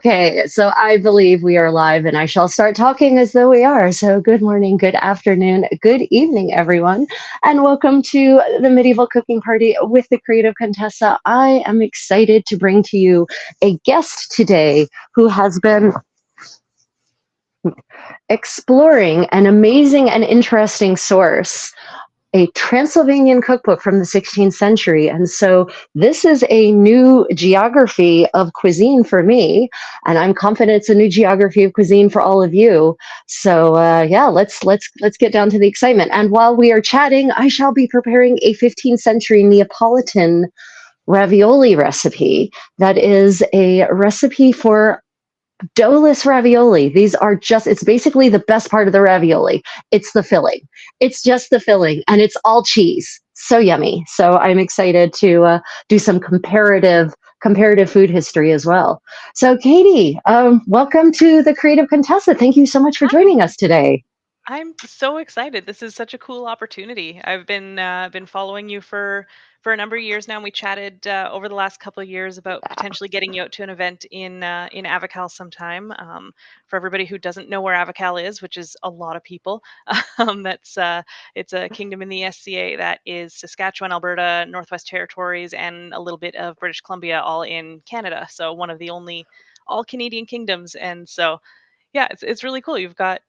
Okay, so I believe we are live and I shall start talking as though we are. So, good morning, good afternoon, good evening, everyone, and welcome to the Medieval Cooking Party with the Creative Contessa. I am excited to bring to you a guest today who has been exploring an amazing and interesting source, a Transylvanian cookbook from the 16th century. And so this is a new geography of cuisine for me, and I'm confident it's a new geography of cuisine for all of you. So yeah, let's get down to the excitement. And while we are chatting, I shall be preparing a 15th century Neapolitan ravioli recipe that is a recipe for doughless ravioli. These are just, it's basically the best part of the ravioli. It's the filling. It's just the filling and it's all cheese. So yummy. So I'm excited to do some comparative food history as well. So Katie, welcome to the Creative Contessa. Thank you so much for Hi, joining us today. I'm so excited. This is such a cool opportunity. I've been following you for a number of years now. And we chatted over the last couple of years about potentially getting you out to an event in Avocal sometime. For everybody who doesn't know where Avocal is, which is a lot of people, that's it's a kingdom in the SCA that is Saskatchewan, Alberta, Northwest Territories, and a little bit of British Columbia, all in Canada. So one of the only all Canadian kingdoms, and so yeah, it's really cool. You've got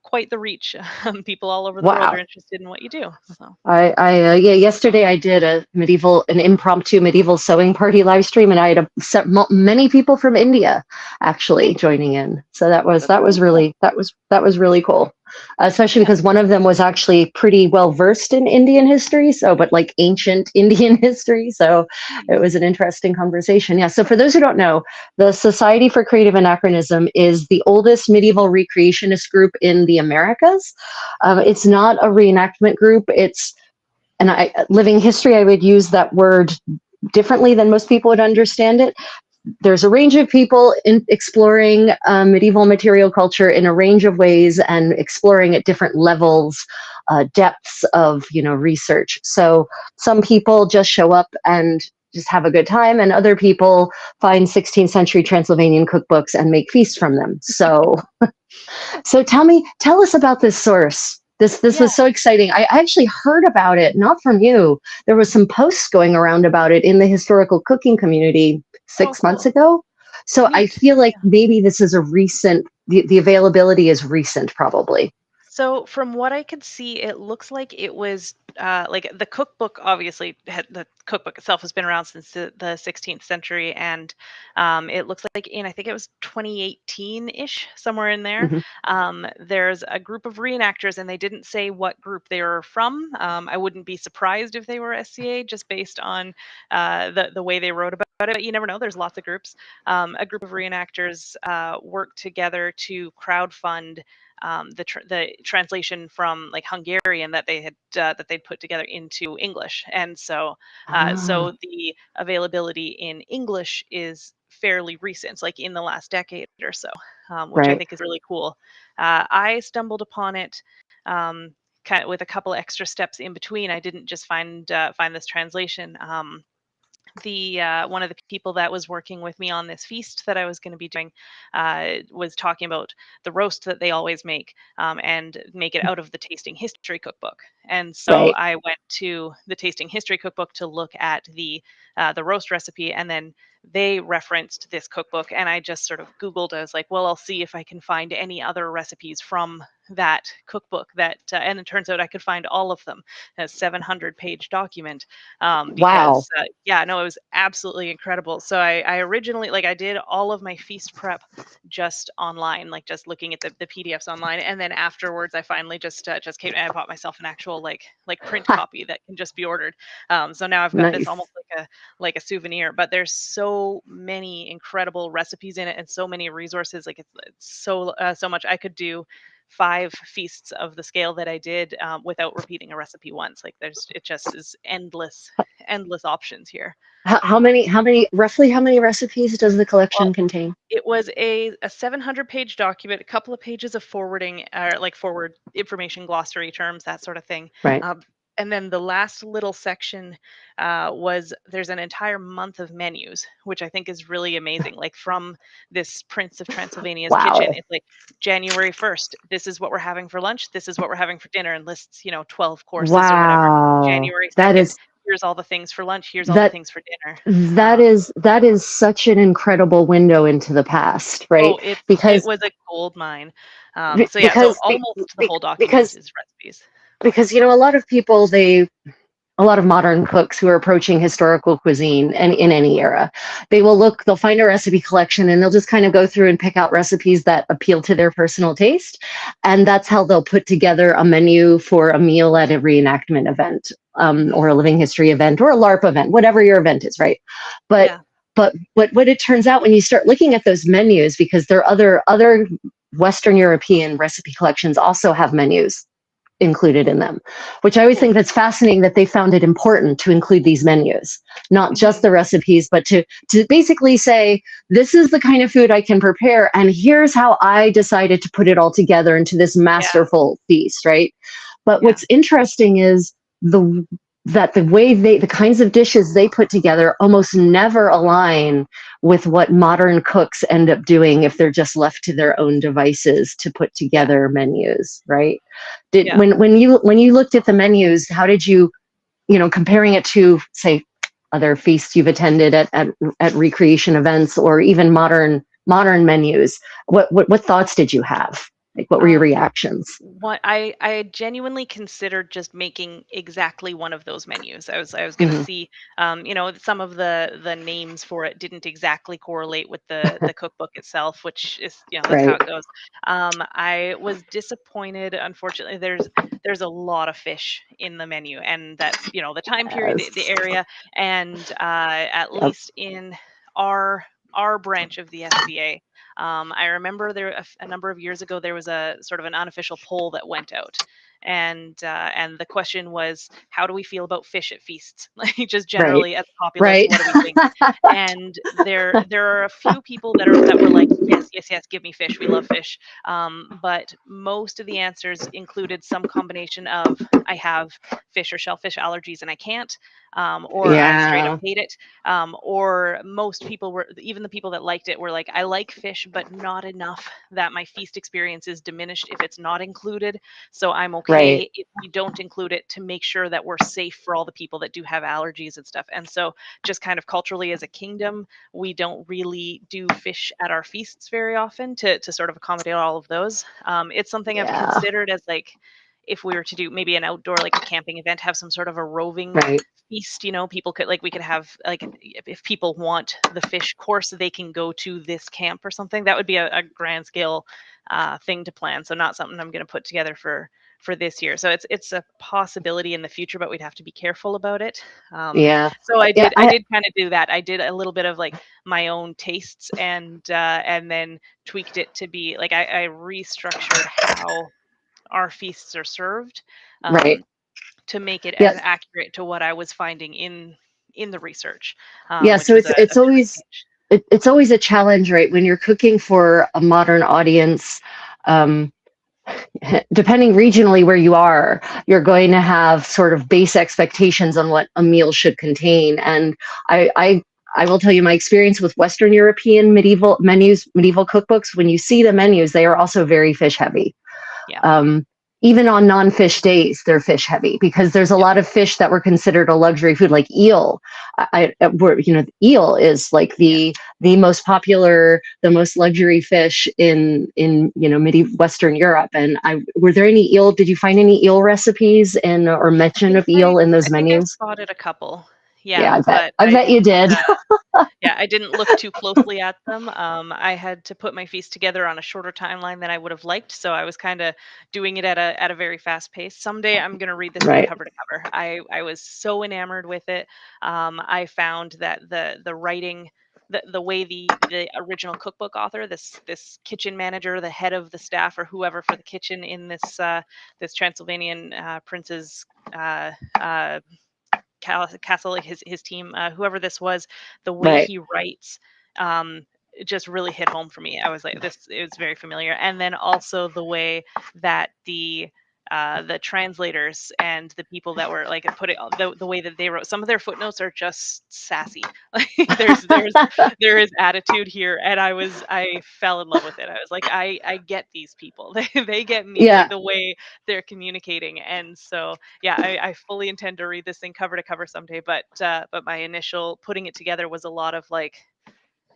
quite the reach. People all over the world are Wow. interested in what you do. So Yeah, yesterday I did an impromptu medieval sewing party live stream, and I had many people from India actually nice. joining in. So that was That's that was really cool. really that was really cool, especially Yeah. because one of them was actually pretty well versed in Indian history, so but like ancient Indian history. So it Nice. was an interesting conversation. Yeah. So for those who don't know, the Society for Creative Anachronism is the oldest medieval recreationist group in the Americas. It's not a reenactment group. And living history, I would use that word differently than most people would understand it. There's a range of people in exploring medieval material culture in a range of ways and exploring at different levels, depths of research. So some people just show up and just have a good time, and other people find 16th century Transylvanian cookbooks and make feasts from them. So tell us about this source. This Yeah. was so exciting. I actually heard about it, not from you. There was some posts going around about it in the historical cooking community Oh, 6 months cool. ago. So I Neat. feel like maybe this is a recent, the availability is recent, probably. So from what I could see, it looks like it was like the cookbook. Obviously, the cookbook itself has been around since the 16th century, and it looks like in I think it was 2018-ish, somewhere in there. Hmm. There's a group of reenactors, and they didn't say what group they were from. I wouldn't be surprised if they were SCA, just based on the way they wrote about it. But you never know. There's lots of groups. A group of reenactors worked together to crowdfund the translation from like Hungarian that they had that they'd put together into English, and so Ah, the availability in English is fairly recent, like in the last decade or so, which I right. think is really cool. I stumbled upon it. Kind of with a couple extra steps in between. I didn't just find this translation. The One of the people that was working with me on this feast that I was going to be doing was talking about the roast that they always make, and make it out of the tasting history cookbook. And so Right. I went to the tasting history cookbook to look at the roast recipe, and then they referenced this cookbook, and I just sort of Googled. I was like, well, I'll see if I can find any other recipes from that cookbook and it turns out I could find all of them. A 700-page document, Wow. because yeah, no, it was absolutely incredible. So I originally, like, I did all of my feast prep just online, like just looking at the PDFs online, and then afterwards I finally just came and I bought myself an actual like print Ha, copy that can just be ordered. So now I've got this nice. almost like a souvenir, but there's so many incredible recipes in it and so many resources. Like it's so much. I could do 5 feasts of the scale that I did, without repeating a recipe once. Like it just is endless options here. Roughly how many recipes does the Well, collection contain? it was a 700-page document, a couple of pages of forwarding, like forward information, glossary terms, that sort of thing. Right. And then the last little section was there's an entire month of menus, which I think is really amazing. Like from this Prince of Transylvania's kitchen, Wow. it's like January 1st, this is what we're having for lunch, this is what we're having for dinner, and lists, 12 courses or whatever. Wow. January That 2nd, is here's all the things for lunch, here's all the that things for dinner. that Um, is that is such an incredible window into the past, right? oh, it Because was a gold mine. So yeah, so because almost the whole document because is recipes. because a lot of people, a lot of modern cooks who are approaching historical cuisine and in any era, they'll find a recipe collection and they'll just kind of go through and pick out recipes that appeal to their personal taste. And that's how they'll put together a menu for a meal at a reenactment event, Hmm. or a living history event or a LARP event, whatever your event is, right? But Yeah, what it turns out when you start looking at those menus, because there are other Western European recipe collections also have menus included in them, which I always think cool. that's fascinating that they found it important to include these menus, not just Hmm. the recipes, but to basically say, this is the kind of food I can prepare, and here's how I decided to put it all together into this Yeah, masterful feast, right? But yeah, what's interesting is the that the way the kinds of dishes they put together almost never align with what modern cooks end up doing if they're just left to their own devices to put yeah, together menus, right? Did yeah. when you looked at the menus, how did you, comparing it to, say, other feasts you've attended at recreation events or even modern menus, what thoughts did you have? Like, what were your Um, reactions? what I genuinely considered just making exactly one of those menus. I was gonna Hmm. see, some of the names for it didn't exactly correlate with the cookbook itself, which is, that's how Right. it goes. I was disappointed. Unfortunately, there's a lot of fish in the menu, and that's, the time period, the Yes. area, and at Yep. least in our our branch of the SPA. I remember there a number of years ago there was a sort of an unofficial poll that went out, and the question was, how do we feel about fish at feasts? Like just Right. generally as a populace, Right. what do we think? And there are a few people that were like, yes, yes, yes, give me fish, we love fish. But most of the answers included some combination of I have fish or shellfish allergies and I can't, or I straight up Yeah. hate it, or most people were, even the people that liked it were like, I like fish but not enough that my feast experience is diminished if it's not included, so I'm Right. okay if we don't include it to make sure that we're safe for all the people that do have allergies and stuff. And so just kind of culturally as a kingdom, we don't really do fish at our feasts very often to sort of accommodate all of those. It's something I've Yeah. considered as like, if we were to do maybe an outdoor, like a camping event, have some sort of a roving Right. feast, people could, like, we could have, like, if people want the fish course, they can go to this camp or something. That would be a grand scale thing to plan. So not something I'm going to put together for this year. So it's a possibility in the future, but we'd have to be careful about it. Yeah. So I Yeah. did I did kind of do that. I did a little bit of like my own tastes, and then tweaked it to be like I restructured how our feasts are served, Right. um, to make it as Yeah. accurate to what I was finding in the research, Yeah. which So was it's a it's bit of a always change. it's always a challenge, right? When you're cooking for a modern audience, um, depending regionally where you are, you're going to have sort of base expectations on what a meal should contain. And I, I, I will tell you my experience with Western European medieval menus, medieval cookbooks. When you see the menus, they are also very fish heavy. Yeah. Um, Even on non-fish days, they're fish heavy because there's a Yep. lot of fish that were considered a luxury food, like eel. Eel is like Yeah. the most popular, the most luxury fish in medieval Western Europe. And were there any eel? Did you find any eel recipes in or I mention think of I eel in I those think I menus? spotted a couple. Yeah, Yeah, but I I bet you didn't, did. yeah, I didn't look too closely at them. I had to put my feast together on a shorter timeline than I would have liked, so I was kind of doing it at a very fast pace. Someday I'm going to read this one Right, cover to cover. I was so enamored with it. I found that the writing, the way the original cookbook author, this kitchen manager, the head of the staff or whoever for the kitchen in this Transylvanian prince's uh, uh, castle, like his team, whoever this was, the way right, he writes, it just really hit home for me. I was like, this is very familiar. And then also the way that the translators and the people that were like putting the way that they wrote some of their footnotes are just sassy. Like there is attitude here, and I fell in love with it. I was like, I get these people. They get me, like Yeah, the way they're communicating. And so yeah, I fully intend to read this thing cover to cover someday. But my initial putting it together was a lot of like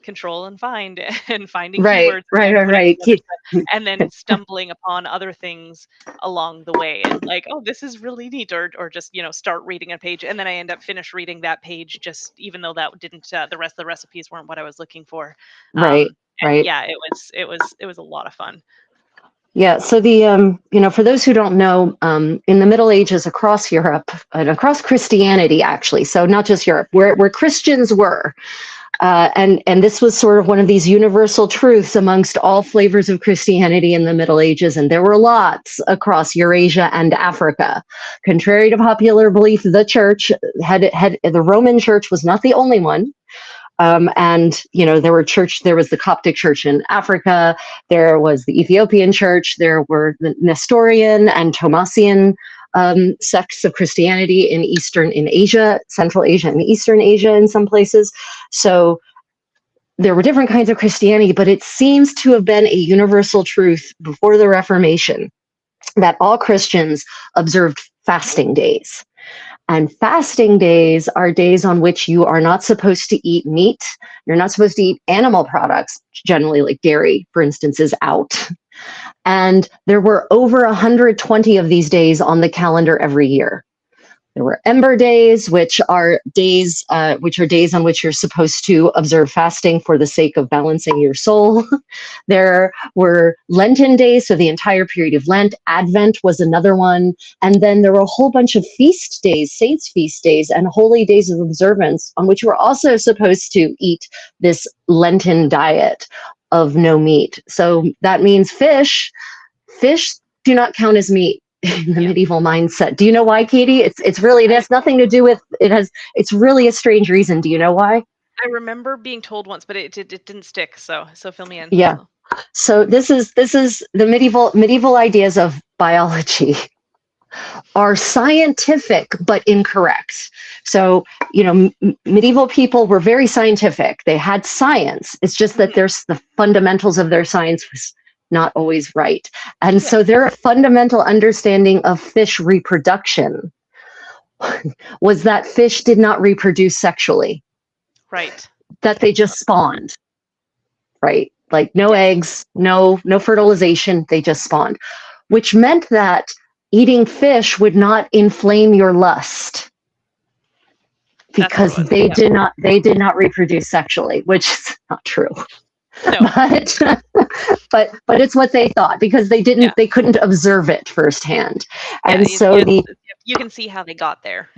control and find and finding right, keywords right, and right, putting right. together stuff, and then stumbling upon other things along the way and like, oh, this is really neat, or just start reading a page, and then I end up finish reading that page, just even though that didn't the rest of the recipes weren't what I was looking for. Right, And right. yeah, it was a lot of fun. Yeah, so for those who don't know, in the Middle Ages across Europe and across Christianity, actually, so not just Europe, where Christians were, and this was sort of one of these universal truths amongst all flavors of Christianity in the Middle Ages, and there were lots across Eurasia and Africa. Contrary to popular belief, the church the Roman Church was not the only one. And there was the Coptic Church in Africa, there was the Ethiopian Church, there were the Nestorian and Thomasian sects of Christianity in Asia, Central Asia and Eastern Asia in some places. So there were different kinds of Christianity, but it seems to have been a universal truth before the Reformation that all Christians observed fasting days. And fasting days are days on which you are not supposed to eat meat. You're not supposed to eat animal products, generally like dairy, for instance, is out. And there were over 120 of these days on the calendar every year. There were Ember days, which are days on which you're supposed to observe fasting for the sake of balancing your soul. There were Lenten days, so the entire period of Lent. Advent was another one. And then there were a whole bunch of feast days, saints' feast days, and holy days of observance on which we're also supposed to eat this Lenten diet of no meat. So that means fish do not count as meat in the Yeah, medieval mindset. Do you know why, Katie? It has nothing to do with it's really a strange reason. Do you know why? I remember being told once, but it didn't stick, so fill me in. Yeah. So this is the medieval ideas of biology are scientific but incorrect. So, medieval people were very scientific. They had science. It's just that there's the fundamentals of their science was not always right. And Yeah, so their fundamental understanding of fish reproduction was that fish did not reproduce sexually, right. that they just spawned, right? Like no Yeah, eggs, no fertilization, they just spawned, which meant that eating fish would not inflame your lust that's what because it was. they Yeah. did not reproduce sexually, which is not true. No. But but it's what they thought because Yeah. they couldn't observe it firsthand. Yeah. And so You can see how they got there.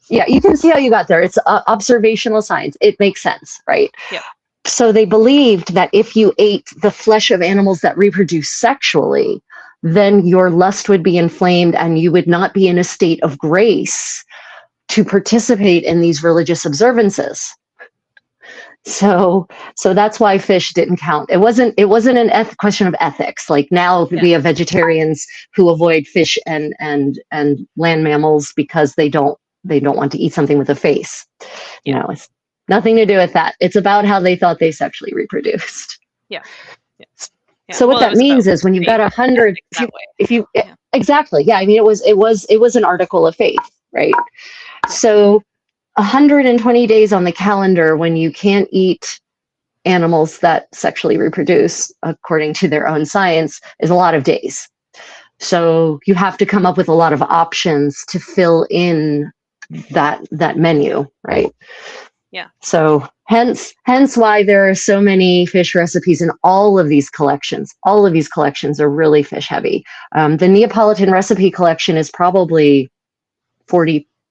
yeah, you can see how you got there. It's observational science. It makes sense, right? Yep. So they believed that if you ate the flesh of animals that reproduce sexually, then your lust would be inflamed and you would not be in a state of grace to participate in these religious observances. So that's why fish didn't count. It wasn't an question of ethics. Like now Yeah. we have vegetarians who avoid fish and land mammals because they don't want to eat something with a face. Yeah. It's nothing to do with that. It's about how they thought they sexually reproduced. Yeah. Yeah. Yeah. So what Well, it that was about means is when you've got 100, ethics that way. if you Yeah. exactly, yeah. I mean, it was an article of faith, right? Yeah. So 120 days on the calendar when you can't eat animals that sexually reproduce according to their own science is a lot of days. So you have to come up with a lot of options to fill in that menu, right? Yeah. So hence why there are so many fish recipes in all of these collections. All of these collections are really fish heavy. The Neapolitan recipe collection is probably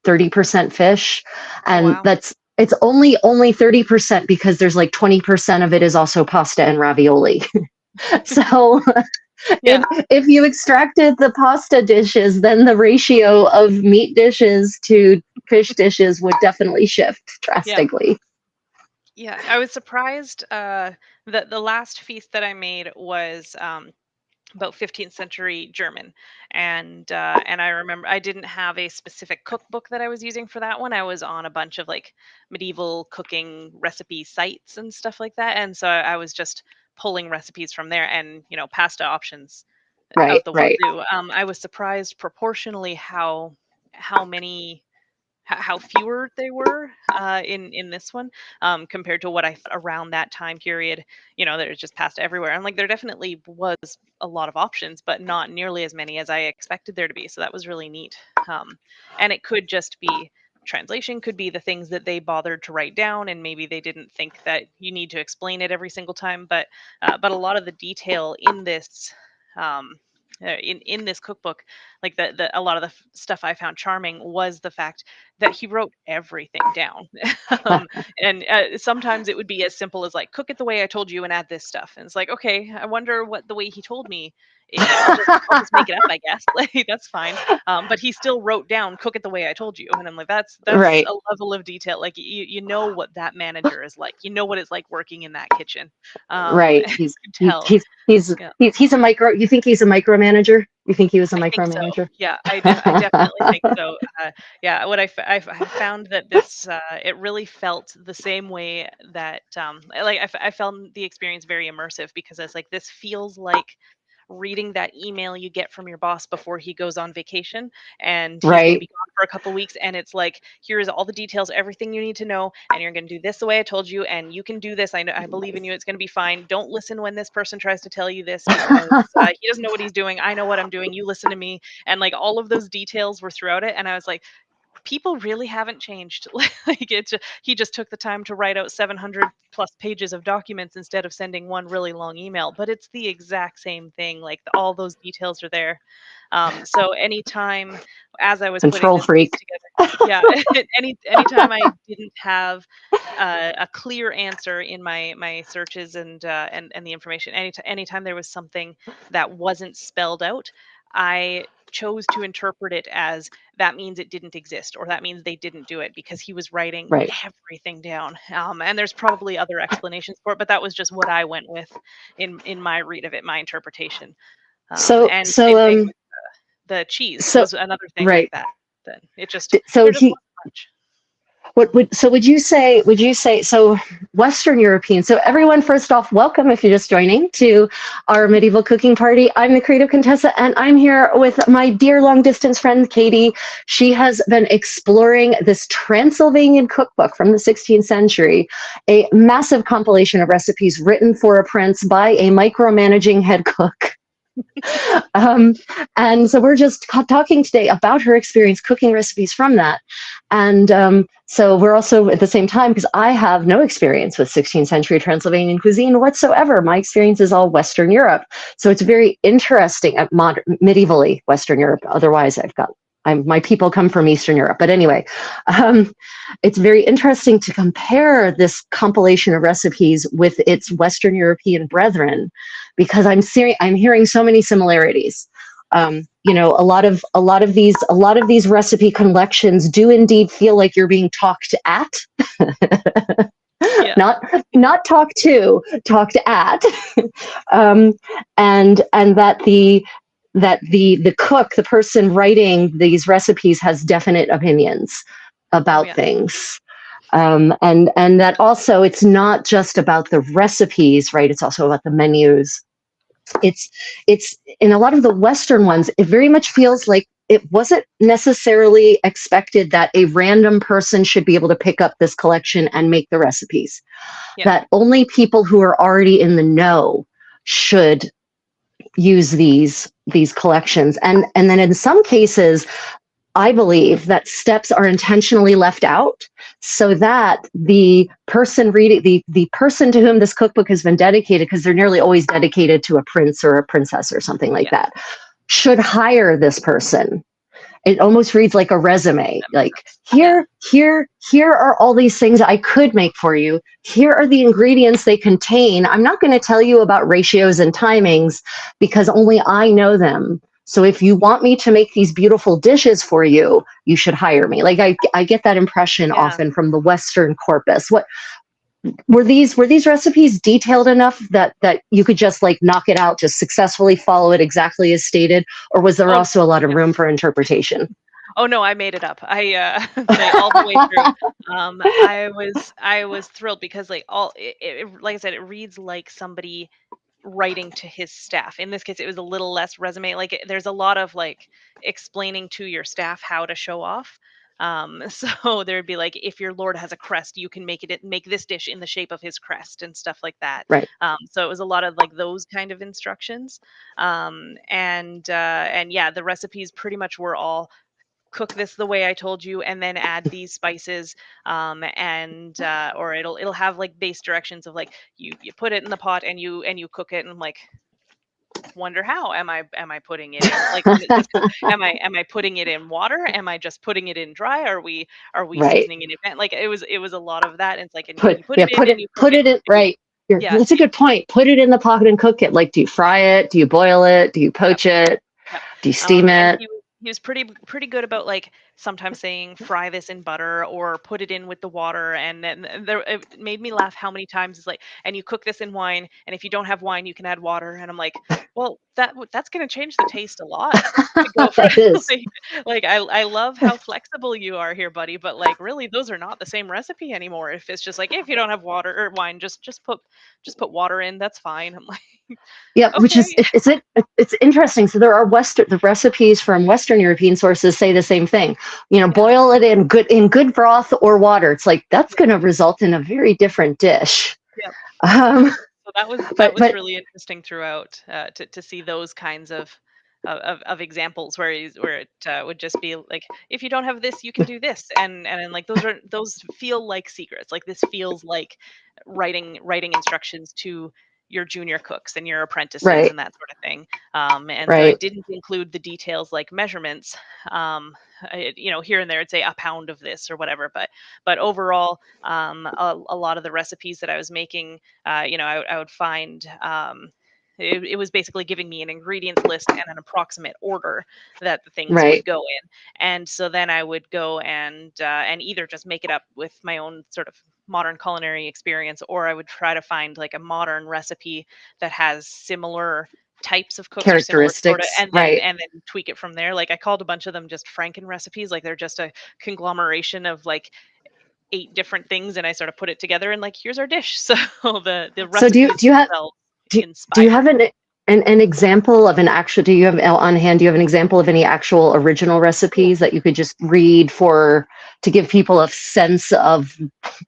30% fish, and Oh, wow. it's only 30% because there's like 20% of it is also pasta and ravioli. So Yeah. if you extracted the pasta dishes, then the ratio of meat dishes to fish dishes would definitely shift Yeah. drastically. Yeah. I was surprised that the last feast that I made was about 15th century German. And I remember I didn't have a specific cookbook that I was using for that one. I was on a bunch of like medieval cooking recipe sites and stuff like that. And so I was just pulling recipes from there, and pasta options Right, out the right, wazoo. I was surprised proportionally how many how fewer they were in this one, compared to what I around that time period. There's just pasta everywhere, and like there definitely was a lot of options, but not nearly as many as I expected there to be. So that was really neat. Um, and it could just be translation, could be the things that they bothered to write down, and maybe they didn't think that you need to explain it every single time. But a lot of the detail in this. In this cookbook, like the a lot of the stuff I found charming was the fact that he wrote everything down. um, and sometimes it would be as simple as like, cook it the way I told you and add this stuff. And it's like, okay, I wonder what the way he told me. I'll just make it up, I guess. Like that's fine. But he still wrote down, cook it the way I told you. And I'm like, that's right, a level of detail. Like you know what that manager is like. You know what it's like working in that kitchen. right. You He's can he's tell. he's he's Yeah. he's a micro. You think he's a micromanager? You think he was a I think so. micromanager? Yeah, I definitely think so. Yeah, what I found that this it really felt the same way that I found the experience very immersive, because it's like this feels like reading that email you get from your boss before he goes on vacation, and he's going to Right, be gone for a couple weeks, and it's like, here's all the details, everything you need to know, and you're going to do this the way I told you, and you can do this. I know, I believe in you, it's going to be fine. Don't listen when this person tries to tell you this, because he doesn't know what he's doing. I know what I'm doing. You listen to me. And like all of those details were throughout it, and I was like, people really haven't changed. Like he just took the time to write out 700 plus pages of documents instead of sending one really long email, but it's the exact same thing. Like all those details are there. So anytime, as I was putting control this piece freak. together, yeah, anytime I didn't have a clear answer in my searches and the information, anytime there was something that wasn't spelled out, I chose to interpret it as that means it didn't exist, or that means they didn't do it, because he was writing Right. everything down. And there's probably other explanations for it, but that was just what I went with in my read of it, my interpretation. So And so same thing um with the cheese so was another thing like right. that. Then it just So there just he wasn't much. would you say so Western European. So everyone, first off, welcome if you're just joining to our medieval cooking party. I'm the creative Contessa, and I'm here with my dear long distance friend Katie. She has been exploring this Transylvanian cookbook from the 16th century, a massive compilation of recipes written for a prince by a micromanaging head cook. um, and so we're just talking today about her experience cooking recipes from that. And so we're also at the same time, because I have no experience with 16th century Transylvanian cuisine whatsoever. My experience is all Western Europe. So it's very interesting at medievally Western Europe. Otherwise, my people come from Eastern Europe. But anyway, it's very interesting to compare this compilation of recipes with its Western European brethren, because I'm hearing so many similarities. A lot of these recipe collections do indeed feel like you're being talked at, Yeah, not talked to, talked at, um, and that the cook, the person writing these recipes, has definite opinions oh about yeah, things. And that also, it's not just about the recipes, right? It's also about the menus. It's in a lot of the Western ones, it very much feels like it wasn't necessarily expected that a random person should be able to pick up this collection and make the recipes. yeah, That only people who are already in the know should use these collections. And then in some cases, I believe that steps are intentionally left out so that the person reading, the person to whom this cookbook has been dedicated, because they're nearly always dedicated to a prince or a princess or something like yeah. that, should hire this person. It almost reads like a resume. That makes Like, sense. Yeah, here are all these things I could make for you. Here are the ingredients they contain. I'm not going to tell you about ratios and timings because only I know them. So if you want me to make these beautiful dishes for you, you should hire me. Like I get that impression yeah. often from the Western corpus. Were these recipes detailed enough that you could just like knock it out, just successfully follow it exactly as stated, or was there Oh, also a lot of yeah. room for interpretation? Oh no, I made it up. I like all the way through. I was thrilled because like like I said, it reads like somebody writing to his staff. In this case, it was a little less resume. Like there's a lot of like explaining to your staff how to show off. So there'd be like, if your lord has a crest, you can make this dish in the shape of his crest and stuff like that. Right. So it was a lot of like those kind of instructions. And yeah, the recipes pretty much were all cook this the way I told you, and then add these spices, and or it'll have like base directions of like you put it in the pot and you cook it, and I'm like, wonder how am I putting it in like am I putting it in water, am I just putting it in dry, are we Right. seasoning in it like it was a lot of that, and it's like, and you put it in and you cook Put it. it in If you, right. yeah, That's a good point. Put it in the pocket and cook it. Like, do you fry it? Do you boil it? Do you yep. poach it? Yep. Do you steam And it? he was pretty good about like sometimes saying fry this in butter or put it in with the water, and then there it made me laugh how many times it's like, and you cook this in wine, and if you don't have wine you can add water, and I'm like, well, that's going to change the taste a lot to go from That is like I love how flexible you are here, buddy, but like really those are not the same recipe anymore. If it's just like, if you don't have water or wine, just put water in, that's fine. I'm like, yeah, which okay. is it's interesting. So there are the recipes from Western European sources say the same thing. You know, Yeah. boil it in good broth or water. It's like that's going to result in a very different dish. Yeah. Um, So that was but really interesting throughout, to see those kinds of examples where it would just be like, if you don't have this you can do this, and then like those feel like secrets, like this feels like writing instructions to your junior cooks and your apprentices right, and that sort of thing. And so it right, didn't include the details like measurements. Here and there it'd say a pound of this or whatever, but overall, a lot of the recipes that I was making, I would find, it was basically giving me an ingredients list and an approximate order that the things would right. go in. And so then I would go and either just make it up with my own sort of modern culinary experience, or I would try to find like a modern recipe that has similar types of cooks or similar sort of, Characteristics, and then right. and then tweak it from there. Like I called a bunch of them just Franken recipes, like they're just a conglomeration of like 8 different things, and I sort of put it together and like, here's our dish. So the So recipes themselves do you inspire. have an example of an actual? Do you have on hand? Do you have an example of any actual original recipes that you could just read for to give people a sense of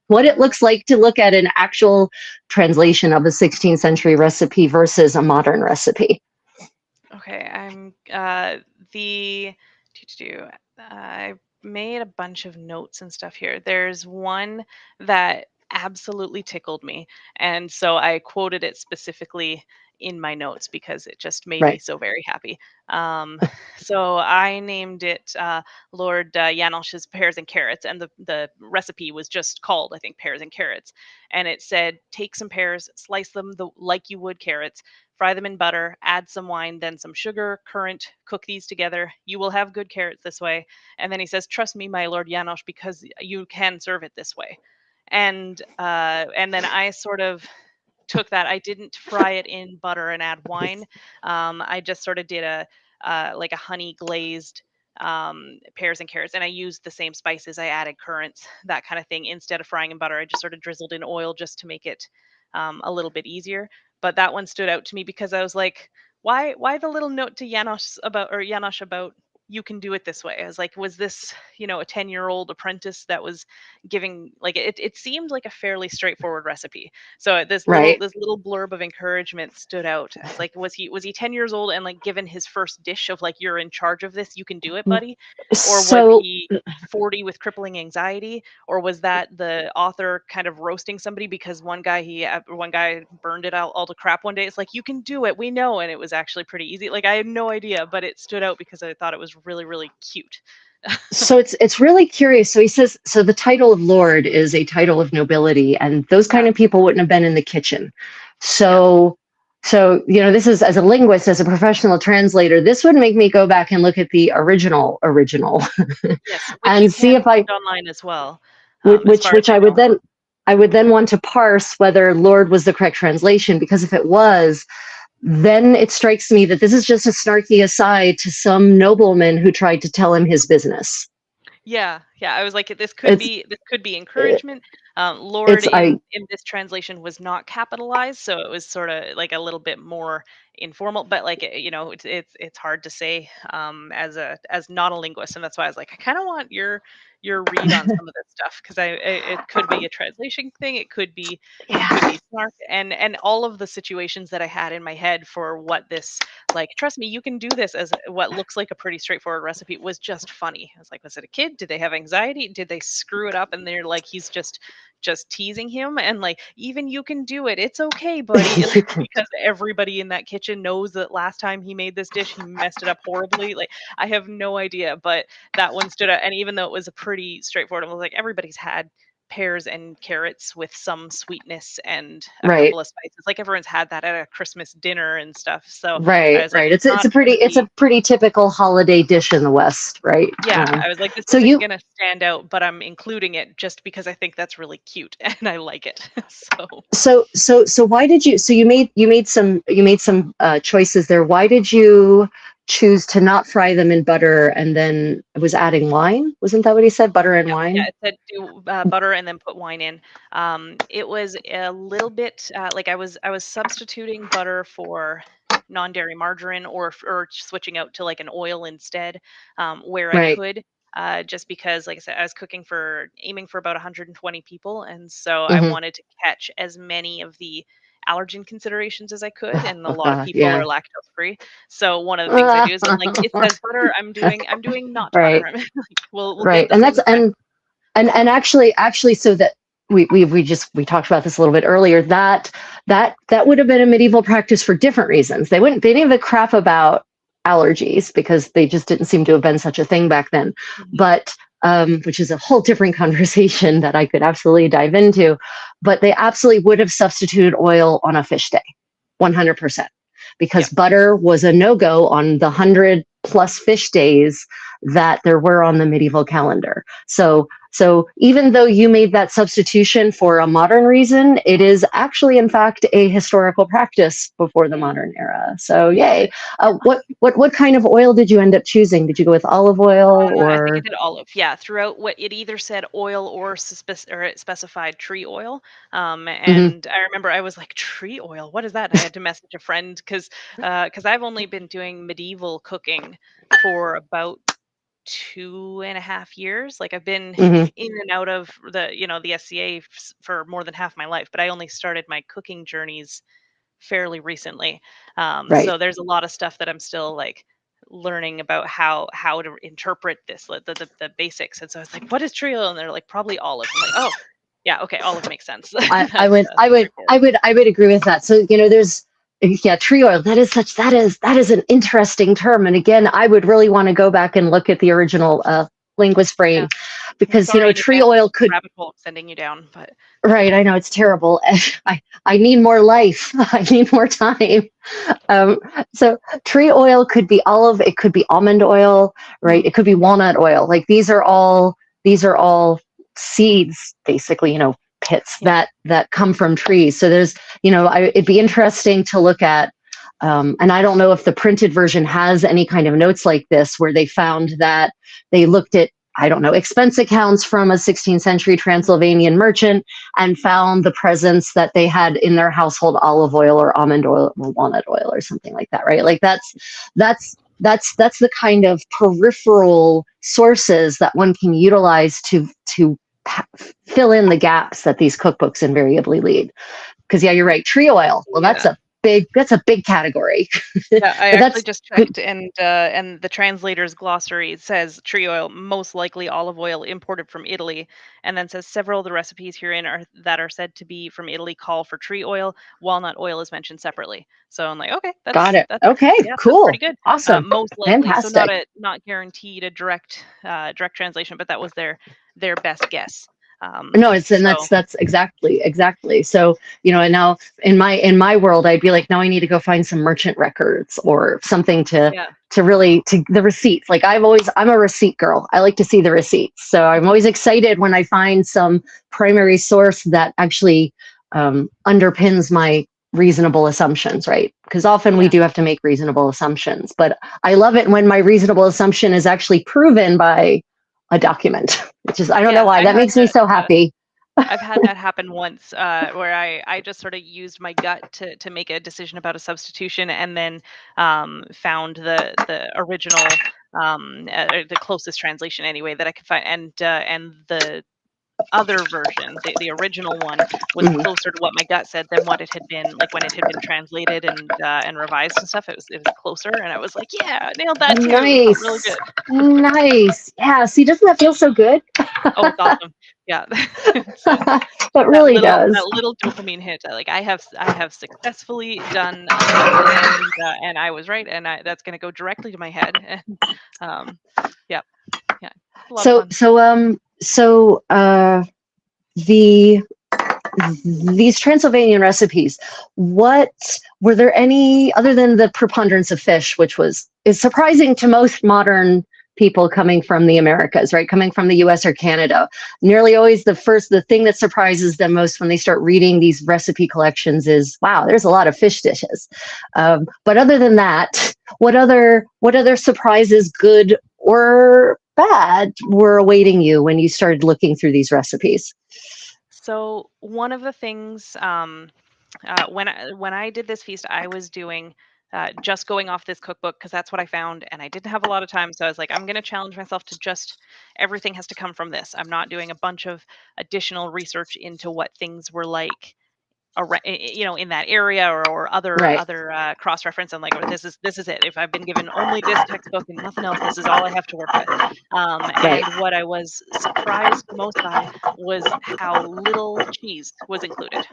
what it looks like to look at an actual translation of a 16th century recipe versus a modern recipe? Okay, I'm the do I made a bunch of notes and stuff here. There's one that absolutely tickled me, and so I quoted it specifically in my notes because it just made me Right, so very happy. Um, so I named it, Lord Janosch's pears and carrots, and the recipe was just called, I think, pears and carrots, and it said, take some pears, slice them like you would carrots, fry them in butter, add some wine, then some sugar, currant, cook these together. You will have good carrots this way. And then he says, trust me, my lord Janosch, because you can serve it this way. And then I sort of took that. I didn't fry it in butter and add wine. I just sort of did like a honey glazed, pears and carrots, and I used the same spices. I added currants, that kind of thing. Instead of frying in butter, I just sort of drizzled in oil just to make it, a little bit easier. But that one stood out to me because I was like, why the little note to Janosch about, you can do it this way? I was like, was this, a 10-year-old apprentice that was giving, like, it seemed like a fairly straightforward recipe. So this little right. this little blurb of encouragement stood out. I was like, was he 10 years old and like given his first dish of like, you're in charge of this, you can do it, buddy? Or was So he 40 with crippling anxiety? Or was that the author kind of roasting somebody because one guy burned it out all to crap one day? It's like, you can do it, we know. And it was actually pretty easy. Like, I had no idea, but it stood out because I thought it was really, really cute. so it's really curious. So he says, so the title of lord is a title of nobility, and those kind Yeah. of people wouldn't have been in the kitchen. Yeah. So this is, as a linguist, as a professional translator, this would make me go back and look at the original Yes, which you and see can if I find online as well, as which far as which I I would know. then I would then want to parse whether Lord was the correct translation, because if it was, then it strikes me that this is just a snarky aside to some nobleman who tried to tell him his business. Yeah, yeah. I was like, It's this could be encouragement. Lord it's I in this translation was not capitalized, so it was sort of like a little bit more informal. But like it's hard to say as not a linguist, and that's why I was like, I kind of want your read on some of this stuff because it could be a translation thing, it could yeah. be snark, and all of the situations that I had in my head for what this like, trust me, you can do this as what looks like a pretty straightforward recipe was just funny. I was like, was it a kid? Did they have anxiety? Did they screw it up? And they're like, he's just teasing him. And like, even you can do it. It's okay, buddy. You Like, can, because everybody in that kitchen knows that last time he made this dish, he messed it up horribly. Like, I have no idea, but that one stood out. And even though it was a pretty straightforward, I was like, everybody's had pears and carrots with some sweetness and a right. couple of spices. Like everyone's had that at a Christmas dinner and stuff. So I Right, was like, right. it's It's not a going pretty to it's a be, pretty typical holiday dish in the West, right? yeah, I was like, this So isn't you going to stand out, but I'm including it just because I think that's really cute and I like it. So, so why did you so you made some choices there. Why did you choose to not fry them in butter and then was adding wine? Wasn't that what he said? Butter and yeah, yeah, wine? it said do butter and then put wine in. It was a little bit like I was substituting butter for non-dairy margarine or switching out to like an oil instead, where I Right. could. Just because, like I said, I was aiming for about 120 people, and so I Hmm. wanted to catch as many of the allergen considerations as I could, and a lot of people are Yeah. lactose free. So one of the things I do is I'm like, it says butter, I'm doing not butter. Right. We'll Right. give the And same that's effect. and actually so that we talked about this a little bit earlier, that would have been a medieval practice for different reasons. They didn't give a crap about allergies because they just didn't seem to have been such a thing back then, Mhm. but which is a whole different conversation that I could absolutely dive into. But they absolutely would have substituted oil on a fish day, 100%, because Yep. butter was a no-go on the 100+ fish days that there were on the medieval calendar. So even though you made that substitution for a modern reason, it is actually, in fact, a historical practice before the Mm. modern era. So Yeah. yay! What kind of oil did you end up choosing? Did you go with olive oil I think I or? did olive. Yeah, throughout what it either said oil or it specified tree oil. Mhm. And I remember I was like, tree oil, what is that? And I had to message a friend because I've only been doing medieval cooking for about 2.5 years. Like I've been Mhm. in and out of the SCA for more than half my life, but I only started my cooking journeys fairly recently. Right. So there's a lot of stuff that I'm still like learning about how to interpret this, like the basics. And so I was like, what is trio? And they're like, probably olive. I'm like, oh yeah, okay, olive makes sense. I That's would I would straightforward. I would I would agree with that. So there's, yeah, tree oil. That is an interesting term. And again, I would really want to go back and look at the original linguist Yeah. brain, I'm because sorry in tree advance oil for the could. rabbit hole I'm sending you down, but Right, I know it's terrible. I need more life. I need more time. Um, so tree oil could be olive, it could be almond oil, right? mhm, It could be walnut oil. Like these are all seeds, basically, pits yeah. that come from trees. So it'd be interesting to look at. And I don't know if the printed version has any kind of notes like this, where they found that they looked at, I don't know, expense accounts from a 16th century Transylvanian merchant and found the presence that they had in their household olive oil or almond oil or walnut oil or something like that, right? Like that's the kind of peripheral sources that one can utilize to fill in the gaps that these cookbooks invariably lead. Because yeah, you're right, tree oil. Well, Yeah. that's a big category. Yeah, I But actually that's just checked, and the translator's glossary says tree oil, most likely olive oil imported from Italy, and then says several of the recipes herein are said to be from Italy call for tree oil. Walnut oil is mentioned separately. So I'm like, okay, got it. that's Okay, yeah, that's pretty cool, good. awesome, Most likely, so fantastic. not guaranteed a direct translation, but that was their best guess. No, it's, and So that's exactly. So, and now in my world, I'd be like, now I need to go find some merchant records or something yeah. to really, to the receipts. Like I'm a receipt girl. I like to see the receipts. So I'm always excited when I find some primary source that actually underpins my reasonable assumptions, right? Because often we Yeah. do have to make reasonable assumptions, but I love it when my reasonable assumption is actually proven by a document, which is, I don't know Yeah, why, that makes me so happy. I've had that happen once, where I just sort of used my gut to make a decision about a substitution, and then found the original, the closest translation anyway that I could find, and the other version, the original one, was Mhm. closer to what my gut said than what it had been like when it had been translated and revised and stuff. It was closer, and I was like, yeah, nailed that too. Felt really Nice. good. Nice. Yeah. See, doesn't that feel so good? Oh, it's awesome. Yeah. So It that really little that does. little dopamine hit, like, I have successfully done a thing, and I was right, and that's gonna go directly to my head, and, um, yeah, yeah, it's a lot of So, fun. the these Transylvanian recipes, what were there any other than the preponderance of fish, which is surprising to most modern people coming from the Americas, right? Coming from the US or Canada. Nearly always the thing that surprises them most when they start reading these recipe collections is, wow, there's a lot of fish dishes. But other than that, what other surprises, good or bad, were awaiting you when you started looking through these recipes? So one of the things, when I did this feast, I was doing just going off this cookbook because that's what I found, and I didn't have a lot of time. So I was like, I'm going to challenge myself to just everything has to come from this. I'm not doing a bunch of additional research into what things were like in that area, or Right, other cross reference. I'm like, oh, this is it. If I've been given only this textbook and nothing else, this is all I have to work with. right, And what I was surprised most by was how little cheese was included.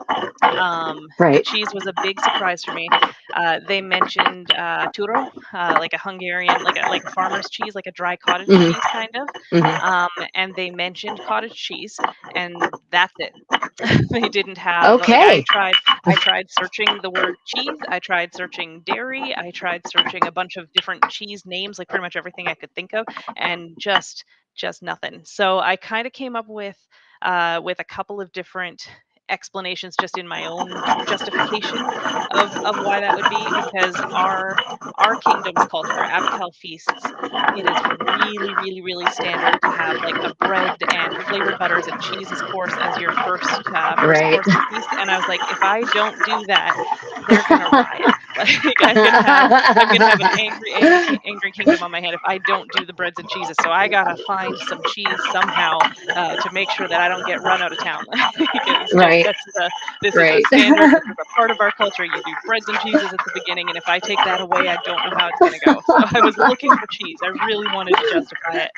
The right. cheese was a big surprise for me. They mentioned turo, like a Hungarian, like a farmer's cheese, like a dry cottage Hmm. cheese kind of. Hmm. And they mentioned cottage cheese, and that's it. They didn't have, like, I Okay. tried I tried searching the word cheese, I tried searching dairy, I tried searching a bunch of different cheese names, like pretty much everything I could think of, and just nothing. So I kind of came up with a couple of different explanations just in my own justification of why that would be, because our kingdom's culture, Avital feasts, it is really, really, really standard to have like a bread and flavored butters and cheeses course as your first Right. course of the feast. And I was like, if I don't do that, they're gonna riot. Like I'm gonna have an angry, angry, angry kingdom on my head if I don't do the breads and cheeses. So I gotta find some cheese somehow to make sure that I don't get run out of town. Because just Right. this is a Right. standard. This is a part of our culture. You do breads and cheeses at the beginning, and if I take that away, I don't know how it's gonna go. So I was looking for cheese. I really wanted to justify it.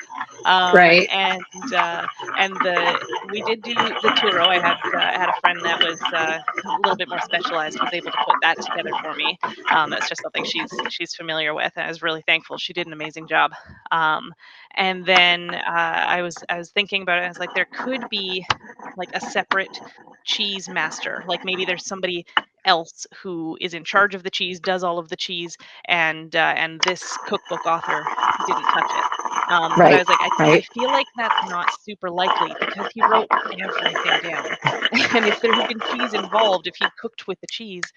Um, Right. and uh, and the we did do the turo. I had a friend that was a little bit more specialized, was able to put that together for me. That's just something she's familiar with, and I was really thankful. She did an amazing job. And then I was thinking about it. And I was like, there could be like a separate cheese master. Like maybe there's somebody else who is in charge of the cheese, does all of the cheese, and this cookbook author didn't touch it. But I Right. was like, I Right. feel like that's not super likely because he wrote everything down. And if there had been cheese involved, if he'd cooked with the cheese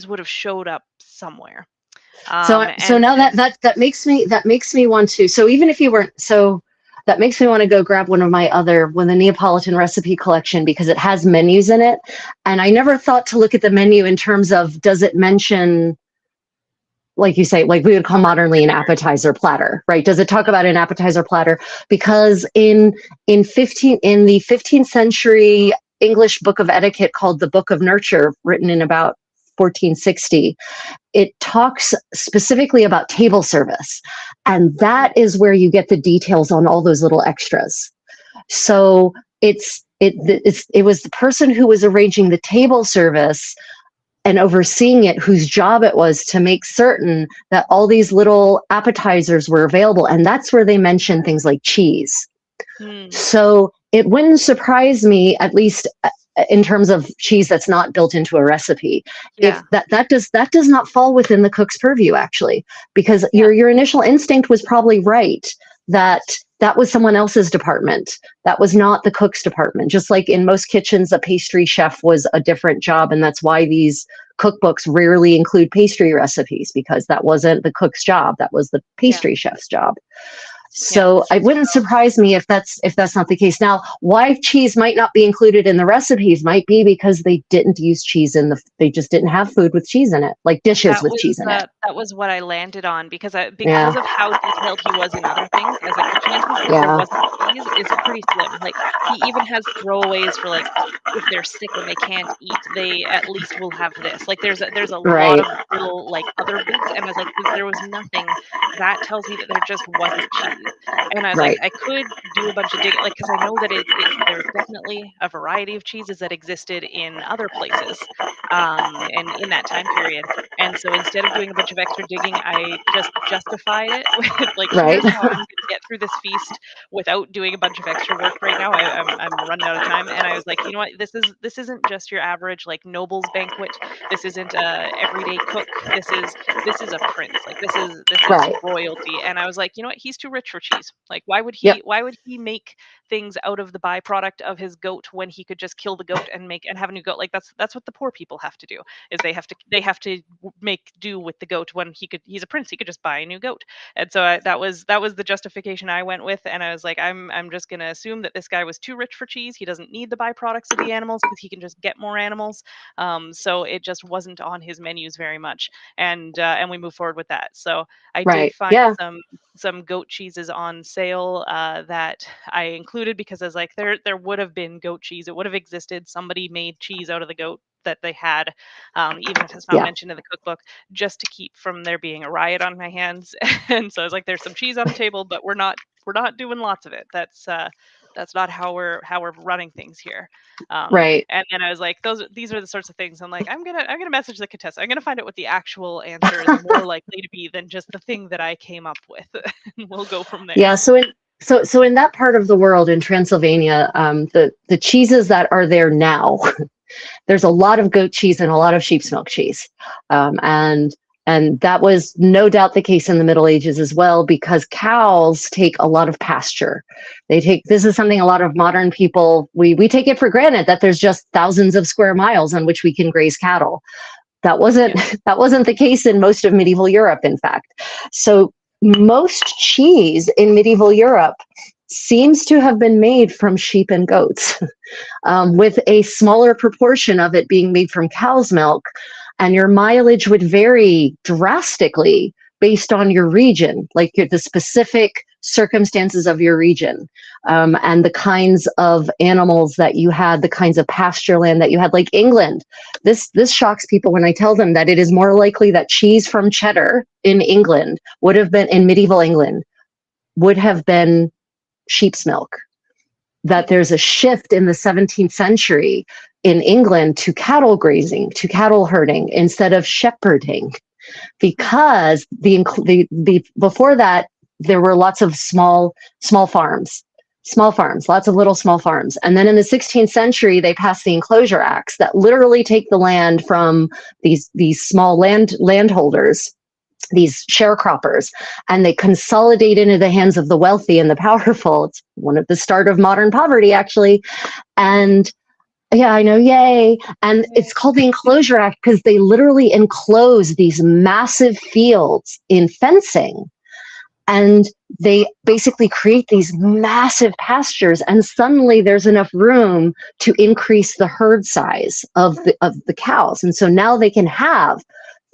would have showed up somewhere. So And now that makes me want to. So even if you weren't, so that makes me want to go grab one of the Neapolitan recipe collection, because it has menus in it, and I never thought to look at the menu in terms of, does it mention, like you say, like we would call modernly an appetizer platter, right? Does it talk about an appetizer platter? Because in the 15th century English book of etiquette called the Book of Nurture, written in about 1460, it talks specifically about table service, and that is where you get the details on all those little extras. So it was the person who was arranging the table service and overseeing it, whose job it was to make certain that all these little appetizers were available. And that's where they mention things like cheese. hmm, So it wouldn't surprise me, at least in terms of cheese that's not built into a recipe, if Yeah. that does not fall within the cook's purview, actually, because Yeah. your initial instinct was probably right, that that was someone else's department. That was not the cook's department. Just like in most kitchens, a pastry chef was a different job, and that's why these cookbooks rarely include pastry recipes, because that wasn't the cook's job. That was the Yeah. pastry chef's job. Yeah. So it wouldn't surprise me if that's not the case. Now, why cheese might not be included in the recipes might be because they didn't use cheese they just didn't have food with cheese in it, like dishes with cheese in it. That was what I landed on because Yeah, because of how detailed he was in other things as a kitchen entries, that there yeah, wasn't cheese is pretty slim. Like, he even has throwaways for, like, if they're sick and they can't eat, they at least will have this. Like, there's a lot right, of little, like, other bits, and I was like, "If there was nothing, that tells me that there just wasn't cheese." And I was like, right, I could do a bunch of digging, like, because I know that there's definitely a variety of cheeses that existed in other places, and in that time period. And so instead of doing a bunch of extra digging, I just justified it with, like, right, here's how I'm gonna get through this feast without doing a bunch of extra work right now. I'm running out of time. And I was like, you know what? This isn't just your average, like, noble's banquet. This isn't a everyday cook. This is a prince. Like, this is right. royalty. And I was like, you know what? He's too rich for cheese. Like, Yep, why would he make things out of the byproduct of his goat when he could just kill the goat and have a new goat? Like, that's what the poor people have to do, is they have to make do with the goat when he's a prince, he could just buy a new goat. And so that was the justification I went with. And I was like, I'm just going to assume that this guy was too rich for cheese. He doesn't need the byproducts of the animals because he can just get more animals. So it just wasn't on his menus very much. And we move forward with that. So I did right. find Yeah, some goat cheeses on sale, that I included because I was like, there would have been goat cheese. It would have existed. Somebody made cheese out of the goat that they had, even if it's not yeah, mentioned in the cookbook, just to keep from there being a riot on my hands. And so I was like, there's some cheese on the table, but we're not doing lots of it. That's not how we're running things here. right. And then I was like, these are the sorts of things. I'm like, I'm gonna message the contestant. I'm gonna find out what the actual answer is more likely to be than just the thing that I came up with, and we'll go from there. Yeah. So in that part of the world, in Transylvania, the cheeses that are there now, there's a lot of goat cheese and a lot of sheep's milk cheese, and that was no doubt the case in the Middle Ages as well, because cows take a lot of pasture. This is something a lot of modern people, we take it for granted that there's just thousands of square miles on which we can graze cattle. That wasn't Yeah. that wasn't the case in most of medieval Europe, in fact. So most cheese in medieval Europe seems to have been made from sheep and goats, with a smaller proportion of it being made from cow's milk. And your mileage would vary drastically based on your region, like the specific circumstances of your region, and the kinds of animals that you had, the kinds of pasture land that you had. Like England, this shocks people when I tell them that it is more likely that cheese from cheddar in England would have been, in medieval England, would have been sheep's milk. That there's a shift in the 17th century in England to cattle grazing, to cattle herding instead of shepherding, because the before that there were lots of small farms, lots of little small farms. And then in the 16th century, they passed the Enclosure Acts that literally take the land from these small landholders, these sharecroppers, and they consolidate into the hands of the wealthy and the powerful. It's one of the start of modern poverty, actually. And yeah, I know, yay. And it's called the Enclosure Act because they literally enclose these massive fields in fencing. And they basically create these massive pastures, and suddenly there's enough room to increase the herd size of the cows. And so now they can have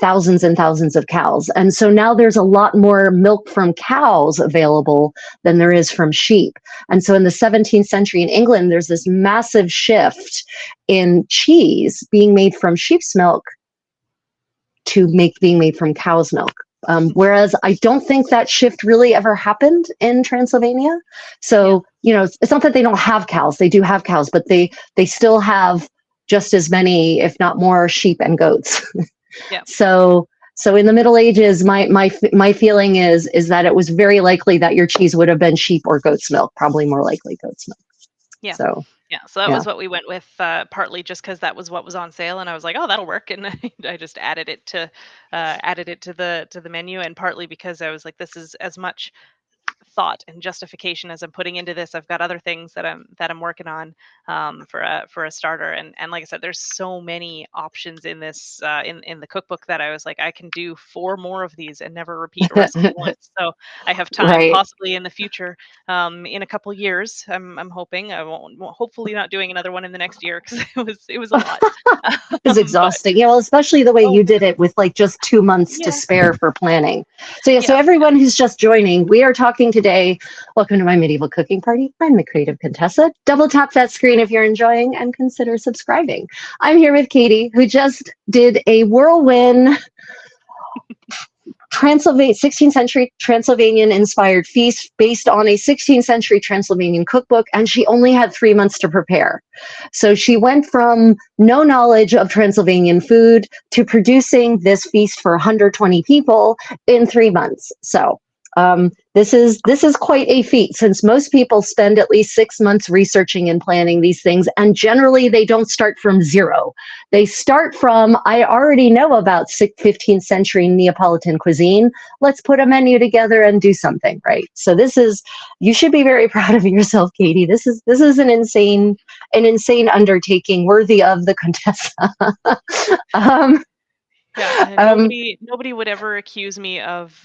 thousands and thousands of cows. And so now there's a lot more milk from cows available than there is from sheep. And so in the 17th century in England, there's this massive shift in cheese being made from sheep's milk to being made from cow's milk. Whereas I don't think that shift really ever happened in Transylvania. So, it's not that they don't have cows. They do have cows, but they still have just as many, if not more, sheep and goats. Yeah. So in the Middle Ages, my feeling is that it was very likely that your cheese would have been sheep or goat's milk, probably more likely goat's milk. Yeah. So Yeah, so that yeah. was what we went with, partly just because that was what was on sale, and I was like, "Oh, that'll work," and I just added it to the menu, and partly because I was like, "This is as much thought and justification as I'm putting into this. I've got other things that I'm working on for a starter, and like I said, there's so many options in this in the cookbook that I was like, I can do four more of these and never repeat a recipe once. So I have time, Right. possibly in the future, in a couple years. I'm hoping I won't hopefully not doing another one in the next year because it was a lot. Is But exhausting. Yeah, well, especially the way oh you did it with like just 2 months to yeah, spare for planning. So yeah, so yeah. everyone who's just joining, we are talking today. Welcome to my medieval cooking party. I'm the creative Contessa. Double tap that screen if you're enjoying and consider subscribing. I'm here with Katie, who just did a whirlwind 16th century Transylvanian inspired feast based on a 16th century Transylvanian cookbook, and she only had 3 months to prepare. So she went from no knowledge of Transylvanian food to producing this feast for 120 people in 3 months. So this is quite a feat, since most people spend at least 6 months researching and planning these things, and generally they don't start from zero. They start from, I already know about 15th century Neapolitan cuisine. Let's put a menu together and do something, right? So you should be very proud of yourself, Katie. This is an insane undertaking worthy of the Contessa. um, Yeah, um, nobody would ever accuse me of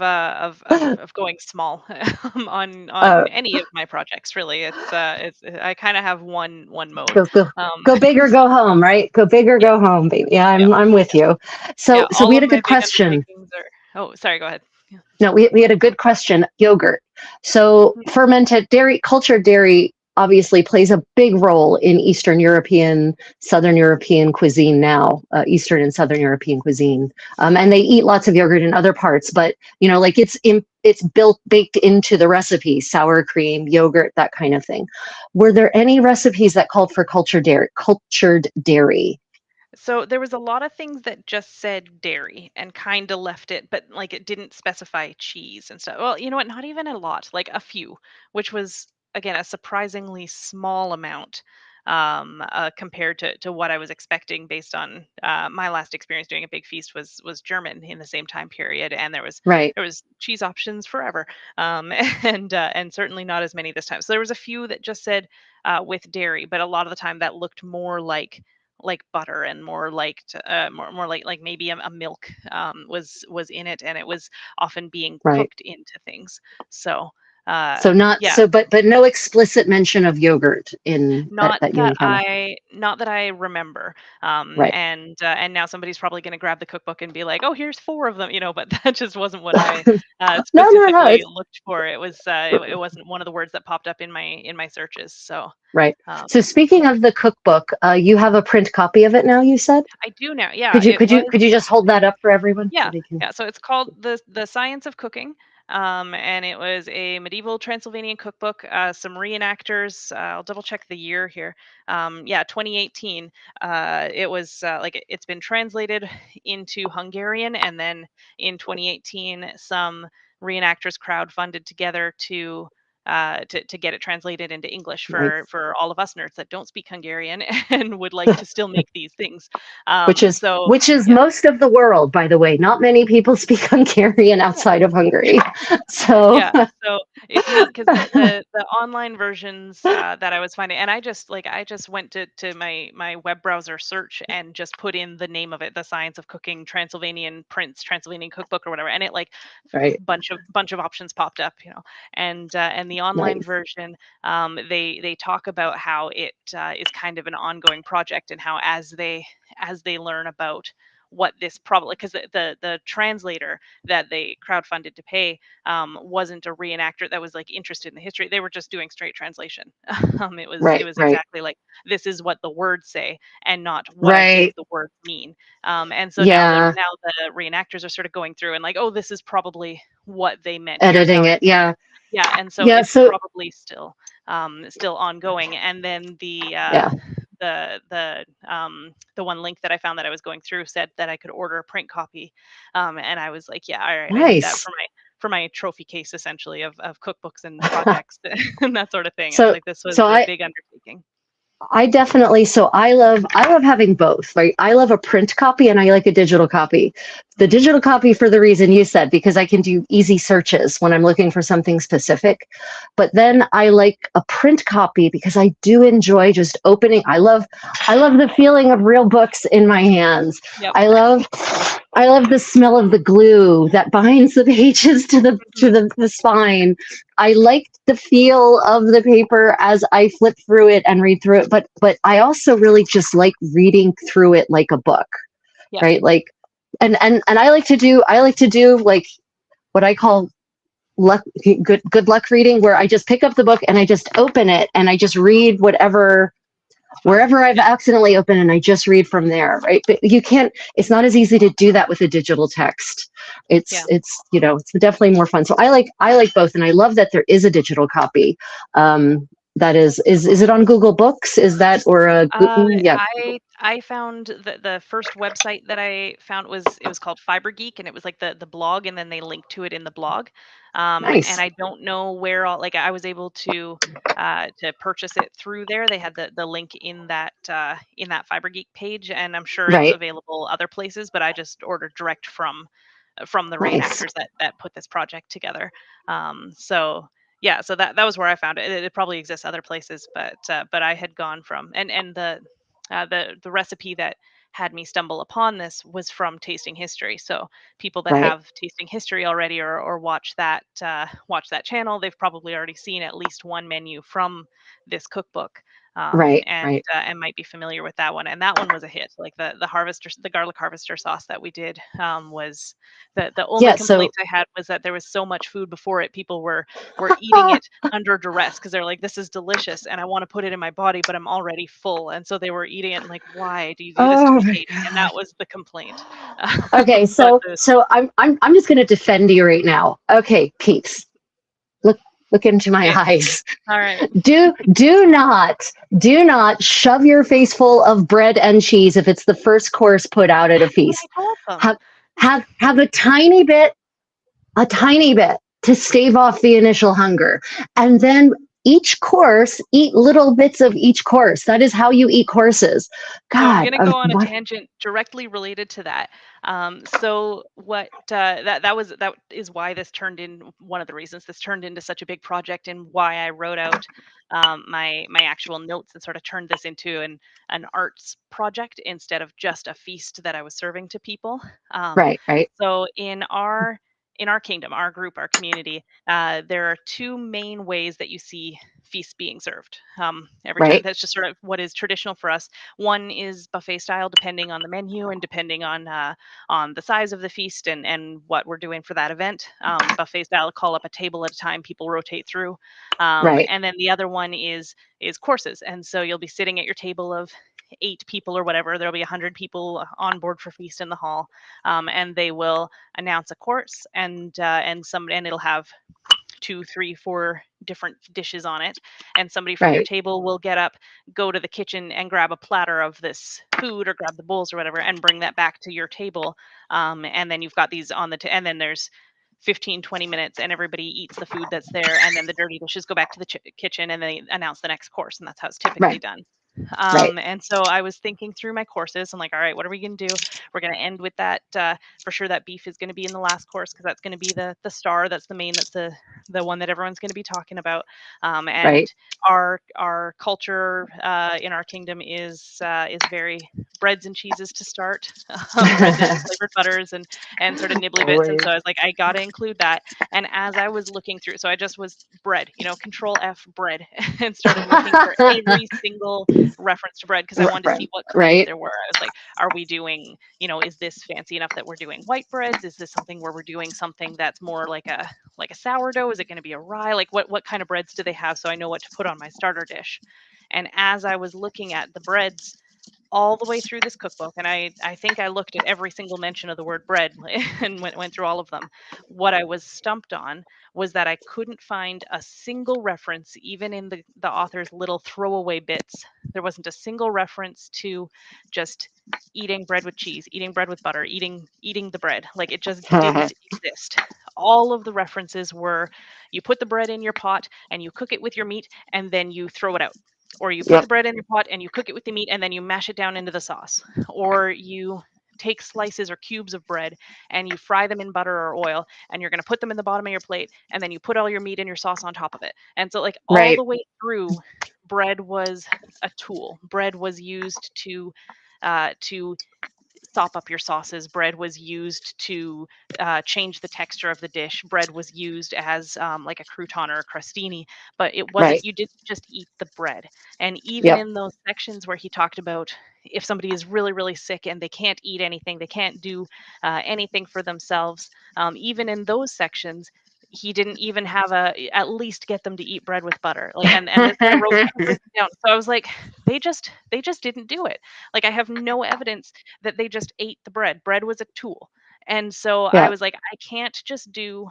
going small uh, on any of my projects. Really, it's I kind of have one mode. go go Um, go big or so go home, right? Go big or yeah, go home, baby. Yeah, yeah, I'm with yeah, you. yeah. So we All had of a my good big question. undertakings are. Oh, sorry. Go ahead. Yeah. No, we had a good question. Yogurt. So fermented dairy, cultured dairy obviously plays a big role in Eastern European, Southern European cuisine now, Eastern and Southern European cuisine. And they eat lots of yogurt in other parts, but like it's built baked into the recipe, sour cream, yogurt, that kind of thing. Were there any recipes that called for cultured dairy? Cultured dairy, So there was a lot of things that just said dairy and kind of left it, but like it didn't specify cheese and stuff. Well, you know what? Not even a lot, like a few, which was again a surprisingly small amount compared to what I was expecting based on my last experience doing a big feast was German in the same time period, and right? there was cheese options forever, and certainly not as many this time. So there was a few that just said with dairy, but a lot of the time that looked more like butter and more more like maybe a milk was in it, and it was often being Right. cooked into things. So So not yeah, so, but no explicit mention of yogurt in that you encounter. not that I remember. Right. And now somebody's probably going to grab the cookbook and be like, "Oh, here's four of them," but that just wasn't what I No, no, no. specifically It's looked for. It wasn't one of the words that popped up in my searches. So right. um, So speaking of the cookbook, you have a print copy of it now, you said? I do now. Yeah, Could you it could was. you could you just hold that up for everyone so Yeah, they can? yeah. So it's called the Science of Cooking, and it was a medieval Transylvanian cookbook. Some reenactors. I'll double check the year here. Yeah, 2018. It was it's been translated into Hungarian, and then in 2018, some reenactors crowdfunded together to get it translated into English Nice. for all of us nerds that don't speak Hungarian and would like to still make these things. which is So which is yeah. most of the world, by the way. Not many people speak Hungarian Yeah. outside of Hungary. So Yeah, so it's neat because the online versions that I was finding, and I just went to my web browser search and just put in the name of it, the Science of Cooking Transylvanian Prince Transylvanian Cookbook or whatever, and it like right, bunch of options popped up, and the online nice, version, they talk about how it is kind of an ongoing project, and how as they learn about what this probably, because the translator that they crowdfunded to pay wasn't a reenactor that was like interested in the history. They were just doing straight translation. It right, was right, exactly like this is what the words say and not what I think right. the words mean. And so Yeah, now the reenactors are sort of going through and like, oh, this is probably what they meant. Here's how editing it. it. Yeah, Yeah, and so yeah. it's So probably still ongoing. And then yeah, the one link that I found that I was going through said that I could order a print copy, and I was like, yeah, all right, I need that nice. my trophy case, essentially, of cookbooks and projects and that sort of thing. I was So like, this was so a I big undertaking. I definitely, so I love having both, right? I love a print copy and I like a digital copy. The Hmm. digital copy for the reason you said, because I can do easy searches when I'm looking for something specific. But Yeah. then I like a print copy because I do enjoy just opening. I love the feeling of real books in my hands. Yep. I love I love the smell of the glue that binds the pages to Hmm. the spine. I like the feel of the paper as I flip through it and read through it, but I also really just like reading through it like a book, Yep. right? Like, and I like to do like what I call luck good luck reading, where I just pick up the book and I just open it and I just read whatever It's fun. wherever I've Yeah. accidentally opened and I just read from there, right? But you can't, it's not as easy to do that with a digital text. Yeah. It's definitely more fun. So I like both. And I love that there is a digital copy. That is it on Google Books? Is that, or yeah, I found the first website that I found was, it was called Fiber Geek, and it was like the blog, and then they linked to it in the blog. And nice. I don't know where all, like, I was able to purchase it through there. They had the link in that Fiber Geek page, and I'm sure it's Right. available other places. But I just ordered direct from the Nice. reenactors that put this project together. So yeah, so that was where I found it. It probably exists other places, but I had gone from, and the recipe that had me stumble upon this was from tasting history. So people that Right. have tasting history already, or watch that channel, they've probably already seen at least one menu from this cookbook. Right. And Right. and might be familiar with that one, and that one was a hit. Like the garlic harvester sauce that we did, was the only Yeah. So complaint I had was that there was so much food before it. People were eating it under duress because they're like, this is delicious and I want to put it in my body, but I'm already full. And so they were eating it and like, why do you do this to oh me, my Katie? And god. that was the complaint. Okay. But So I'm just gonna defend you right now. Okay, peeps. Look look into my okay, eyes. all right. Do not shove your face full of bread and cheese if it's the first course put out at a That's what I feast. told them. Have a tiny bit to stave off the initial hunger. And then each course, eat little bits of each course. That is how you eat courses. So I'm God, going to go on a what? tangent directly related to that. So what that is why this turned in one of the reasons this turned into such a big project, and why I wrote out my actual notes and sort of turned this into an arts project instead of just a feast that I was serving to people. Um, Right, right, so in our kingdom, our group, our community, there are two main ways that you see feasts being served. Every time, right, that's just sort of what is traditional for us. One is buffet style, depending on the menu and depending on the size of the feast and what we're doing for that event. Buffet style, call up a table at a time, people rotate through. right, And then the other one is courses, and so you'll be sitting at your table of 8 people or whatever. There'll be 100 people on board for feast in the hall, and they will announce a course, and it'll have two, three, four different dishes on it. And somebody from your right, table will get up, go to the kitchen and grab a platter of this food, or grab the bowls or whatever, and bring that back to your table. And then you've got these on and then there's 15, 20 minutes, and everybody eats the food that's there. And then the dirty dishes go back to the kitchen, and they announce the next course. And that's how it's typically right, done. right, And so I was thinking through my courses. I'm like, all right, what are we going to do? We're going to end with that. For sure, that beef is going to be in the last course, because that's going to be the star. That's the main. That's the one that everyone's going to be talking about. And right. our culture in our kingdom is very breads and cheeses to start, breads and flavored butters and sort of nibbly bits. And Always. so I was like, I got to include that. And as I was looking through, so I just was bread, Control F bread, and started looking for every single reference to bread, because I wanted to see what kinds Right, there were. I was like, are we doing, is this fancy enough that we're doing white breads? Is this something where we're doing something that's more like a sourdough? Is it going to be a rye? Like what kind of breads do they have, so I know what to put on my starter dish? And as I was looking at the breads all the way through this cookbook, and I think I looked at every single mention of the word bread and went through all of them. What I was stumped on was that I couldn't find a single reference, even in the author's little throwaway bits. There wasn't a single reference to just eating bread with cheese, eating bread with butter, eating the bread. Like, it just didn't exist. all of the references were you put the bread in your pot and you cook it with your meat and then you throw it out. Or you put Yep. the bread in your pot and you cook it with the meat and then you mash it down into the sauce. Or you take slices or cubes of bread and you fry them in butter or oil and you're going to put them in the bottom of your plate and then you put all your meat and your sauce on top of it. And so like all Right. the way through, bread was a tool. Bread was used to sop up your sauces. Bread was used to change the texture of the dish. Bread was used as like a crouton or a crostini, but it wasn't, Right. you didn't just eat the bread. And even Yep. in those sections where he talked about if somebody is really, really sick and they can't eat anything, they can't do anything for themselves, even in those sections, he didn't even have at least get them to eat bread with butter. Like, and this guy wrote everything down. So I was like, they just didn't do it. Like, I have no evidence that they just ate the bread. Bread was a tool. And so I Yeah. was like, I can't just do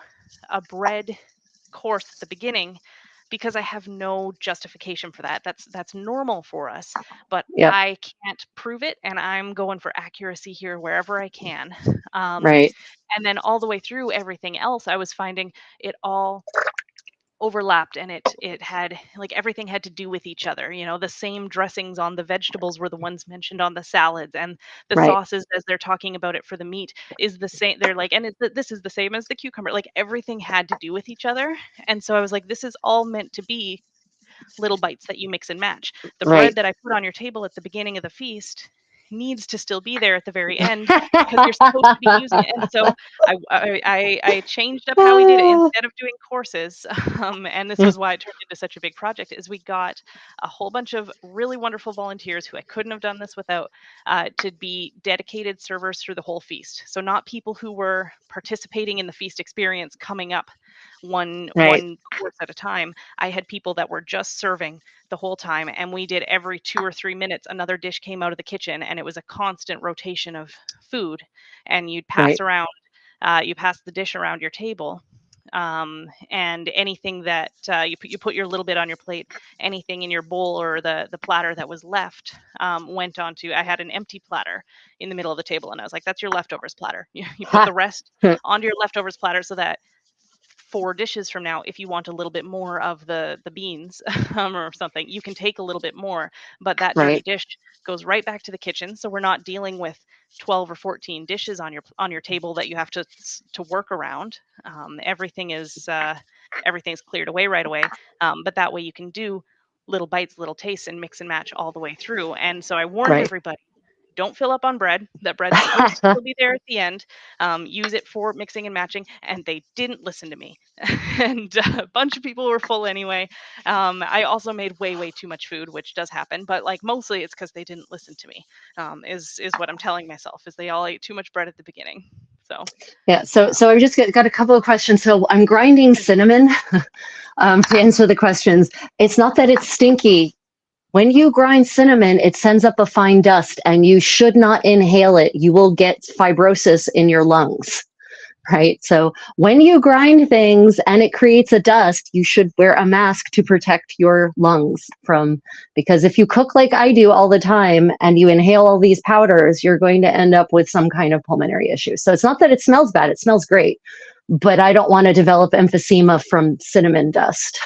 a bread course at the beginning because I have no justification for that. That's normal for us, but Yep. I can't prove it, and I'm going for accuracy here wherever I can. Um, Right. and then all the way through everything else, I was finding it all overlapped, and it had like everything had to do with each other. The same dressings on the vegetables were the ones mentioned on the salads, and the Right. sauces as they're talking about it for the meat is the same. They're like, and this is the same as the cucumber. Like, everything had to do with each other. And so I was like, this is all meant to be little bites that you mix and match. The bread Right. that I put on your table at the beginning of the feast needs to still be there at the very end because you're supposed to be using it. And so I changed up how we did it instead of doing courses. And this is why it turned into such a big project. Is we got a whole bunch of really wonderful volunteers who I couldn't have done this without, to be dedicated servers through the whole feast. So not people who were participating in the feast experience coming up one Right. course at a time. I had people that were just serving the whole time, and we did every 2 or 3 minutes another dish came out of the kitchen, and it was a constant rotation of food. And you'd pass Right. around, you pass the dish around your table, and anything that you put your little bit on your plate, anything in your bowl or the platter that was left, went onto. I had an empty platter in the middle of the table, and I was like, "That's your leftovers platter. You put the Ha. rest onto your leftovers platter so that 4 dishes from now, if you want a little bit more of the beans or something, you can take a little bit more, but that dirty Right. dish goes right back to the kitchen. So we're not dealing with 12 or 14 dishes on your table that you have to work around. Everything's cleared away right away, but that way you can do little bites, little tastes, and mix and match all the way through. And so I warned Right. everybody, don't fill up on bread. That bread's supposed to still be there at the end. Use it for mixing and matching. And they didn't listen to me. And a bunch of people were full anyway. I also made way, way too much food, which does happen. But like mostly it's because they didn't listen to me, is what I'm telling myself, is they all ate too much bread at the beginning. So, Yeah. So I've just got a couple of questions. So I'm grinding cinnamon to answer the questions. It's not that it's stinky. When you grind cinnamon, it sends up a fine dust, and you should not inhale it. You will get fibrosis in your lungs. Right. So when you grind things and it creates a dust, you should wear a mask to protect your lungs from, because if you cook like I do all the time and you inhale all these powders, you're going to end up with some kind of pulmonary issue. So it's not that it smells bad, it smells great, but I don't want to develop emphysema from cinnamon dust.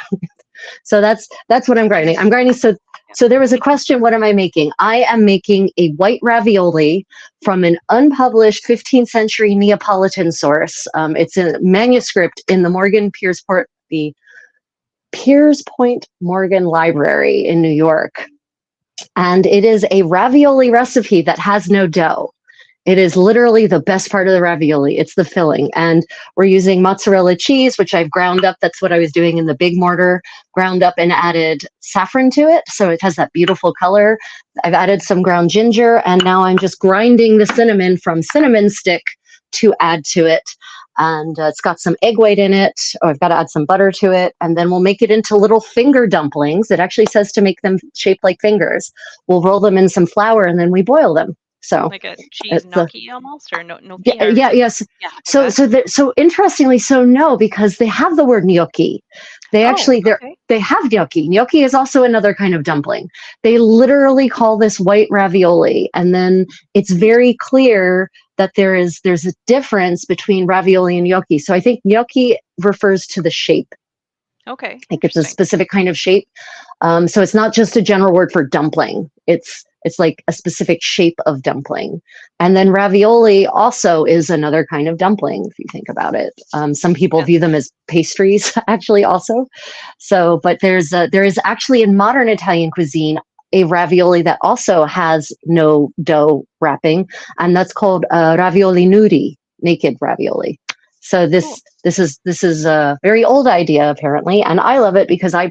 So that's what I'm grinding. I'm grinding. So there was a question, what am I making? I am making a white ravioli from an unpublished 15th century Neapolitan source. It's a manuscript in the Piers Point Morgan Library in New York. And it is a ravioli recipe that has no dough. It is literally the best part of the ravioli. It's the filling. And we're using mozzarella cheese, which I've ground up. That's what I was doing in the big mortar, ground up and added saffron to it. So it has that beautiful color. I've added some ground ginger, and now I'm just grinding the cinnamon from cinnamon stick to add to it. And it's got some egg white in it. Oh, I've got to add some butter to it. And then we'll make it into little finger dumplings. It actually says to make them shaped like fingers. We'll roll them in some flour, and then we boil them. So like a cheese gnocchi almost, or gnocchi? yeah, yes. Yeah. So interestingly, so no, because they have the word gnocchi. They actually they have gnocchi. Gnocchi is also another kind of dumpling. They literally call this white ravioli, and then it's very clear that there's a difference between ravioli and gnocchi. So I think gnocchi refers to the shape. Okay, Like it's a interesting. specific kind of shape. So it's not just a general word for dumpling. It's like a specific shape of dumpling. And then ravioli also is another kind of dumpling, if you think about it. Some people Yeah. view them as pastries, actually, also. So, but there is actually in modern Italian cuisine a ravioli that also has no dough wrapping, and that's called ravioli nudi, naked ravioli. So Cool. this is a very old idea apparently, and I love it because I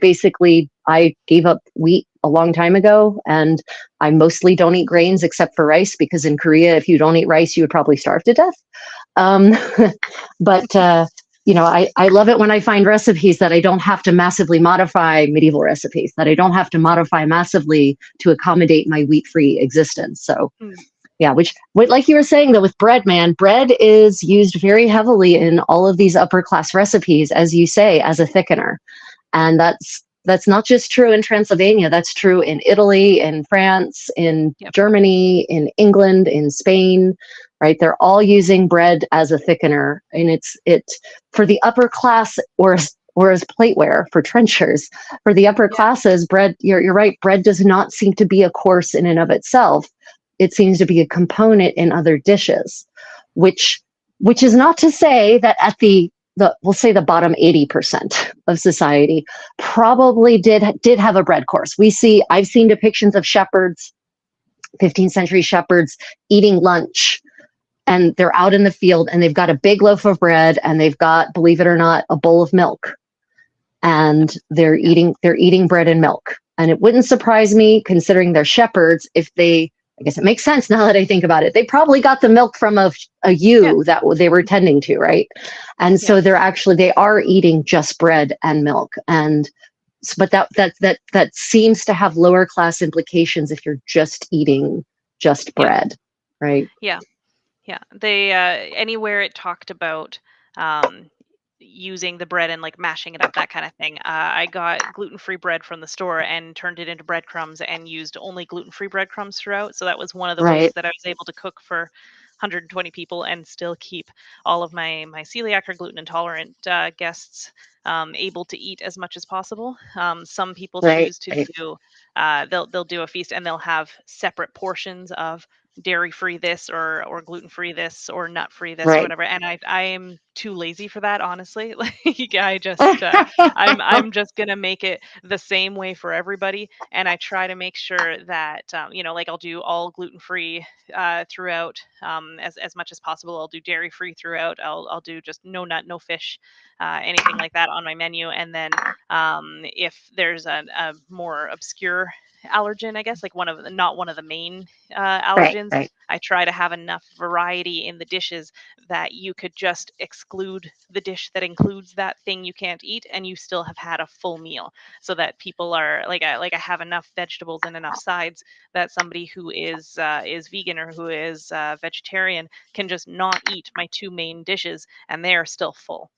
gave up wheat a long time ago, and I mostly don't eat grains except for rice because in Korea, if you don't eat rice, you would probably starve to death. Um, but I love it when I find recipes that I don't have to massively modify medieval recipes, that I don't have to modify massively to accommodate my wheat-free existence. So Mm. yeah, which like you were saying though with bread, man, bread is used very heavily in all of these upper class recipes, as you say, as a thickener. And that's not just true in Transylvania, that's true in Italy, in France, in Yep. Germany, in England, in Spain, right? They're all using bread as a thickener. And it's for the upper class or as plateware for trenchers. For the upper Yeah. classes, bread, you're right, bread does not seem to be a course in and of itself. It seems to be a component in other dishes, which which is not to say that at the we'll say the bottom 80% of society probably did have a bread course. I've seen depictions of shepherds, 15th century shepherds eating lunch, and they're out in the field and they've got a big loaf of bread and they've got, believe it or not, a bowl of milk, and Yeah. they're eating bread and milk. And it wouldn't surprise me, considering they're shepherds, if they, I guess it makes sense now that I think about it, they probably got the milk from a Yeah. ewe that they were tending to, right? And Yeah. so they are eating just bread and milk. And but that seems to have lower class implications if you're just eating just Yeah. bread, right? Yeah. Yeah, they anywhere it talked about um, using the bread and like mashing it up, that kind of thing. I got gluten-free bread from the store and turned it into breadcrumbs and used only gluten-free breadcrumbs throughout. So that was one of the ways Right, that I was able to cook for 120 people and still keep all of my celiac or gluten intolerant guests able to eat as much as possible. Some people right, choose to right, do they'll do a feast and they'll have separate portions of dairy free this or gluten free this or nut free this or right. whatever, and I am too lazy for that, honestly. Like I just I'm just gonna make it the same way for everybody, and I try to make sure that like I'll do all gluten free throughout, as much as possible. I'll do dairy free throughout. I'll do just no nut, no fish, anything like that on my menu. And then if there's a more obscure allergen, I guess, like not one of the main Right, allergens, right, I try to have enough variety in the dishes that you could just exclude the dish that includes that thing you can't eat, and you still have had a full meal. So that people are like I have enough vegetables and enough sides that somebody who is vegan or who is vegetarian can just not eat my two main dishes, and they are still full.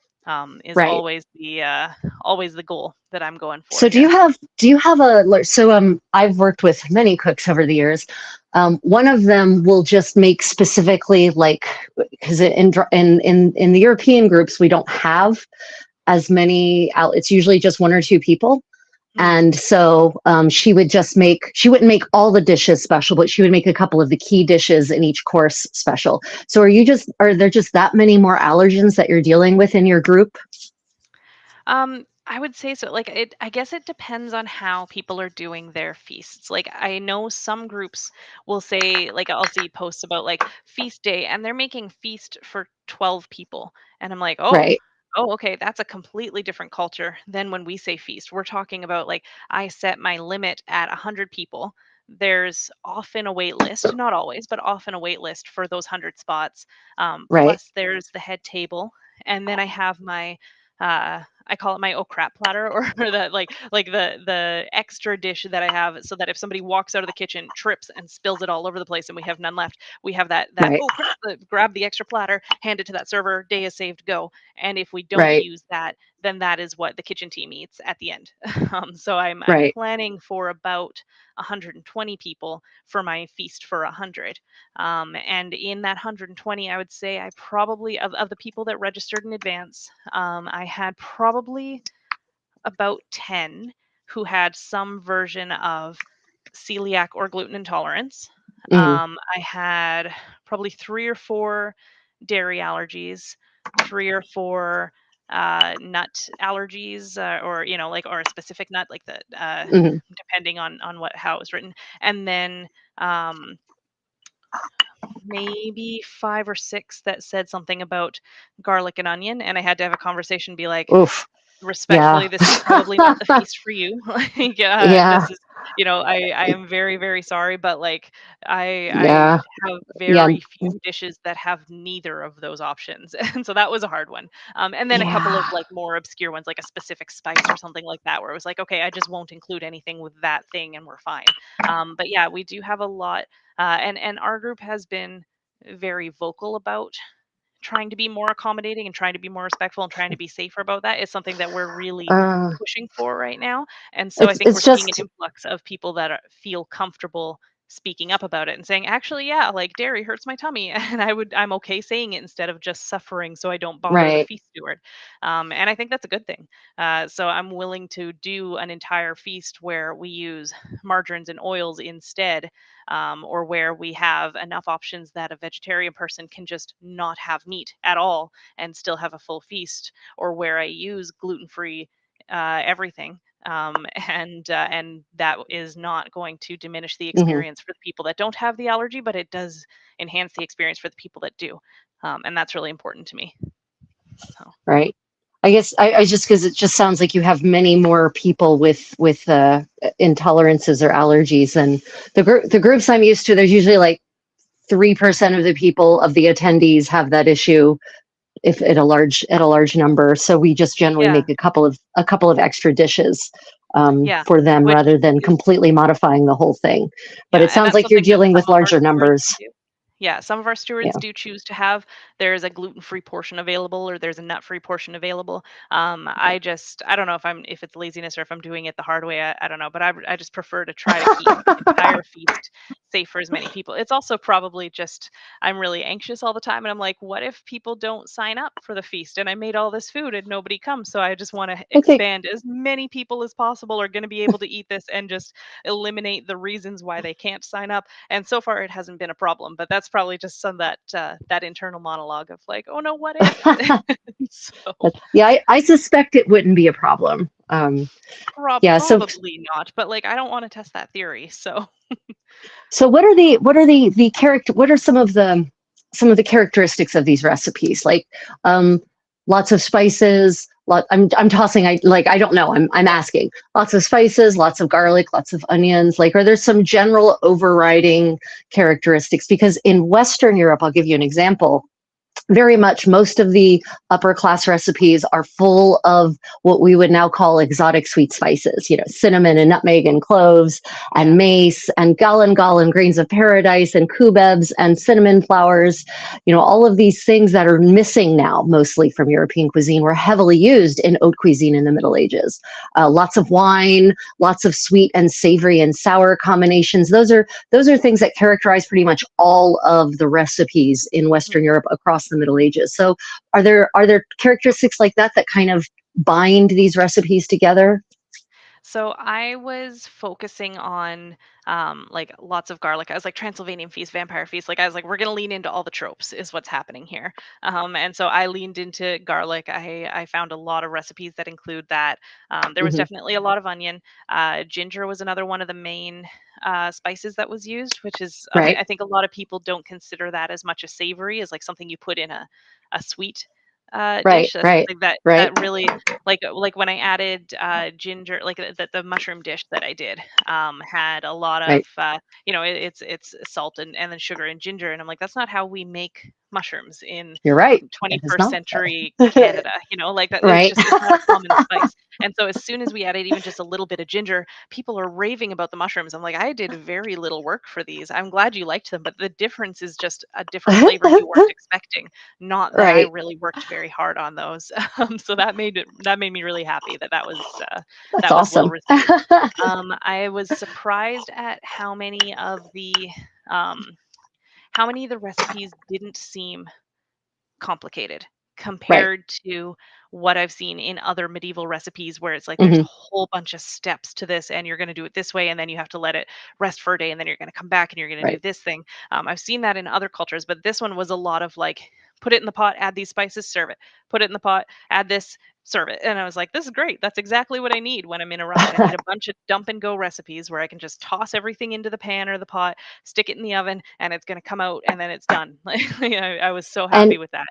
Is right. always the goal that I'm going for So here. do you have I've worked with many cooks over the years. One of them will just make specifically like, because in the European groups we don't have as many out. It's usually just one or two people. Mm. And so she wouldn't make all the dishes special, but she would make a couple of the key dishes in each course special. So are there just that many more allergens that you're dealing with in your group? I would say so. Like I guess it depends on how people are doing their feasts. Like I know some groups will say, like I'll see posts about like feast day and they're making feast for 12 people. And I'm like, "Oh, Right, oh, okay, that's a completely different culture than when we say feast." We're talking about like I set my limit at 100 people. There's often a wait list, not always, but often a wait list for those 100 spots. right, Plus there's the head table, and then I have my I call it my oh crap platter, or the the extra dish that I have, so that if somebody walks out of the kitchen, trips and spills it all over the place and we have none left, we have that right, oh crap, grab the extra platter, hand it to that server, day is saved, go. And if we don't right. use that, then that is what the kitchen team eats at the end. So I'm Right. planning for about 120 people for my feast for 100. And in that 120, I would say I probably of the people that registered in advance, I had probably about 10 who had some version of celiac or gluten intolerance. Hmm. I had probably 3 or 4 dairy allergies, 3 or 4 nut allergies, or like, or a specific nut, like the Hmm. depending on what how it was written, and then um, maybe 5 or 6 that said something about garlic and onion, and I had to have a conversation, be like, Oof. respectfully, Yeah. this is probably not the feast for you. Like, Yeah. this is, I am very, very sorry, but like, I Yeah. have Yeah. very few dishes that have neither of those options. And so that was a hard one. And then a couple of Yeah. like more obscure ones, like a specific spice or something like that, where it was like, okay, I just won't include anything with that thing and we're fine. But yeah, we do have a lot, and our group has been very vocal about trying to be more accommodating and trying to be more respectful and trying to be safer about that is something that we're really Uh, pushing for right now. And so I it's think we're it's seeing an just influx of people that feel comfortable speaking up about it and saying, actually, yeah, like dairy hurts my tummy, and I'm okay saying it instead of just suffering, so I don't bother the right. feast steward. And I think that's a good thing. So I'm willing to do an entire feast where we use margarines and oils instead, or where we have enough options that a vegetarian person can just not have meat at all and still have a full feast, or where I use gluten free everything. And that is not going to diminish the Hmm. experience for the people that don't have the allergy, but it does enhance the experience for the people that do. And that's really important to me. So Right. I guess I just because it just sounds like you have many more people with intolerances or allergies than the groups I'm used to. There's usually like 3% of the people of the attendees have that issue if at a large number. So we just generally yeah, make a couple of extra dishes yeah, for them which rather than is completely modifying the whole thing. But yeah, it and sounds that's like you're something that dealing some with of our larger stewards numbers. do. Yeah, some of our stewards Yeah. do choose to have, there's a gluten-free portion available or there's a nut-free portion available. I don't know if it's laziness or if I'm doing it the hard way. I don't know, but I just prefer to try to keep the entire feast safe for as many people. It's also probably just I'm really anxious all the time, and I'm like, what if people don't sign up for the feast and I made all this food and nobody comes? So I just want to I think expand as many people as possible are going to be able to eat this and just eliminate the reasons why they can't sign up. And so far it hasn't been a problem, but that's probably just some of that internal monologue of like, oh no, what if? So yeah, I suspect it wouldn't be a problem. Yeah, so probably not, but like I don't want to test that theory. So so what are the character what are some of the characteristics of these recipes? Like um lots of spices, I'm tossing I don't know. I'm asking. Lots of spices, lots of garlic, lots of onions. Like are there some general overriding characteristics? Because in Western Europe, I'll give you an example, very much most of the upper class recipes are full of what we would now call exotic sweet spices, cinnamon and nutmeg and cloves and yeah. mace and galangal and grains of paradise and cubebs and cinnamon flowers. All of these things that are missing now mostly from European cuisine were heavily used in haute cuisine in the Middle Ages. Lots of wine, lots of sweet and savory and sour combinations. Those are things that characterize pretty much all of the recipes in Western Mhm. Europe across the Middle Ages. So are there characteristics like that that kind of bind these recipes together? So I was focusing on like lots of garlic. I was like Transylvanian feast, vampire feast. Like I was like, we're gonna lean into all the tropes is what's happening here. And so I leaned into garlic. I found a lot of recipes that include that. There was Hmm. definitely a lot of onion. Ginger was another one of the main spices that was used, which is Right, I think a lot of people don't consider that as much a savory as like something you put in a sweet right, dish. That's right, something that right, that really like when I added ginger, like the mushroom dish that I did, had a lot of right. it's salt and then sugar and ginger, and I'm like, that's not how we make mushrooms in You're right. It is 21st not. century Canada. Like that, Right. it's not a common spice. And so as soon as we added even just a little bit of ginger, people are raving about the mushrooms. I'm like, I did very little work for these. I'm glad you liked them, but the difference is just a different flavor you weren't expecting. Not that I Right. really worked very hard on those. So that made me really happy That's that was well awesome. received. I was surprised at um, how many of the recipes didn't seem complicated Right. compared to what I've seen in other medieval recipes where it's like there's a Hmm. whole bunch of steps to this and you're going to do it this way and then you have to let it rest for a day and then you're going to come back and you're going to do Right. this thing. I've seen that in other cultures, but this one was a lot of like, put it in the pot, add these spices, serve it. Put it in the pot, add this, serve it. And I was like, this is great. That's exactly what I need when I'm in a rush. I need a bunch of dump and go recipes where I can just toss everything into the pan or the pot, stick it in the oven, and it's going to come out and then it's done. Like, I was so and happy with that.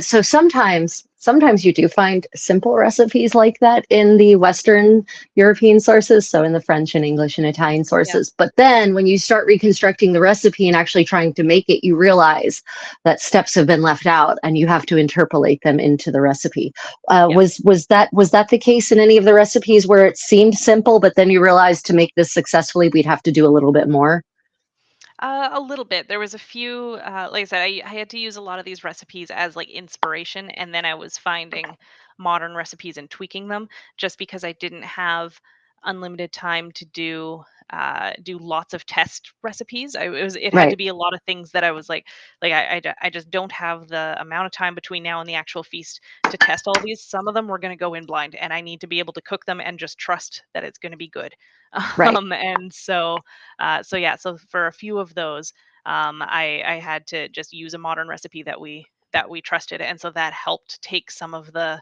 so sometimes you do find simple recipes like that in the Western European sources, so in the French and English and Italian Yeah. sources. But then when you start reconstructing the recipe and actually trying to make it, you realize that steps have been left out and you have to interpolate them into the recipe. Yeah. Was that the case in any of the recipes where it seemed simple, but then you realized to make this successfully, we'd have to do a little bit more? A little bit. There was a few, like I said, I had to use a lot of these recipes as like inspiration, and then I was finding modern recipes and tweaking them just because I didn't have unlimited time to do lots of test recipes. It had to Right. be a lot of things that I was like I just don't have the amount of time between now and the actual feast to test all these. Some of them were going to go in blind, and I need to be able to cook them and just trust that it's going to be good. Right. And so yeah, so for a few of those, I had to just use a modern recipe that we trusted, and so that helped take some of the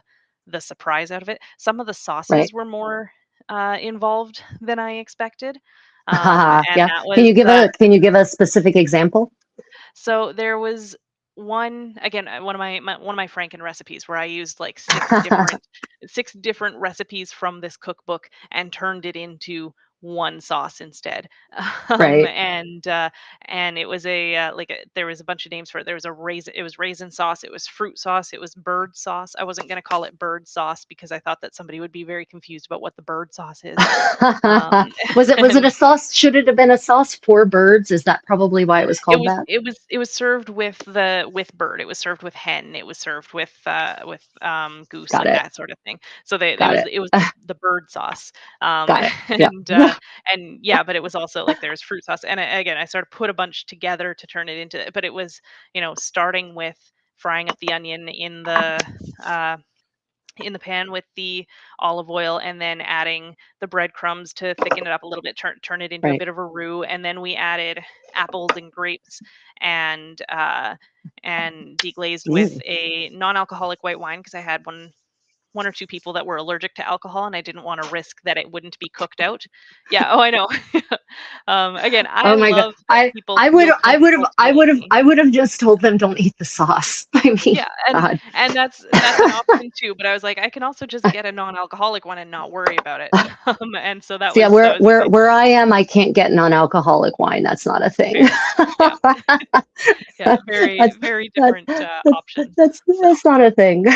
surprise out of it. Some of the sauces Right. were more involved than I expected, and Yeah. that Can was you give a specific example? so there was one again one of my Franken recipes where I used like six different recipes from this cookbook and turned it into one sauce instead. Um, Right. and uh, and it was there was a bunch of names for it. There was a raisin, it was raisin sauce, it was fruit sauce, it was bird sauce. I wasn't gonna call it bird sauce because I thought that somebody would be very confused about what the bird sauce is. Um, Was it and a sauce? Should it have been a sauce for birds? Is that probably why it was called that? it was served with bird. It was served with hen. It was served with goose, Got like it. that sort of thing. So they Got it. it was the bird sauce. Got it. Yeah. And yeah, but it was also like there's fruit sauce. And again, I sort of put a bunch together to turn it into. But it was starting with frying up the onion uh, in the pan with the olive oil and then adding the breadcrumbs to thicken it up a little bit, turn it into a Right. bit of a roux, and then we added apples and grapes and deglazed with Mm. a non-alcoholic white wine because I had one or two people that were allergic to alcohol and I didn't want to risk that it wouldn't be cooked out. Yeah, oh I know. Again, I Oh my God. love that people I would feel comfortable telling me. I would have just told them don't eat the sauce. I mean, Yeah, God. and that's an option too, but I was like, I can also just get a non-alcoholic one and not worry about it. And so So yeah, that was easy. where I am, I can't get non-alcoholic wine. That's not a thing. Fair. Yeah. Yeah, very that's very that, different options. So that's not a thing.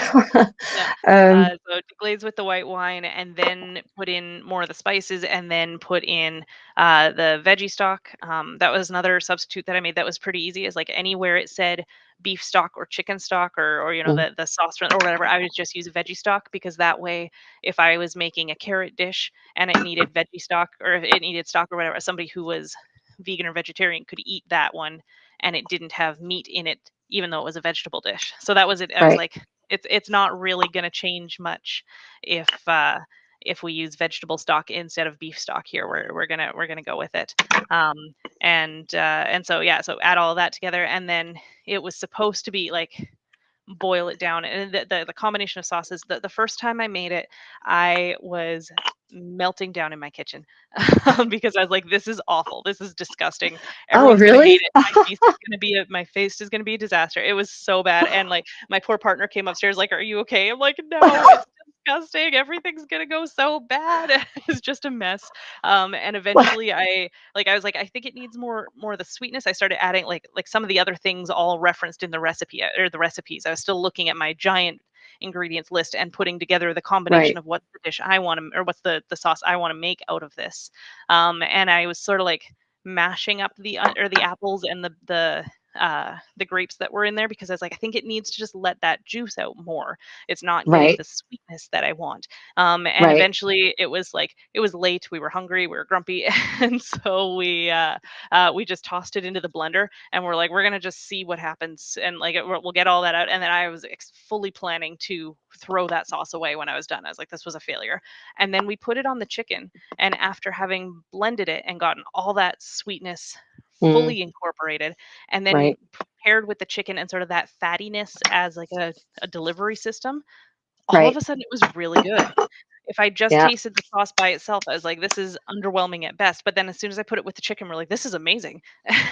yeah. um, So deglaze with the white wine and then put in more of the spices and then put in the veggie stock. That was another substitute that I made that was pretty easy. Is like anywhere it said beef stock or chicken stock or the sauce or whatever, I would just use veggie stock because that way, if I was making a carrot dish and it needed veggie stock or if it needed stock or whatever, somebody who was vegan or vegetarian could eat that one and it didn't have meat in it, even though it was a vegetable dish. So that was it. I was right. like, it's not really going to change much if if we use vegetable stock instead of beef stock here. We're gonna go with it. Um, and so yeah, so add all of that together, and then it was supposed to be like boil it down and the combination of sauces the first time I made it I was melting down in my kitchen because I was like this is awful, this is disgusting, Oh, everyone's gonna hate really? it, my face is gonna be a disaster, it was so bad, and like my poor partner came upstairs like are you okay, I'm like no it's disgusting, everything's gonna go so bad. It's just a mess. And eventually I was like I think it needs more of the sweetness. I started adding like some of the other things all referenced in the recipe or the recipes. I was still looking at my giant ingredients list and putting together the combination Right. of what's the dish I want to, or what's the sauce I want to make out of this. And I was sort of like mashing up the apples and the grapes that were in there, because I was like, I think it needs to just let that juice out more. It's not getting Right. the sweetness that I want. And Right. eventually it was late, we were hungry, we were grumpy, and so we just tossed it into the blender, and we're like, we're gonna just see what happens, and like we'll get all that out. And then I was fully planning to throw that sauce away when I was done. I was like, this was a failure. And then we put it on the chicken, and after having blended it and gotten all that sweetness Mm, fully incorporated, and then right. paired with the chicken and sort of that fattiness as like a delivery system, all of Right. a sudden it was really good. If I just Yeah. tasted the sauce by itself, I was like, this is underwhelming at best. But then as soon as I put it with the chicken, we're like, this is amazing.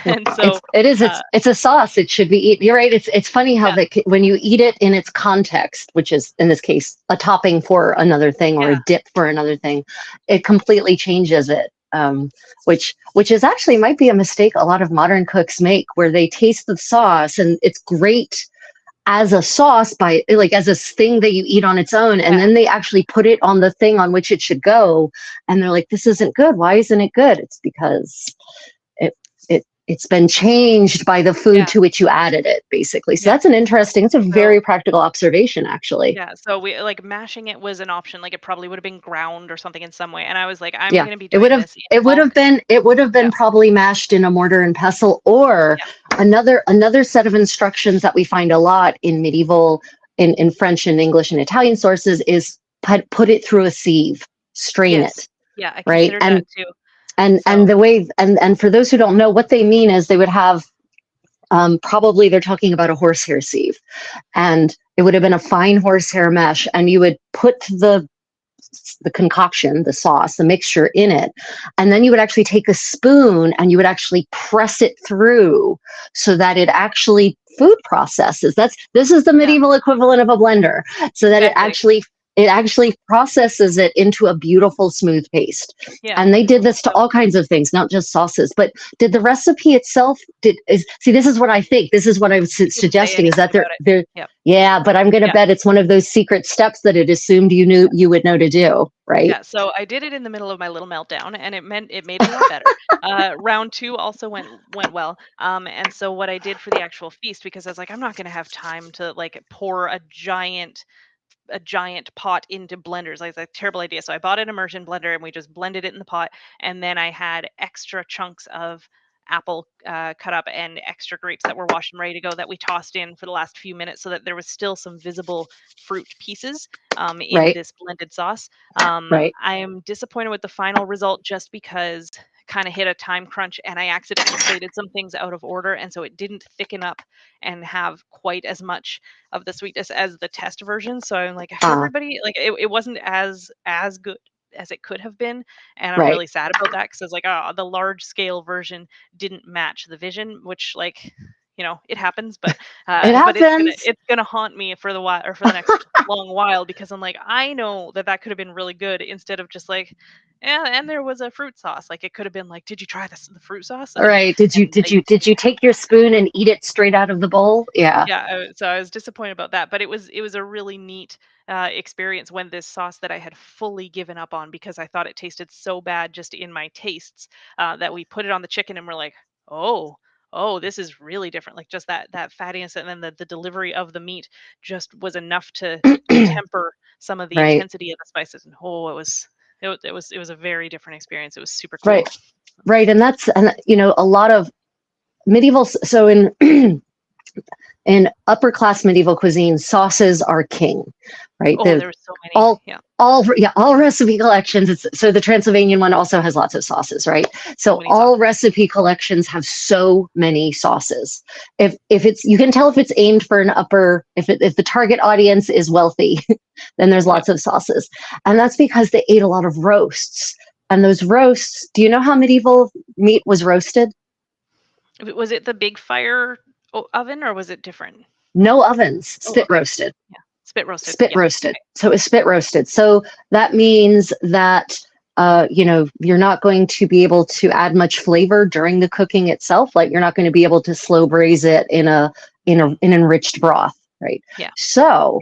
No, And so, uh, it's a sauce. It should be eaten. You're right. It's funny how yeah, that when you eat it in its context, which is in this case a topping for another thing or a yeah, dip for another thing, it completely changes it. Which is actually might be a mistake a lot of modern cooks make, where they taste the sauce and it's great as a sauce, by like as a thing that you eat on its own, and yeah, then they actually put it on the thing on which it should go, and they're like, this isn't good. Why isn't it good? It's because it's been changed by the food yeah, to which you added it, basically. So yeah. that's it's a So very practical observation, actually. yeah, so we like mashing it was an option. Like it probably would have been ground or something in some way. And I was like, I'm Yeah, gonna be doing this in bulk. it would have Yeah, been probably mashed in a mortar and pestle, or yeah, another set of instructions that we find a lot in medieval, in French and English and Italian sources, is put it through a sieve, strain yes, it, yeah. I right? considered that too. And So the way, and for those who don't know, what they mean is they would have, probably they're talking about a horsehair sieve, and it would have been a fine horsehair mesh, and you would put the concoction, the sauce, the mixture in it. And then you would actually take a spoon and you would actually press it through so that it actually food processes. This is the yeah, medieval equivalent of a blender, so that exactly. it actually processes it into a beautiful smooth paste. Yeah. And they did this to So all kinds of things, not just sauces. But did the recipe itself, see, this is what I think. This is what I was it didn't say suggesting, is anything that about it. they're Yep. yeah, but I'm going to Yeah. bet it's one of those secret steps that it assumed you would know to do, right? Yeah, so I did it in the middle of my little meltdown, and it made it a lot better. Round two also went well. And so what I did for the actual feast, because I was like, I'm not gonna have time to like pour a giant pot into blenders. Like, that's a terrible idea. So I bought an immersion blender and we just blended it in the pot. And then I had extra chunks of apple cut up and extra grapes that were washed and ready to go that we tossed in for the last few minutes, so that there was still some visible fruit pieces in Right, this blended sauce. right. I am disappointed with the final result, just because kind of hit a time crunch and I accidentally plated some things out of order, and so it didn't thicken up and have quite as much of the sweetness as the test version. So I'm like, for Uh, everybody, like it wasn't as good as it could have been, and I'm right. really sad about that, because I was like, oh, the large scale version didn't match the vision, which, like, it happens. But It it's gonna happens. it's gonna haunt me for the while, or for the next long while, because I'm like, I know that could have been really good, instead of just like, yeah, and there was a fruit sauce. Like, it could have been like, did you try the fruit sauce? All And right. Did you and did they you did you take your spoon and eat it straight out of the bowl? Yeah. yeah, so I was disappointed about that, but it was a really neat experience when this sauce that I had fully given up on, because I thought it tasted so bad just in my tastes, that we put it on the chicken and we're like, oh, oh, this is really different. Like, just that fattiness, and then the delivery of the meat just was enough to temper some of the Right. intensity of the spices. And oh, it was a very different experience. It was super Right. cool. Right. And a lot of medieval, so in upper class medieval cuisine, sauces are king, right? Oh, there were so many. All Yeah, all recipe collections. So the Transylvanian one also has lots of sauces, right? so So many all sauces. recipe collections have so many sauces. If it's, you can tell if it's aimed for an upper, if the target audience is wealthy, then there's Yep. lots of sauces, and that's because they ate a lot of roasts. And those roasts, do you know how medieval meat was roasted? Was it the big fire oven, or was it different? No ovens, Oh, spit okay. roasted. Yeah. Spit roasted. Spit Yeah. roasted. Okay. So it's spit roasted. So that means that you're not going to be able to add much flavor during the cooking itself. Like, you're not going to be able to slow braise it in Mhm. an enriched broth, right? Yeah. So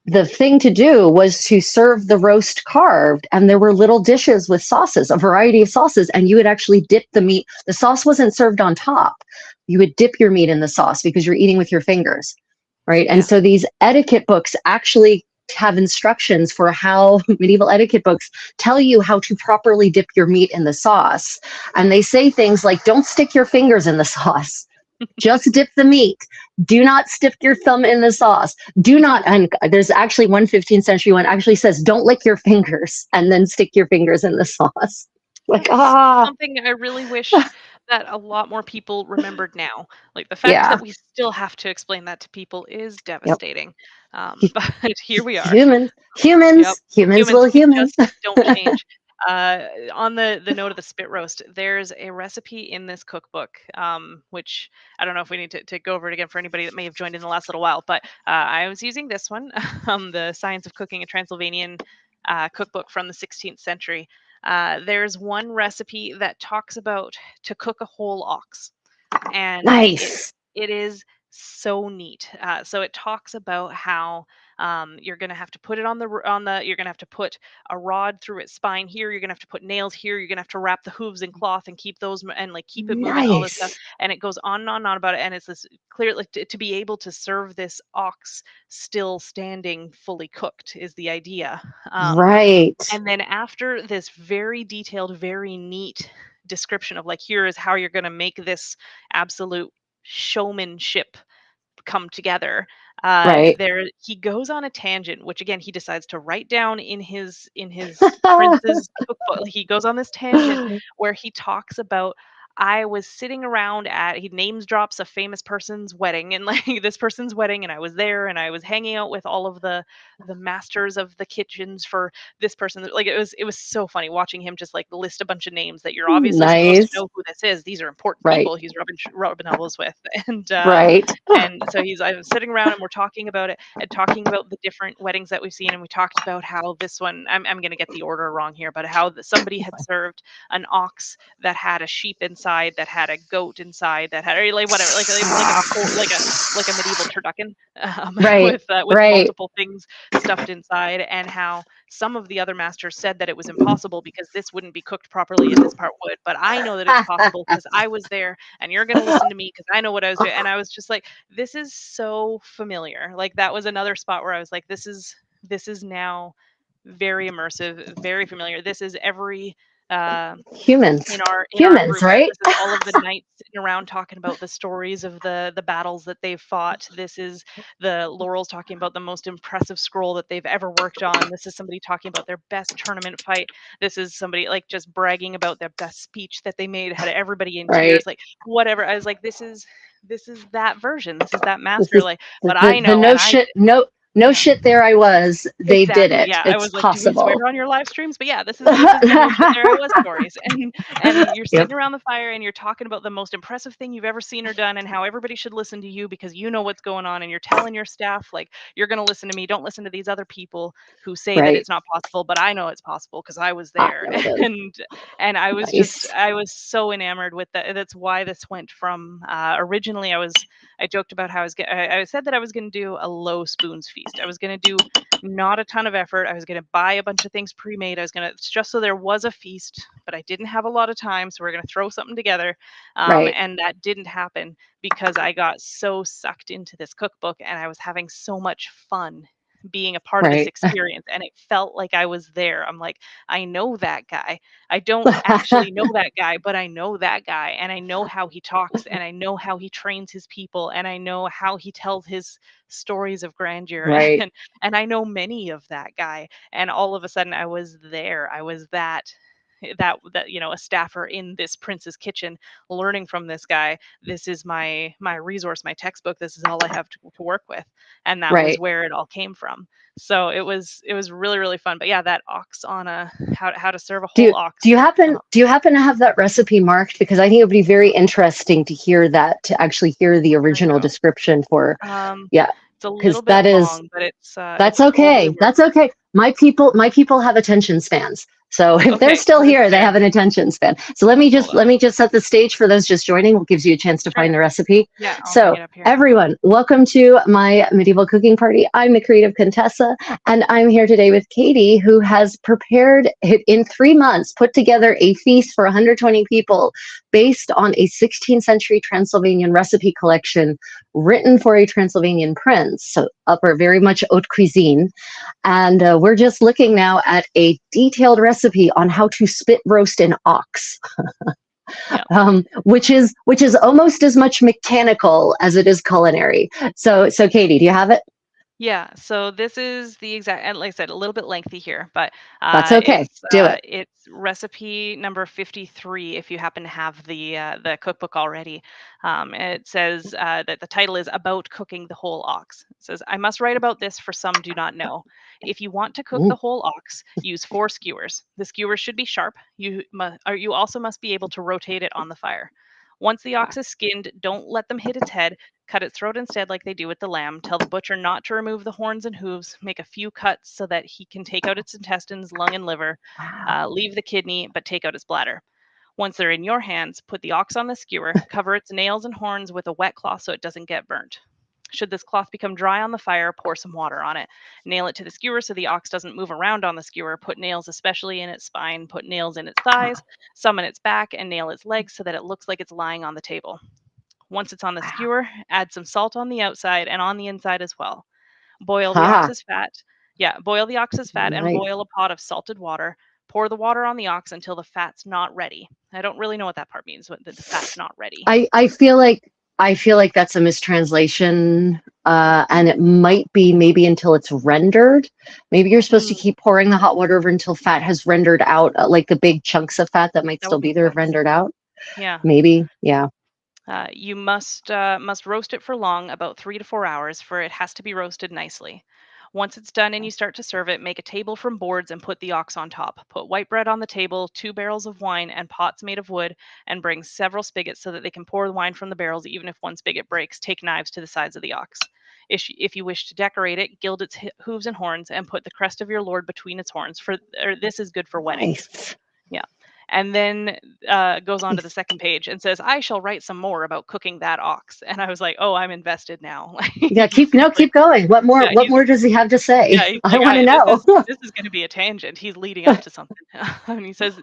the thing to do was to serve the roast carved, and there were little dishes with sauces, a variety of sauces, and you would actually dip the meat. The sauce wasn't served on top. You would dip your meat in the sauce because you're eating with your fingers, right? And Yeah. so these etiquette books actually have instructions for how medieval etiquette books tell you how to properly dip your meat in the sauce. And they say things like, don't stick your fingers in the sauce. Just dip the meat. Do not stick your thumb in the sauce. Do not, and there's actually one 15th century one actually says, don't lick your fingers and then stick your fingers in the sauce. Like, That's something I really wish that a lot more people remembered now. Like, the fact yeah, that we still have to explain that to people is yep. devastating. But here we are. Humans, Yep. humans Humans, will we human. just don't change. On the note of the spit roast, there's a recipe in this cookbook, which I don't know if we need to go over it again for anybody that may have joined in the last little while, but I was using this one, the Science of Cooking, a Transylvanian cookbook from the 16th century. There's one recipe that talks about to cook a whole ox, and Nice. it is so neat. So it talks about how you're going to have to put it you're going to have to put a rod through its spine here. You're going to have to put nails here. You're going to have to wrap the hooves in cloth and keep those and like keep it moving. All this stuff, Nice. and it goes on and on and on about it. And it's this clear like to be able to serve this ox still standing, fully cooked, is the idea. Right. And then after this very detailed, very neat description of like, here is how you're going to make this absolute showmanship come together. Right. There he goes on a tangent, which again he decides to write down in his prince's cookbook. He goes on this tangent where he talks about I was sitting around he names drops a famous person's wedding and like this person's wedding and I was there and I was hanging out with all of the masters of the kitchens for this person. Like it was so funny watching him just like list a bunch of names that you're obviously supposed to Nice. know who this is. These are important Right. people he's rubbing elbows with. And Right. and so I was sitting around and we're talking about it and talking about the different weddings that we've seen. And we talked about how this one, I'm going to get the order wrong here, but how somebody had served an ox that had a sheep inside, that had a goat inside, that had, or like whatever, like a medieval turducken, Right. with Right. multiple things stuffed inside, and how some of the other masters said that it was impossible because this wouldn't be cooked properly and this part would. But I know that it's possible because I was there and you're going to listen to me because I know what I was doing. And I was just like, this is so familiar. Like that was another spot where I was like, this is now very immersive, very familiar. This is every Humans. in our Humans, group. right? This is all of the knights sitting around talking about the stories of the battles that they've fought. This is the Laurels talking about the most impressive scroll that they've ever worked on. This is somebody talking about their best tournament fight. This is somebody like just bragging about their best speech that they made, had everybody in Right. tears, like whatever. I was like, this is that version. This is that This master. is Like, the, but the, I the know, no and I shit, no yeah. shit there I was. They did Exactly. it. Yeah. I It's was like, do we swear possible. on your live streams? But yeah, this is the no shit there I was stories. And you're Yep. sitting around the fire and you're talking about the most impressive thing you've ever seen or done and how everybody should listen to you because you know what's going on, and you're telling your staff like you're gonna listen to me. Don't listen to these other people who say that Right. it's not possible, but I know it's possible because I was I there. know them. And and Nice. I was so enamored with that. That's why this went from originally I joked about how I said that I was gonna do a low spoons feast. I was gonna do not a ton of effort. I was going to buy a bunch of things pre-made. I was going to just so there was a feast, but I didn't have a lot of time, so we're going to throw something together. Right. And that didn't happen because I got so sucked into this cookbook and I was having so much fun being a part of this Right. experience, and it felt like I was there. I'm like, I know that guy. I don't actually know that guy, but I know that guy, and I know how he talks, and I know how he trains his people, and I know how he tells his stories of grandeur. Right. And I know many of that guy. And all of a sudden I was there. I was that a staffer in this prince's kitchen learning from this guy. This is my resource, my textbook. This is all I have to work with. And that was Right. where it all came from. So it was really, really fun. But yeah, that ox on a how to serve a Do whole you, ox. do you happen to have that recipe marked? Because I think it would be very interesting to hear that, to actually hear the There you original go. description for, Um, yeah, it's a because little bit long, but it's that's totally okay. worth That's it. okay. My people have attention spans. So if they're Okay, still that's here, they fair. have an attention span. So Hold let on. me just set the stage for those just joining. It gives you a chance to Sure. find the recipe. Yeah, I'll bring So it up here. everyone, welcome to my medieval cooking party. I'm the creative Contessa, and I'm here today with Katie, who has prepared in 3 months, put together a feast for 120 people based on a 16th century Transylvanian recipe collection written for a Transylvanian prince. So upper, very much haute cuisine. And we're just looking now at a detailed recipe on how to spit roast an ox, Yeah. which is almost as much mechanical as it is culinary. So Katie, do you have it? Yeah, so this is the exact, and like I said, a little bit lengthy here, but That's okay. Do it. it's recipe number 53 if you happen to have the cookbook already. It says that the title is about cooking the whole ox. It says, I must write about this for some do not know. If you want to cook Mm. the whole ox, use 4 skewers. The skewers should be sharp. You also must be able to rotate it on the fire. Once the ox is skinned, don't let them hit its head. Cut its throat instead, like they do with the lamb. Tell the butcher not to remove the horns and hooves. Make a few cuts so that he can take out its intestines, lung, and liver. Wow. Leave the kidney, but take out its bladder. Once they're in your hands, put the ox on the skewer. Cover its nails and horns with a wet cloth so it doesn't get burnt. Should this cloth become dry on the fire, pour some water on it. Nail it to the skewer so the ox doesn't move around on the skewer. Put nails especially in its spine. Put nails in its thighs, some in its back, and nail its legs so that it looks like it's lying on the table. Once it's on the Wow. skewer, add some salt on the outside and on the inside as well. Boil the Ha. ox's fat. Yeah, boil the ox's fat and Nice. boil a pot of salted water. Pour the water on the ox until the fat's not ready. I don't really know what that part means, but the fat's not ready. I feel like that's a mistranslation, and it might be maybe until it's rendered. Maybe you're supposed to Mm, keep pouring the hot water over until fat has rendered out, like the big chunks of fat that might that still would be make there sense. rendered out. Yeah. Maybe, yeah. You must roast it for long, about 3 to 4 hours, for it has to be roasted nicely. Once it's done and you start to serve it, make a table from boards and put the ox on top. Put white bread on the table, 2 barrels of wine, and pots made of wood, and bring several spigots so that they can pour the wine from the barrels. Even if one spigot breaks, take knives to the sides of the ox. If you wish to decorate it, gild its hooves and horns, and put the crest of your lord between its horns. This is good for weddings. Nice. Yeah. And then goes on to the second page and says, I shall write some more about cooking that ox. And I was like, oh, I'm invested now. Like, Yeah, he's like, keep going. yeah, What more does he have to say? yeah, he's I like, want to I know. this is going to be a tangent. He's leading up to something. And he says,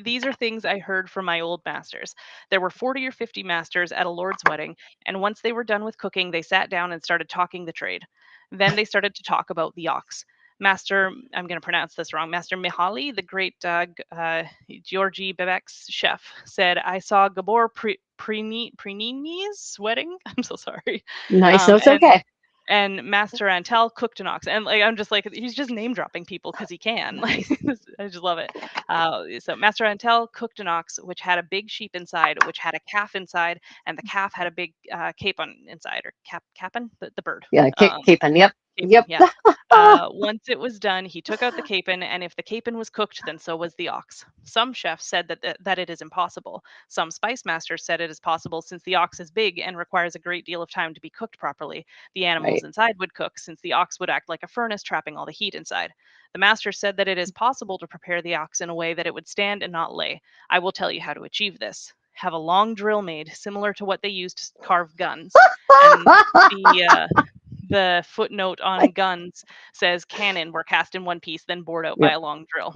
these are things I heard from my old masters. There were 40 or 50 masters at a lord's wedding, and once they were done with cooking, they sat down and started talking the trade. Then they started to talk about the ox. Master, I'm going to pronounce this wrong. Master Mihaly, the great Georgi Bebek's chef, said, "I saw Gabor Prinini's wedding." I'm so sorry. Nice. No, Um, it's and okay. and Master Antel cooked an ox, and like I'm just like he's just name dropping people because he can. Like I just love it. So Master Antel cooked an ox, which had a big sheep inside, which had a calf inside, and the calf had a big capon inside, or capon, the bird. Yeah, Um, Capon. Yep. Capon, Yep. yeah. Once it was done, he took out the capon, and if the capon was cooked, then so was the ox. Some chefs said that it is impossible. Some spice masters said it is possible since the ox is big and requires a great deal of time to be cooked properly. The animals Right. inside would cook, since the ox would act like a furnace, trapping all the heat inside. The master said that it is possible to prepare the ox in a way that it would stand and not lay. I will tell you how to achieve this. Have a long drill made, similar to what they used to carve guns, and the the footnote on guns says cannon were cast in one piece, then bored out by Yep. a long drill.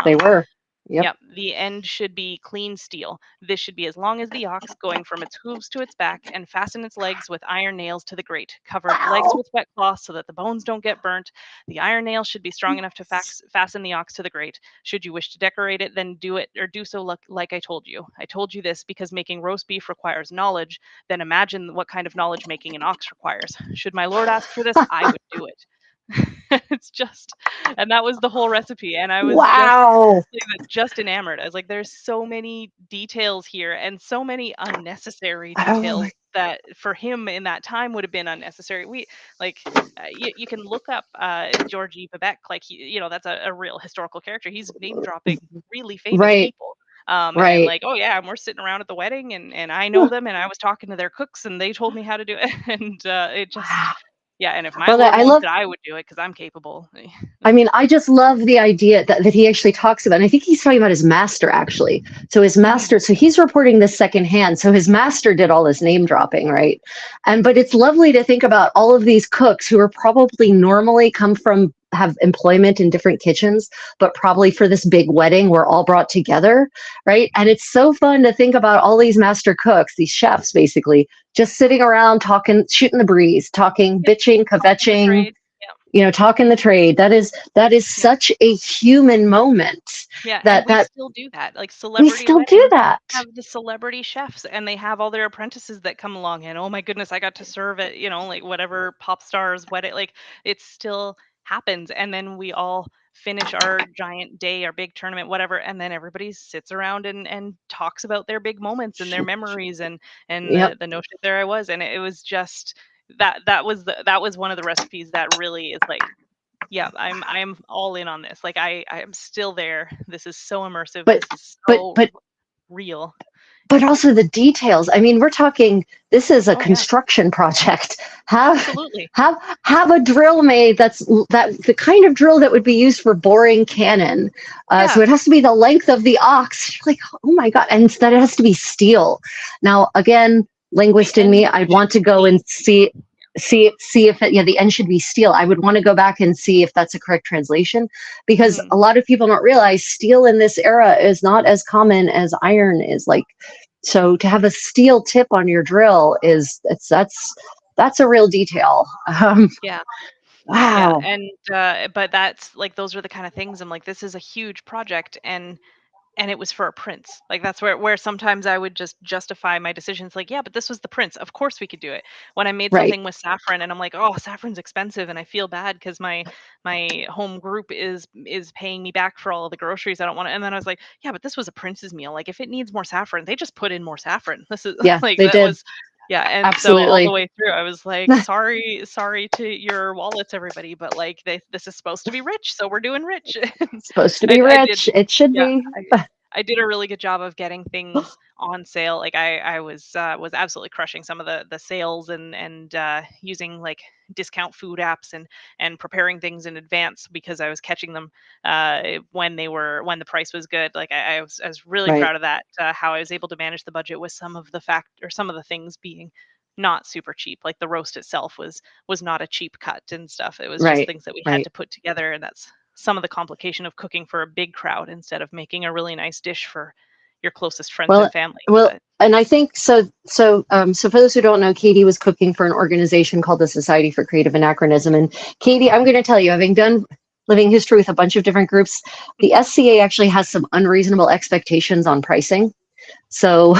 They Um, were. Yep. Yep, the end should be clean steel. This should be as long as the ox, going from its hooves to its back, and fasten its legs with iron nails to the grate. Cover the legs Wow. with wet cloth so that the bones don't get burnt. The iron nails should be strong enough to fasten the ox to the grate. Should you wish to decorate it, then do it or do so like I told you. I told you this because making roast beef requires knowledge. Then imagine what kind of knowledge making an ox requires. Should my lord ask for this, I would do it. It's just, and that was the whole recipe, and I was Wow. just enamored. I was like, there's so many details here and so many unnecessary Oh my. details that for him in that time would have been unnecessary. We like you can look up Georgie Bebek, like that's a real historical character. He's name dropping really famous Right. people. And Right. like, oh yeah, and we're sitting around at the wedding, and I know them, and I was talking to their cooks, and they told me how to do it, and it just Wow. Yeah, and if my Well, Lord I wants love it, I would do it because I'm capable. I mean, I just love the idea that he actually talks about, and I think he's talking about his master actually. So his Mhm. master, so he's reporting this secondhand. So his master did all this name dropping, right? But it's lovely to think about all of these cooks who are probably normally have employment in different kitchens, but probably for this big wedding, we're all brought together, right? And it's so fun to think about all these master cooks, these chefs basically, just sitting around talking, shooting the breeze, talking, Yep. bitching, Talking the kvetching, trade. Yep. talking the trade. That is Yep. such a human moment Yeah, and that we that still do that. Like we celebrity still do weddings that. have the celebrity chefs and they have all their apprentices that come along and oh my goodness, I got to serve at, like whatever pop star's wedding. Like it still happens. And then we all finish our giant day, our big tournament, whatever, and then everybody sits around and talks about their big moments and their memories and Yep. the notion there I was. And it was just that was one of the recipes that really is like yeah, I'm all in on this. Like I'm still there. This is so immersive. But This is but so but real. but also the details. I mean, we're talking. This is a Oh yeah, construction project. Have absolutely. have have a drill made that the kind of drill that would be used for boring cannon. So Yeah. it has to be the length of the ox. You're like, oh my god, and that it has to be steel. Now again, The linguist in me, end I'd should want to go be and see if it, yeah, the end should be steel. I would want to go back and see if that's a correct translation, because mhm. a lot of people don't realize steel in this era is not as common as iron is. Like, so to have a steel tip on your drill that's a real detail. Yeah. Yeah, Wow. and but that's like those are the kind of things I'm like this is a huge project and it was for a prince. Like that's where sometimes I would just justify my decisions like, yeah, but this was the prince. Of course we could do it. When I made Right. something with saffron and I'm like, oh, saffron's expensive and I feel bad because my home group is paying me back for all of the groceries. I don't want to. And then I was like, yeah, but this was a prince's meal. Like if it needs more saffron, they just put in more saffron. This is Yeah, like they that did. was yeah, and so all the Absolutely. way through, I was like, sorry to your wallets, everybody, but like this is supposed to be rich, so we're doing rich. Supposed to I, be I did, rich, it should yeah. be. I did a really good job of getting things on sale. Like I was absolutely crushing some of the sales and using like discount food apps and preparing things in advance because I was catching them when the price was good. Like I was really Right. proud of that. How I was able to manage the budget with some of the things being not super cheap. Like the roast itself was not a cheap cut and stuff. It was just Right. things that we had Right. to put together, and that's some of the complication of cooking for a big crowd instead of making a really nice dish for your closest friends and Well, family. well, But and I think so. So for those who don't know, Katie was cooking for an organization called the Society for Creative Anachronism. And Katie, I'm going to tell you, having done living history with a bunch of different groups, the SCA actually has some unreasonable expectations on pricing. So,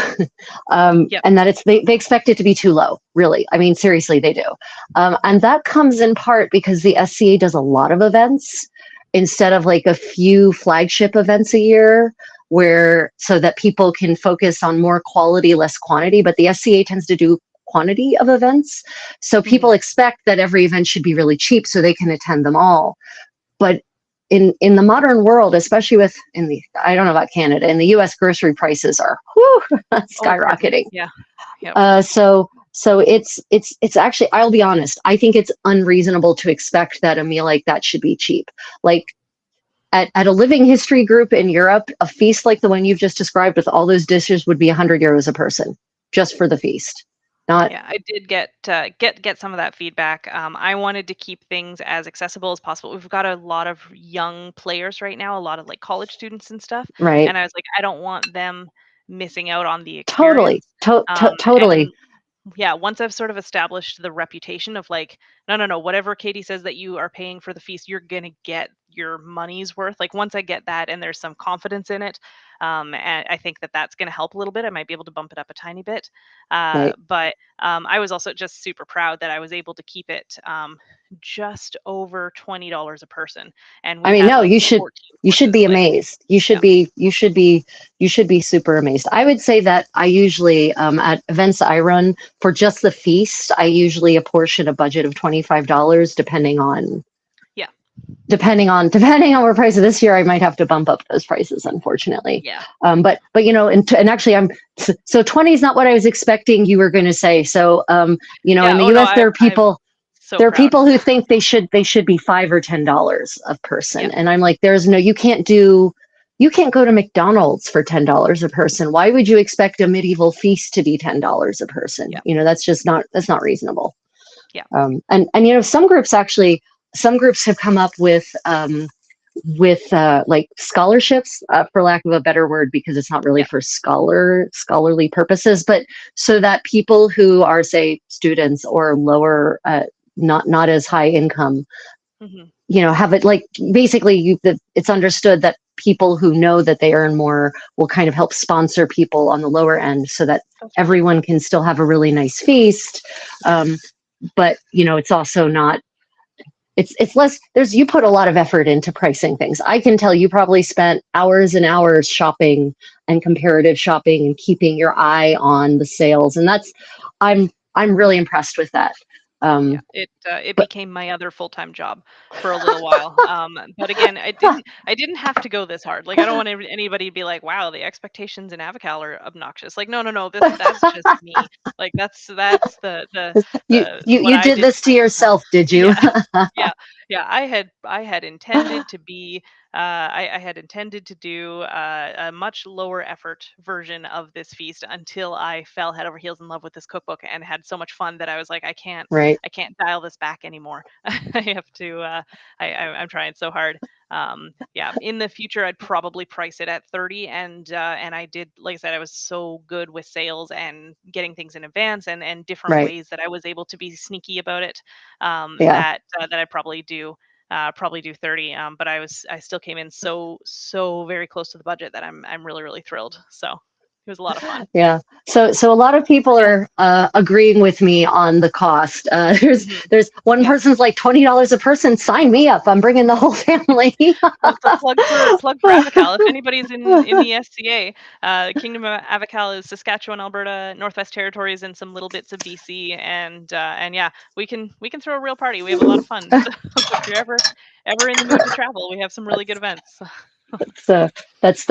yep. and that they expect it to be too low, really. I mean, seriously, they do. And that comes in part because the SCA does a lot of events instead of like a few flagship events a year, where so that people can focus on more quality, less quantity. But the SCA tends to do quantity of events. So hmm people expect that every event should be really cheap so they can attend them all. But in the modern world, especially I don't know about Canada, in the US, grocery prices are Oh, crazy. skyrocketing. Yeah. Yep. So it's actually, I'll be honest, I think it's unreasonable to expect that a meal like that should be cheap. Like at a living history group in Europe, a feast like the one you've just described with all those dishes would be €100 a person just for the feast. Not Yeah, I did get some of that feedback. I wanted to keep things as accessible as possible. We've got a lot of young players right now, a lot of like college students and stuff, right. and I was like, I don't want them missing out on the Totally. experience. And Totally. yeah, once I've sort of established the reputation of like, no, no, no, whatever Katie says that you are paying for the feast, you're gonna get your money's worth. Like once I get that and there's some confidence in it, and I think that that's gonna help a little bit. I might be able to bump it up a tiny bit, Right. but I was also just super proud that I was able to keep it just over $20 a person, and I we mean, had no, like 14 you should courses. be Like, amazed. yeah, You should be super amazed. I would say that I usually at events I run for just the feast, I usually apportion a budget of $25, yeah, depending on where prices. This year I might have to bump up those prices, unfortunately. yeah. But and actually so 20 is not what I was expecting you were going to say. So in Yeah. the Oh no, US there are I'm people. So there are proud. people who think they should be $5 or $10 a Yeah. person, and I'm like, there's no, you can't go to McDonald's for $10 a person. Why would you expect a medieval feast to be $10 a person? Yeah. That's not reasonable. Yeah. And some groups have come up with like scholarships, for lack of a better word, because it's not really Yeah. for scholarly purposes, but so that people who are, say, students or lower, not as high income, Hmm. have it, like, basically it's understood that people who know that they earn more will kind of help sponsor people on the lower end, so that That's really everyone cool. can still have a really nice feast. But it's also not, it's less, you put a lot of effort into pricing things. I can tell you probably spent hours and hours shopping and comparative shopping and keeping your eye on the sales, and I'm really impressed with that. Yeah, um it but became my other full-time job for a little while. But again, I didn't have to go this hard. Like, I don't want anybody to be like, "Wow, the expectations in Avocal are obnoxious." Like, no, no, no. That's just me. Like, that's you you what you I did did to this to myself. yourself, did you? Yeah, yeah, yeah. I had intended to be. I had intended to do a much lower effort version of this feast until I fell head over heels in love with this cookbook and had so much fun that I was like, I can't. Right. I can't dial this back anymore. I have to. I'm trying so hard. Yeah, in the future, I'd probably price it at 30, and I did, like I said, I was so good with sales and getting things in advance, and different Right. ways that I was able to be sneaky about it. Yeah. That I probably do 30. But I still came in so very close to the budget that I'm really thrilled. So it was a lot of fun. Yeah. So a lot of people are agreeing with me on the cost. Hmm. There's one Yeah. person's like $20 a person. Sign me up. I'm bringing the whole family. Well, so plug for Avocal. If anybody's in the SCA, Kingdom of Avocal is Saskatchewan, Alberta, Northwest Territories, and some little bits of BC. And yeah, we can throw a real party. We have a lot of fun. So if you're ever in the mood to travel, we have some really good events. So that's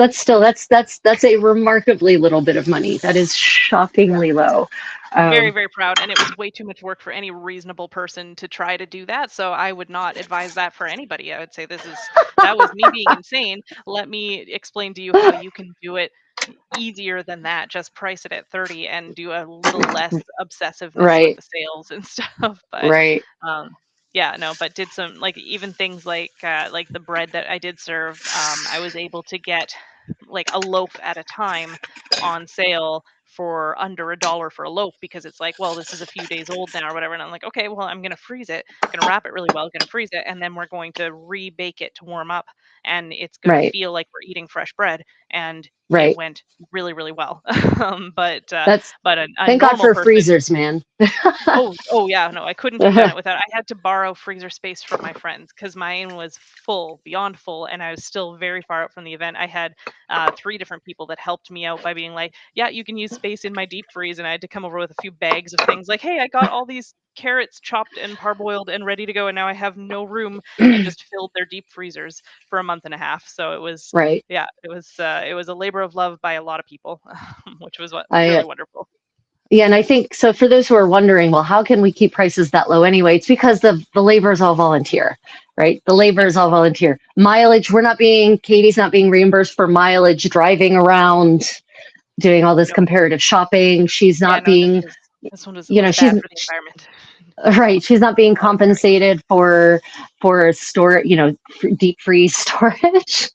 a remarkably little bit of money. That is shockingly low. Very, Um, very proud, and it was way too much work for any reasonable person to try to do that. So I would not advise that for anybody. I would say that was me being insane. Let me explain to you how you can do it easier than that. Just price it at 30 and do a little less obsessiveness with right. the sales and stuff. But Right. um yeah, no, but did some, like, even things like the bread that I did serve. I was able to get like a loaf at a time on sale for under $1 for a loaf, because it's like, well, this is a few days old now or whatever, and I'm like, okay, well, I'm gonna freeze it, gonna wrap it really well, gonna freeze it, and then we're going to rebake it to warm up, and it's gonna Right. feel like we're eating fresh bread. And it Right. went really, really well. but That's a Thank God normal for person. freezers, man. Oh, yeah, no, I couldn't have done it without. I had to borrow freezer space from my friends because mine was full, beyond full, and I was still very far out from the event. I had 3 different people that helped me out by being like, "Yeah, you can use space in my deep freeze," and I had to come over with a few bags of things like, "Hey, I got all these carrots chopped and parboiled and ready to go, and now I have no room," and just filled their deep freezers for a month and a half. So it was, Right. yeah, it was a labor of love by a lot of people, which was I really wonderful. Yeah, and I think so. For those who are wondering, well, how can we keep prices that low anyway? It's because the labor is all volunteer, right? The labor Yeah, is all volunteer. Mileage, Katie's not being reimbursed for mileage driving around, doing all this no, comparative shopping. She's yeah, not no, being, this one you know, was she's bad for the environment. right. She's not being A lot of driving. compensated for store, deep freeze storage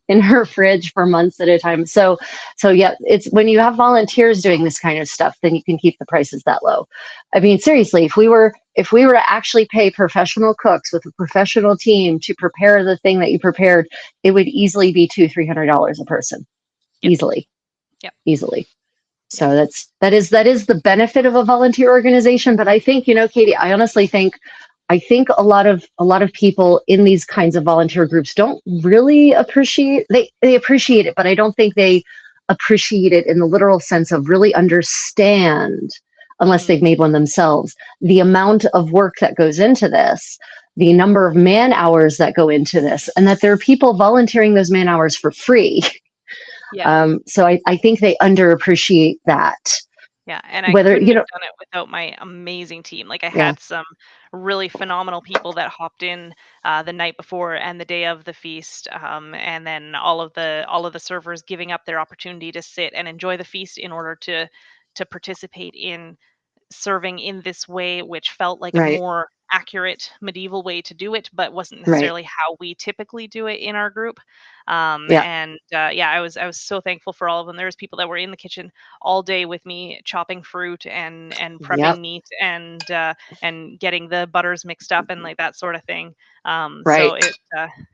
in her fridge for months at a time. So yeah, it's when you have volunteers doing this kind of stuff, then you can keep the prices that low. I mean, seriously, if we were to actually pay professional cooks with a professional team to prepare the thing that you prepared, it would easily be $200-300 a person, Yep, easily, yep, easily. yep. So that is the benefit of a volunteer organization. But I think, Katie, I honestly think a lot of people in these kinds of volunteer groups don't really appreciate, they appreciate it, but I don't think they appreciate it in the literal sense of really understand, unless Hmm. they've made one themselves, the amount of work that goes into this, the number of man hours that go into this, and that there are people volunteering those man hours for free. Yeah, So I think they underappreciate that. Yeah, and I Whether, couldn't you have know, done it without my amazing team. Like I yeah, had some really phenomenal people that hopped in the night before and the day of the feast, and then all of the servers giving up their opportunity to sit and enjoy the feast in order to participate in serving in this way, which felt like a right, more accurate medieval way to do it, but wasn't right, necessarily how we typically do it in our group. yeah, And yeah, I was so thankful for all of them. There was people that were in the kitchen all day with me, chopping fruit and prepping yep, meat and getting the butters mixed up and like that sort of thing. So right. it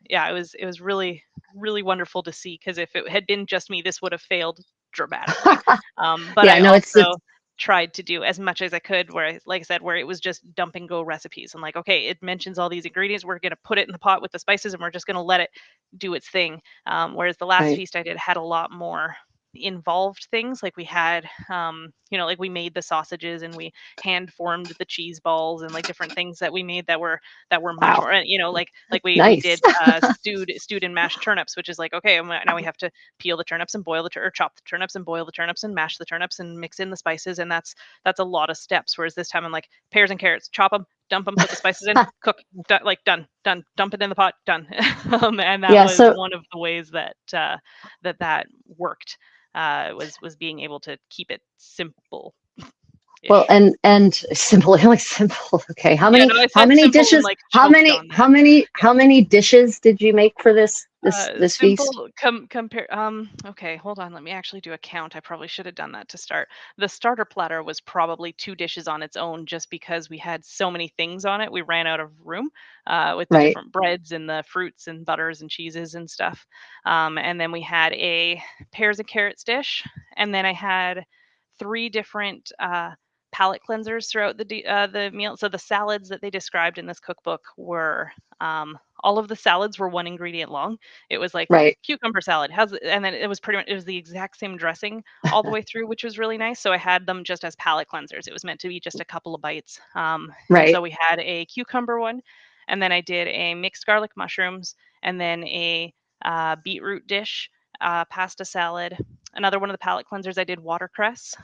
yeah, it was really wonderful to see because if it had been just me, this would have failed dramatically. But Yeah, I no, it's also tried to do as much as I could where like I said, where it was just dump and go recipes. I'm like, okay, it mentions all these ingredients. We're gonna put it in the pot with the spices and we're just gonna let it do its thing. Whereas the last right. feast I did had a lot more involved things. Like we had like we made the sausages and we hand formed the cheese balls and like different things that we made that were much Wow, more like we nice. did stewed and mashed turnips, which is like okay, now we have to peel the turnips and boil or chop the turnips and boil the turnips and mash the turnips and mix in the spices, and that's a lot of steps. Whereas this time I'm like pears and carrots, chop them, dump them, put the spices in, cook, like done, dump it in the pot, done. And that Yeah, was so one of the ways that that worked. Was being able to keep it simple well, ish. and simple, like simple. Okay, Yeah, no, I how said many simple and dishes? like choked on that. Yeah. How many dishes did you make for this feast? Simple compare okay, hold on, let me actually do a count. I probably should have done that to start. The starter platter was probably 2 dishes on its own just because we had so many things on it. We ran out of room with the Right, different breads and the fruits and butters and cheeses and stuff. And then we had a pears and carrots dish, and then I had 3 different palate cleansers throughout the meal. So the salads that they described in this cookbook were all of the salads were 1 ingredient long. It was like right, cucumber salad, and then it was pretty much it was the exact same dressing all the way through, which was really nice. So I had them just as palate cleansers. It was meant to be just a couple of bites. And right. so we had a cucumber one, and then I did a mixed garlic mushrooms, and then a beetroot dish, pasta salad. Another one of the palate cleansers I did watercress,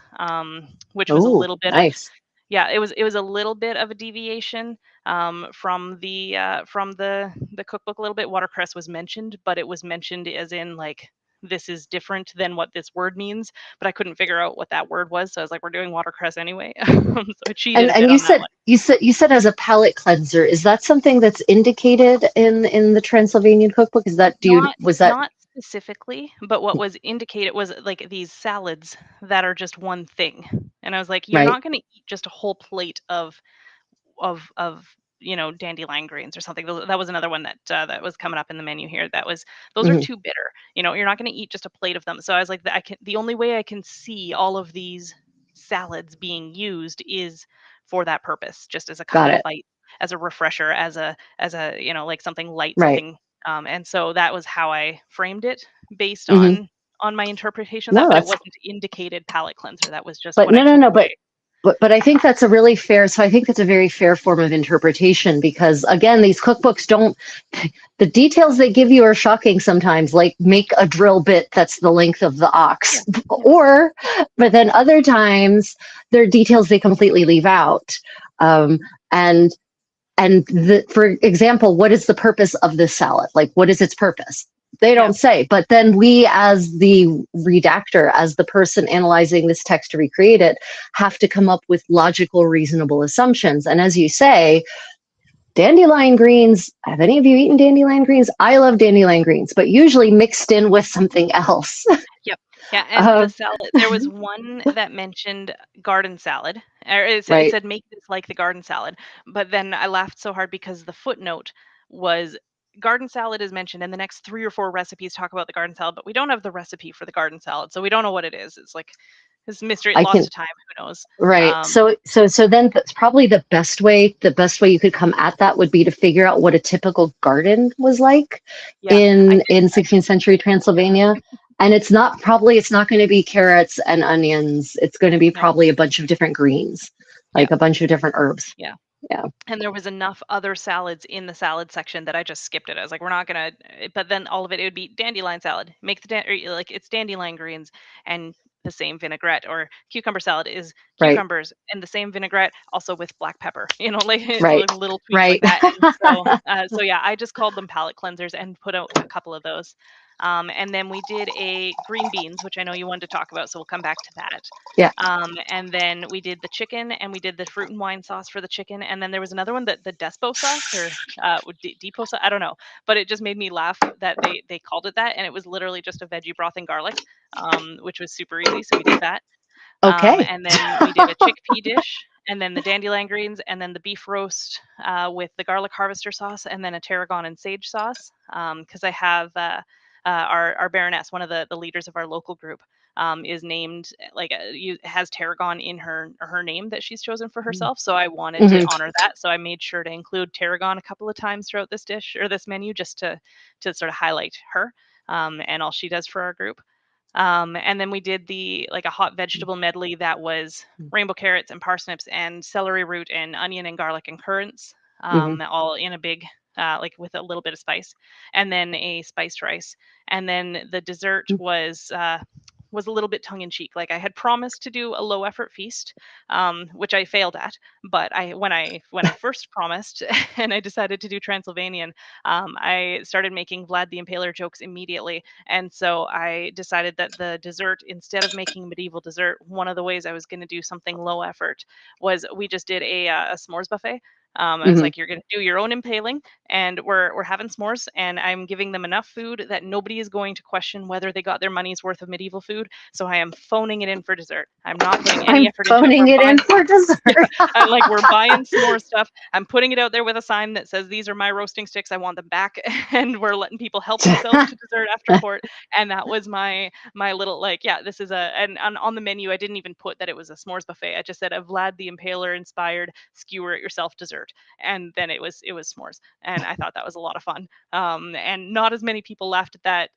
which was a Oh, little bit of nice. yeah, it was a little bit of a deviation from the cookbook a little bit. Watercress was mentioned, but it was mentioned as in like this is different than what this word means, but I couldn't figure out what that word was, so I was like, we're doing watercress anyway. So I cheated a And bit on that one. you said as a palate cleanser, is that something that's indicated in the Transylvanian cookbook? Is that do you Not was that not specifically, but what was indicated was like these salads that are just one thing. And I was like, you're right, not going to eat just a whole plate of dandelion greens or something. That was another one that was coming up in the menu here. Those are hmm, too bitter. You're not going to eat just a plate of them. So I was like, the only way I can see all of these salads being used is for that purpose, just as a got couple of it, bites, as a refresher, as a like something light, right. something. And so that was how I framed it based Hmm. on my interpretation of that. No, But it that's wasn't indicated palate cleanser. That was just but what I no, no, took no, away. but I think that's a really fair. So I think that's a very fair form of interpretation because again, these cookbooks don't. The details they give you are shocking sometimes. Like make a drill bit that's the length of the Yeah. ox, Yeah. or but then other times there are details they completely leave out. Um, and for example, what is the purpose of this salad? Like, what is its purpose? They Yeah. don't say. But then we, as the redactor, as the person analyzing this text to recreate it, have to come up with logical, reasonable assumptions. And as you say, dandelion greens, have any of you eaten dandelion greens? I love dandelion greens, but usually mixed in with something else. Yep. Yeah, and the uh, salad there was one that mentioned garden salad, or it right, said, "Make this like the garden salad," but then I laughed so hard because the footnote was garden salad is mentioned, and the next 3 or 4 recipes talk about the garden salad, but we don't have the recipe for the garden salad, so we don't know what it is. It's like this mystery, I lost can to time, who knows? Right. Um, So then that's probably the best way you could come at that would be to figure out what a typical garden was like yeah, in I 16th century Transylvania. And it's not going to be carrots and onions. It's going to be no, probably a bunch of different greens, yeah, like a bunch of different herbs. yeah. Yeah. And there was enough other salads in the salad section that I just skipped it. I was like, we're not gonna. But then all of it would be dandelion salad. Make the or like it's dandelion greens and the same vinaigrette, or cucumber salad is Right. cucumbers and the same vinaigrette, also with black pepper. Like Right. little tweaks like Right. that. And so yeah, I just called them palate cleansers and put out a couple of those. And then we did a green beans, which I know you wanted to talk about, so we'll come back to that. Yeah. And then we did the chicken, and we did the fruit and wine sauce for the chicken, and then there was another one, that the Despo sauce, or Depot sauce, I don't know, but it just made me laugh that they called it that, and it was literally just a veggie broth and garlic, which was super easy. So we did that. Okay. And then we did a chickpea dish, and then the dandelion greens, and then the beef roast with the garlic harvester sauce, and then a tarragon and sage sauce. Because I have our baroness, one of the leaders of our local group, is named has tarragon in her name that she's chosen for herself. So I wanted to Mhm. honor that. So I made sure to include tarragon a couple of times throughout this dish, or this menu, just to sort of highlight her and all she does for our group. And then we did a hot vegetable medley that was rainbow carrots and parsnips and celery root and onion and garlic and currants, Mhm. all in a big, with a little bit of spice, and then a spiced rice. And then the dessert was a little bit tongue in cheek. Like, I had promised to do a low effort feast, which I failed at. But when I first promised and I decided to do Transylvanian, I started making Vlad the Impaler jokes immediately. And so I decided that the dessert, instead of making medieval dessert, one of the ways I was going to do something low effort was we just did a s'mores buffet. I was Mhm. like, you're going to do your own impaling, and we're having s'mores, and I'm giving them enough food that nobody is going to question whether they got their money's worth of medieval food. So I am phoning it in for dessert. I'm not putting any I'm effort into it. phoning We're it in buying, for dessert. yeah, I'm like, we're buying s'more stuff. I'm putting it out there with a sign that says, these are my roasting sticks, I want them back. And we're letting people help themselves to dessert after court. And that was my little, like, yeah, this is and on the menu, I didn't even put that it was a s'mores buffet. I just said a Vlad the Impaler inspired skewer it yourself dessert. And then it was s'mores. And I thought that was a lot of fun. And not as many people laughed at that,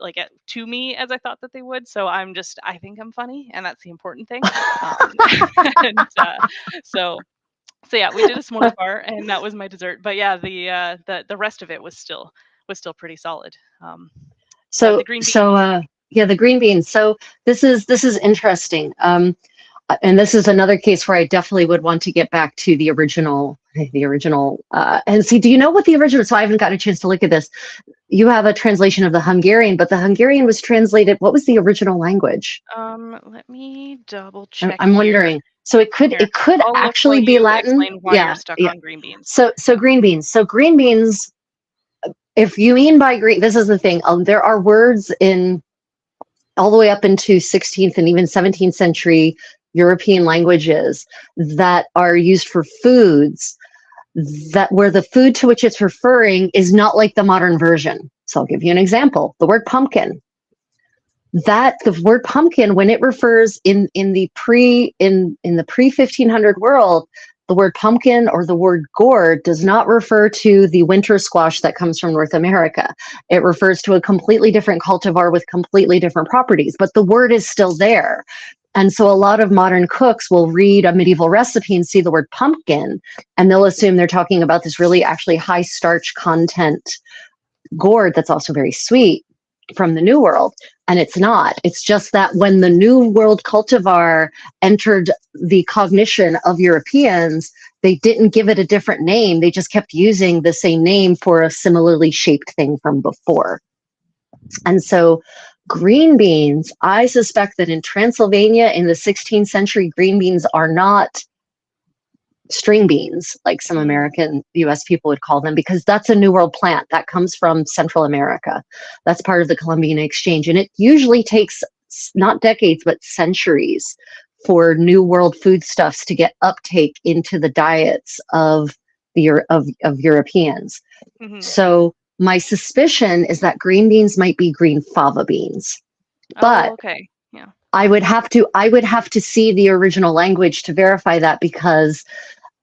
to me, as I thought that they would. So I think I'm funny, and that's the important thing. Um, and so so yeah, we did a s'mores bar, and that was my dessert. But yeah, the rest of it was still pretty solid. The So, green so, beans. yeah, the green beans. So this is interesting. And this is another case where I definitely would want to get back to the original, and see, do you know what the original, so I haven't gotten a chance to look at this. You have a translation of the Hungarian, but the Hungarian was translated, what was the original language? Let me double I'm, check I'm here. wondering. So it could Here, it could I'll look while actually be you Latin. explain why you're Yeah, stuck yeah. on green beans. So Yeah. green beans. So green beans, if you mean by green, this is the thing. There are words in all the way up into 16th and even 17th century European languages that are used for foods, that where the food to which it's referring is not like the modern version. So I'll give you an example. The word pumpkin. That the word pumpkin, when it refers in the pre 1500 world, the word pumpkin or the word gourd does not refer to the winter squash that comes from North America. It refers to a completely different cultivar with completely different properties, but the word is still there. And so a lot of modern cooks will read a medieval recipe and see the word pumpkin, and they'll assume they're talking about this really actually high starch content gourd that's also very sweet from the New World. And it's not. It's just that when the New World cultivar entered the cognition of Europeans, they didn't give it a different name. They just kept using the same name for a similarly shaped thing from before. And so green beans, I suspect that in Transylvania in the 16th century, green beans are not string beans, like some Mhm. American US people would call them, because that's a New World plant that comes from Central America. That's part of the Columbian Exchange. And it usually takes not decades, but centuries for New World foodstuffs to get uptake into the diets of of Europeans. Mhm. So my suspicion is that green beans might be green fava beans. Oh, But okay. Yeah. I would have to see the original language to verify that, because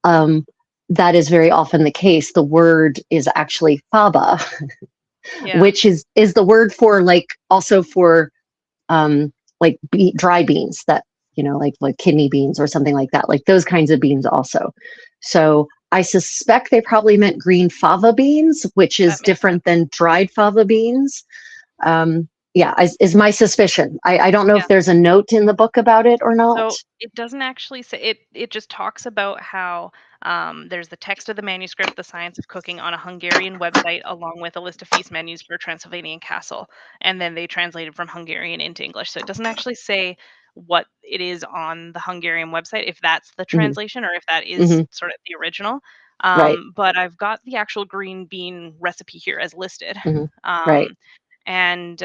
um, that is very often the case. The word is actually faba, Yeah. which is the word for, like, also for dry beans, that, like kidney beans or something like that, like those kinds of beans also. So I suspect they probably meant green fava beans, which That is makes different sense. than dried fava beans. Um, Yeah, is my suspicion. I don't know Yeah. if there's a note in the book about it or not. So it doesn't actually say it. It just talks about how there's the text of the manuscript, "The Science of Cooking," on a Hungarian website, along with a list of feast menus for a Transylvanian castle, and then they translated from Hungarian into English. So it doesn't actually say what it is on the Hungarian website, if that's the Hmm. translation or if that is Hmm. sort of the original. Right. But I've got the actual green bean recipe here as listed. Hmm. Right. Um, and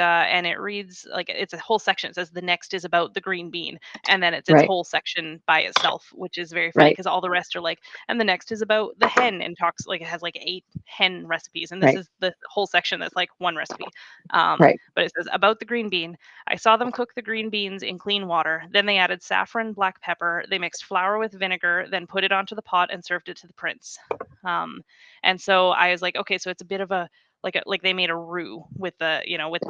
it reads like it's a whole section. It says the next is about the green bean, and then it's its Right. whole section by itself, which is very funny Right. because all the rest are like, and the next is about the hen, and talks like it has like 8 hen recipes, and this Right. is the whole section that's like one recipe. Right. But it says about the green bean. I saw them cook the green beans in clean water. Then they added saffron, black pepper. They mixed flour with vinegar, then put it onto the pot and served it to the prince. Um, and so I was like, okay, so it's a bit of a like they made a roux with with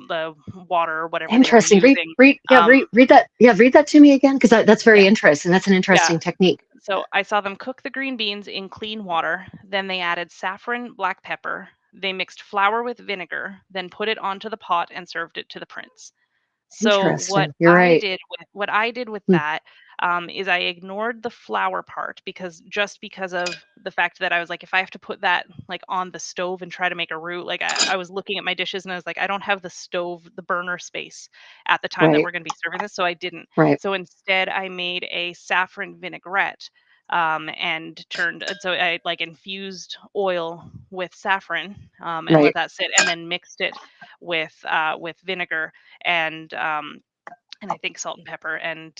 the water or whatever they were Interesting. Read, using. read, yeah, Um, read that. Yeah, read that to me again, because that's yeah, very interesting. That's an yeah. interesting technique. So I saw them cook the green beans in clean water. Then they added saffron, black pepper. They mixed flour with vinegar, then put it onto the pot and served it to the prince. So Interesting. You're right. what I did with Hmm. that is I ignored the flour part because of the fact that I was like, if I have to put that like on the stove and try to make a roux, like I was looking at my dishes and I was like, I don't have the stove, the burner space at the time that Right. we're going to be serving this, so I didn't. Right. So instead, I made a saffron vinaigrette. And so I like infused oil with saffron and let Right. that sit, and then mixed it with vinegar and and I think salt and pepper, and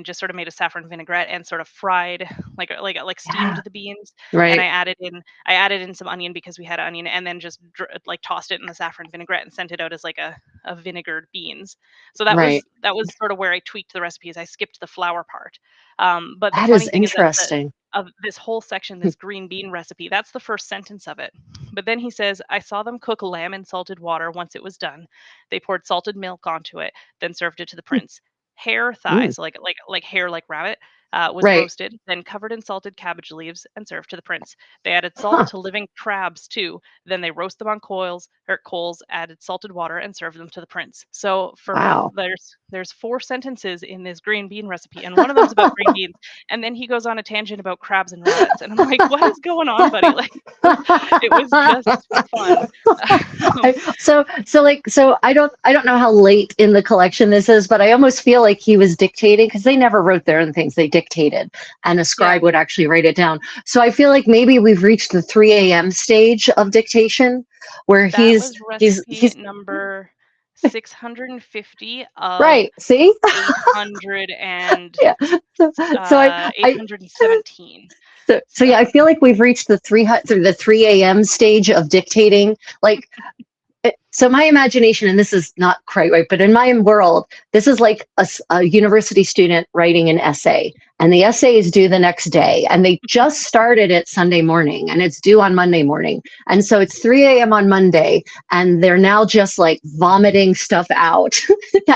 just sort of made a saffron vinaigrette and sort of fried like steamed Yeah. the beans, and Right. I added in some onion because we had onion, and then just like tossed it in the saffron vinaigrette and sent it out as like a vinegared beans. So Right. that was sort of where I tweaked the recipes. I skipped the flour part. But the That is funny thing is that interesting. of this whole section, Hmm. this green bean recipe, that's the first sentence of it. But then he says, I saw them cook lamb in salted water once it was done. They poured salted milk onto it, then served it to the Hmm. prince. Hare Ooh. thighs, like hair like rabbit, was Right. roasted, then covered in salted cabbage leaves and served to the prince. They added salt Huh. to living crabs too. Then they roast them on coals, added salted water, and served them to the prince. So Wow. there's 4 sentences in this green bean recipe, and one of them's about green beans, and then he goes on a tangent about crabs and rabbits, and I'm like, what is going on, buddy? Like, it was just fun. So I don't know how late in the collection this is, but I almost feel like he was dictating, because they never wrote their own things. They dictated, and a Yeah, scribe would actually write it down. So I feel like maybe we've reached the 3 a.m. stage of dictation, where that he's was he's recipe he's number 650 of right. See, 800 and yeah. So I 817. so yeah, I So feel like we've reached the 3 a.m. stage of dictating. Like, so my imagination, and this is not quite right, but in my world, this is like a university student writing an essay, and the essay is due the next day, and they just started it Sunday morning, and it's due on Monday morning, and so it's 3 a.m. on Monday, and they're now just like vomiting stuff out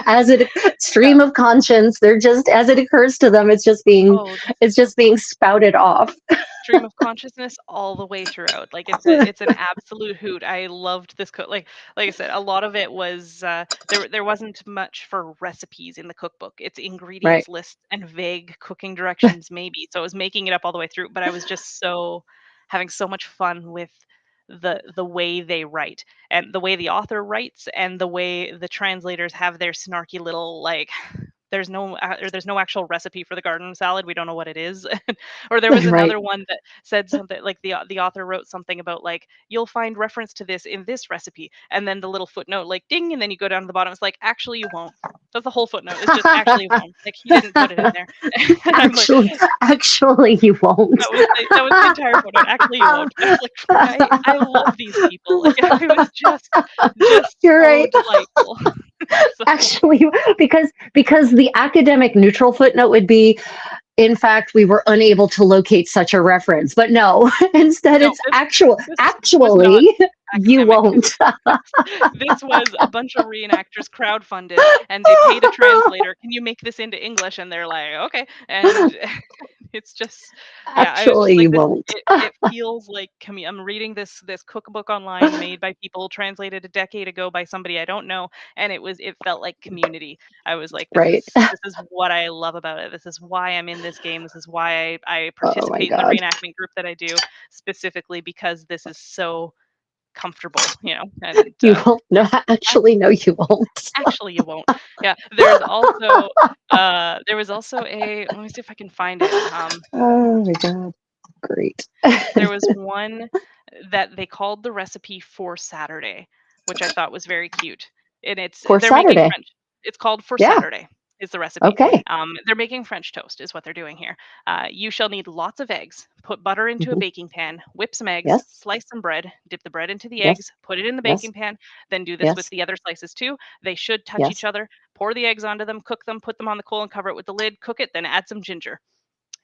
as it yeah. stream of conscience. They're just, as it occurs to them, Oh, it's just being spouted off. stream of consciousness all the way throughout. Like it's an absolute hoot. I loved this cook. Like I said, a lot of it was there wasn't much for recipes in the cookbook. It's Right. ingredients lists and vague cooking directions maybe. So I was making it up all the way through, but I was just so having so much fun with the way they write and the way the author writes and the way the translators have their snarky little like there's no actual recipe for the garden salad. We don't know what it is. Or there was Right. another one that said something like the author wrote something about like you'll find reference to this in this recipe, and then the little footnote like ding, and then you go down to the bottom. It's like actually you won't. That's the whole footnote. It's just actually you won't. Like he didn't put it in there. And I'm like, Actually, you won't. that was the entire footnote. Actually, you won't. I was like, I love these people. Like it was just You're so right. delightful. So Actually, because the academic neutral footnote would be, in fact, we were unable to locate such a reference. But no, instead no, it's actual. this was not Actually, you academic. won't. This was a bunch of reenactors crowdfunded, and they paid a translator. Can you make this into English? And they're like, okay. And It's just, yeah, I was just Actually, like, you this won't. it feels like I'm reading this cookbook online made by people translated a decade ago by somebody I don't know, and it felt like community. I was like, Right. this is what I love about it. This is why I'm in this game. This is why I Oh my participate in the God. reenactment group that I do, specifically because this is so comfortable, and You won't. No, I actually, no, you won't. actually you won't. Yeah, there was also a, let me see if I can find it. Oh my God. Great. There was one that they called the recipe for Saturday, which I thought was very cute. And For they're making Saturday. French. It's called for Yeah. Saturday is the recipe. Okay. They're making French toast is what they're doing here. You shall need lots of eggs. Put butter into a Hmm. baking pan. Whip some eggs. Yes. Slice some bread. Dip the bread into the Yes. eggs. Put it in the Yes. baking pan. Then do this with Yes. the other slices too. They should touch each Yes. other. Pour the eggs onto them. Cook them. Put them on the coal and cover it with the lid. Cook it. Then add some ginger.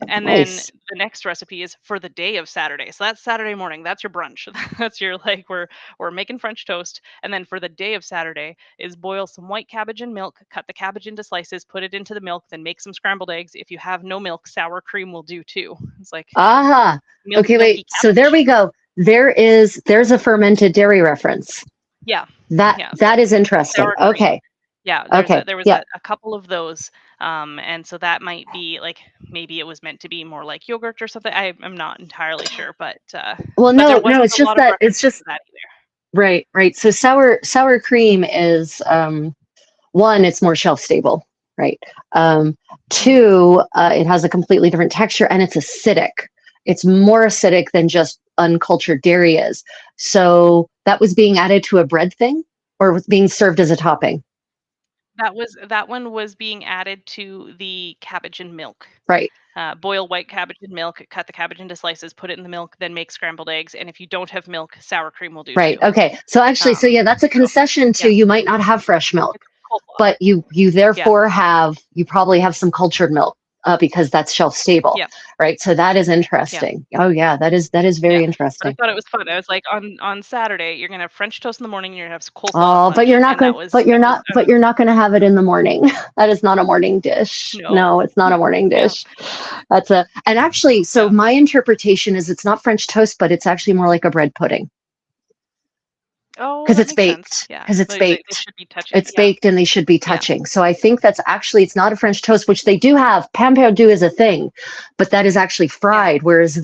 And then Nice. the next recipe is for the day of Saturday. So that's Saturday morning. That's your brunch. That's your, like, we're making French toast. And then for the day of Saturday is boil some white cabbage in milk, cut the cabbage into slices, put it into the milk, then make some scrambled eggs. If you have no milk, sour cream will do too. It's like Aha. Okay, wait. milky So there cabbage. we go. There's a fermented dairy reference. Yeah. That Yeah. that is interesting. Sour cream. Okay. Yeah, Okay. there was Yep. a couple of those, and so that might be like maybe it was meant to be more like yogurt or something. I'm not entirely sure, Well, but there no, no, wasn't it's a just lot of that it's references just to that either. right, right. So sour cream is one, it's more shelf stable, right? Mhm. Two, it has a completely different texture and it's acidic. It's more acidic than just uncultured dairy is. So that was being added to a bread thing or was being served as a topping. That one was being added to the cabbage and milk. Right, Boil white cabbage in milk, cut the cabbage into slices, put it in the milk, then make scrambled eggs. And if you don't have milk, sour cream will do right. too. Okay. So actually, so yeah, that's a So concession to yeah, you might not have fresh milk, it's coleslaw. but you Yeah, therefore you probably have some cultured milk because that's shelf stable, yeah, right? So that is yeah. interesting. Oh yeah, that is Yeah, very but I interesting. thought it was fun. I was like, on Saturday, you're gonna have French toast in the morning, and you're gonna have coleslaw at Oh, but lunch, you're not and going, I but was you're not going to have it in the morning. That is not a morning dish. no, No, it's not a morning yeah, dish. And actually, so yeah. my interpretation is it's not French toast, but it's actually more like a bread pudding Oh, because that it's makes sense. baked, Yeah, because it's they baked. should be touching. It's Yeah, baked and they should be yeah, touching. So I think that's actually, it's not a French toast, which they do have. Pan perdu is a thing, but that is actually yeah. fried. Whereas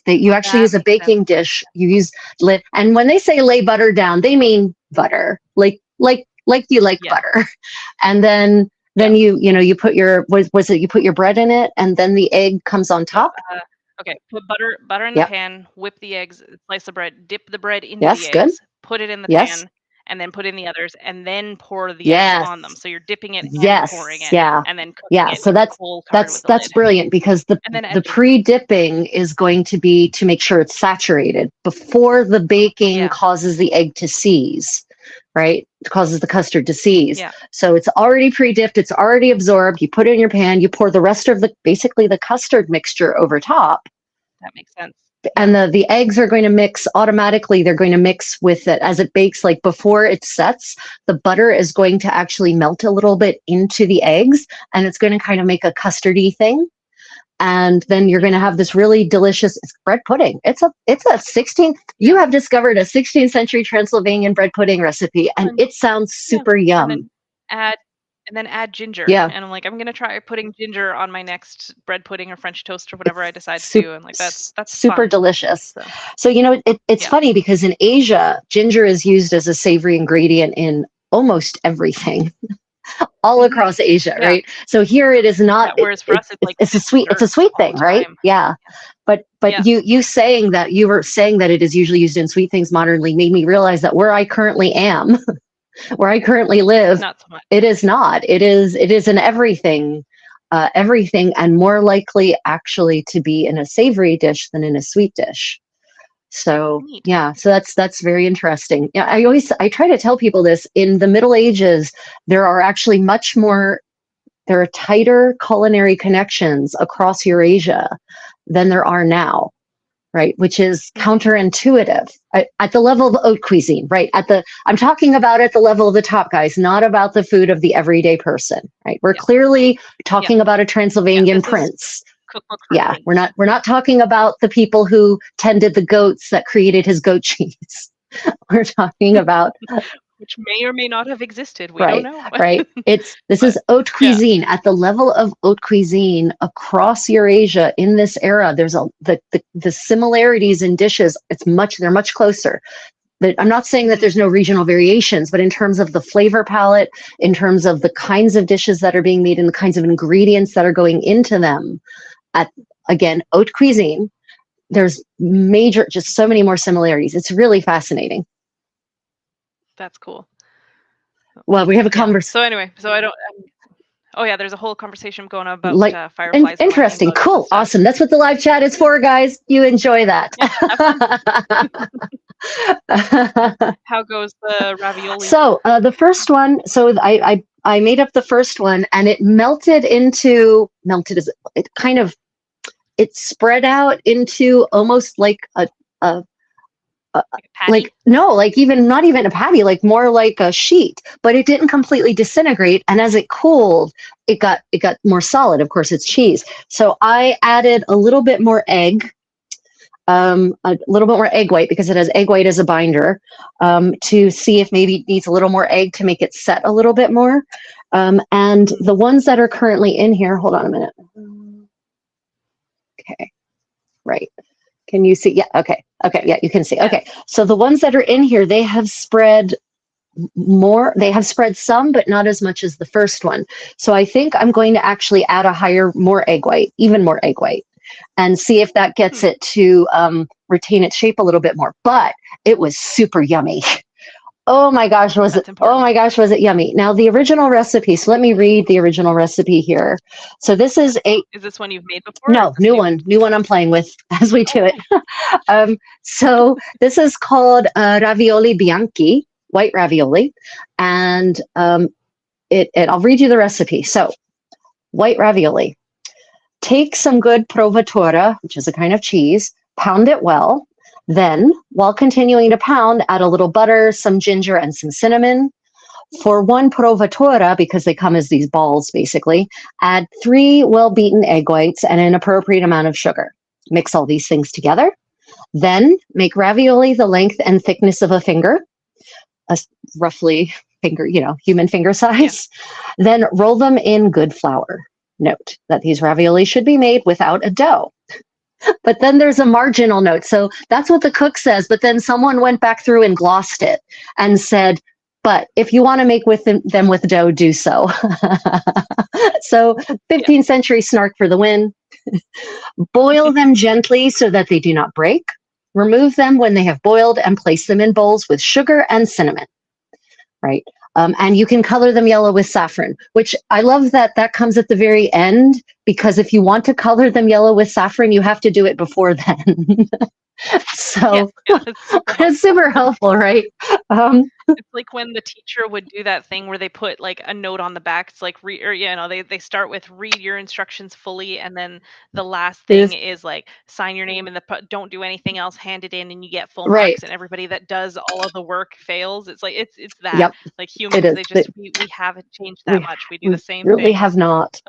you actually That use a makes sense. baking dish. You use lit. And when they say lay butter down, they mean butter, like you like Yeah, butter. And then yeah. you put was it you put your bread in it and then the egg comes on No, top? okay. Put butter in the Yep. pan. Whip the eggs. Slice the bread. Dip the bread into the Yes, good. eggs. Put it in the Yes. pan, and then put in the others, and then pour the eggs Yes. on them. So you're dipping it and pouring Yes. it, Yeah. and then cooking Yeah. it So in the that's coal covered with that's the that's lid, brilliant because the and then the add ginger. pre-dipping is going to be to make sure it's saturated before the baking Yeah, causes the egg to seize, right? It causes the custard to seize. yeah, So it's already pre-dipped, it's already absorbed. You put it in your pan, you pour the rest of the custard mixture over top, that makes sense. Yeah, and the eggs are going to mix automatically. They're going to mix with it as it bakes. Like before it sets, the butter is going to actually melt a little bit into the eggs and it's going to kind of make a custardy thing. And then you're going to mhm. have this really delicious bread pudding. It's a 16th, Yeah, you have discovered a 16th century Transylvanian bread pudding recipe and fun. it sounds Yeah, super and yum. then add add ginger, Yeah. and I'm like, I'm gonna try putting ginger on my next bread pudding or French toast or whatever I It's decide to do, and like that's super fun. delicious. So So, it's yeah, funny because in Asia, ginger is used as a savory ingredient in almost everything all hmm, across Asia, yeah, right? So here it is not, yeah. Whereas for us, it's like it's a desserts sweet all thing, the right? time. Yeah. But Yeah, you were saying that it is usually used in sweet things modernly made me realize that where I currently am, where I currently live, not so much. it is not. It is in everything, everything, and more likely actually to be in a savory dish than in a sweet dish. So Neat. yeah, so that's very interesting. Yeah, I try to tell people this in the Middle Ages, there are actually there are tighter culinary connections across Eurasia than there are now, right? Which is Hmm. counterintuitive at the level of the haute cuisine, right? I'm talking about at the level of the top guys, not about the food of the everyday person, right? We're Yeah, clearly yeah, talking about a yeah. Transylvanian prince. cookbook for Yeah, saints. we're not talking about the people who tended the goats that created his goat cheese. We're talking about Which may or may not have existed. We don't right, know. right. This But is haute yeah. cuisine at the level of haute cuisine across Eurasia in this era. There's the similarities in dishes. They're much closer. But I'm not saying that there's no regional variations, but in terms of the flavor palette, in terms of the kinds of dishes that are being made and the kinds of ingredients that are going into them, at again, haute cuisine, there's just so many more similarities. It's really fascinating. That's cool. Well, we have a Yeah. conversation. So anyway, so I don't. Oh yeah, there's a whole conversation going on about Like fireflies and lightning interesting, bugs and cool, stuff. awesome. That's what the live chat is for, guys. You enjoy that. Yeah, have fun. How goes the ravioli? So the first one, so I made up the first one, and it melted is it kind of it spread out into almost like a Patty? like even not even a patty, like more like a sheet, but it didn't completely disintegrate. And as it cooled, it got more solid. Of course, it's cheese. So I added a little bit more egg, a little bit more egg white because it has egg white as a binder, to see if maybe it needs a little more egg to make it set a little bit more. And the ones that are currently in here, hold on a minute. Okay, right. Can you see? Yeah, okay. Okay, yeah, you can see. Okay, so the ones that are in here, they have spread more. They have spread some, but not as much as the first one. So I think I'm going to actually add more egg white, even more egg white, and see if that gets it to retain its shape a little bit more. But it was super yummy. Oh my gosh, was it yummy. Now the original recipe, so let me read the original recipe here. So this is this one you've made before? No, new one I'm playing with as we do it. So this is called ravioli bianchi, white ravioli. And I'll read you the recipe. So white ravioli. Take some good provatura, which is a kind of cheese, pound it well. Then, while continuing to pound, add a little butter, some ginger, and some cinnamon. For one provatura, because they come as these balls basically, add 3 well-beaten egg whites and an appropriate amount of sugar. Mix all these things together. Then make ravioli the length and thickness of a finger, roughly human finger size. Yeah. Then roll them in good flour. Note that these ravioli should be made without a dough. But then there's a marginal note. So that's what the cook says. But then someone went back through and glossed it and said, but if you want to make them with dough, do so. So 15th century snark for the win. Boil them gently so that they do not break. Remove them when they have boiled and place them in bowls with sugar and cinnamon. Right. And you can color them yellow with saffron, which I love that comes at the very end, because if you want to color them yellow with saffron, you have to do it before then. So it's super helpful, right? It's like when the teacher would do that thing where they put like a note on the back. It's like, they start with read your instructions fully. And then the last thing is like sign your name and don't do anything else, hand it in and you get full marks. And everybody that does all of the work fails. It's like, it's that. Yep. Like humans, we haven't changed that much. We do the same thing. We have not.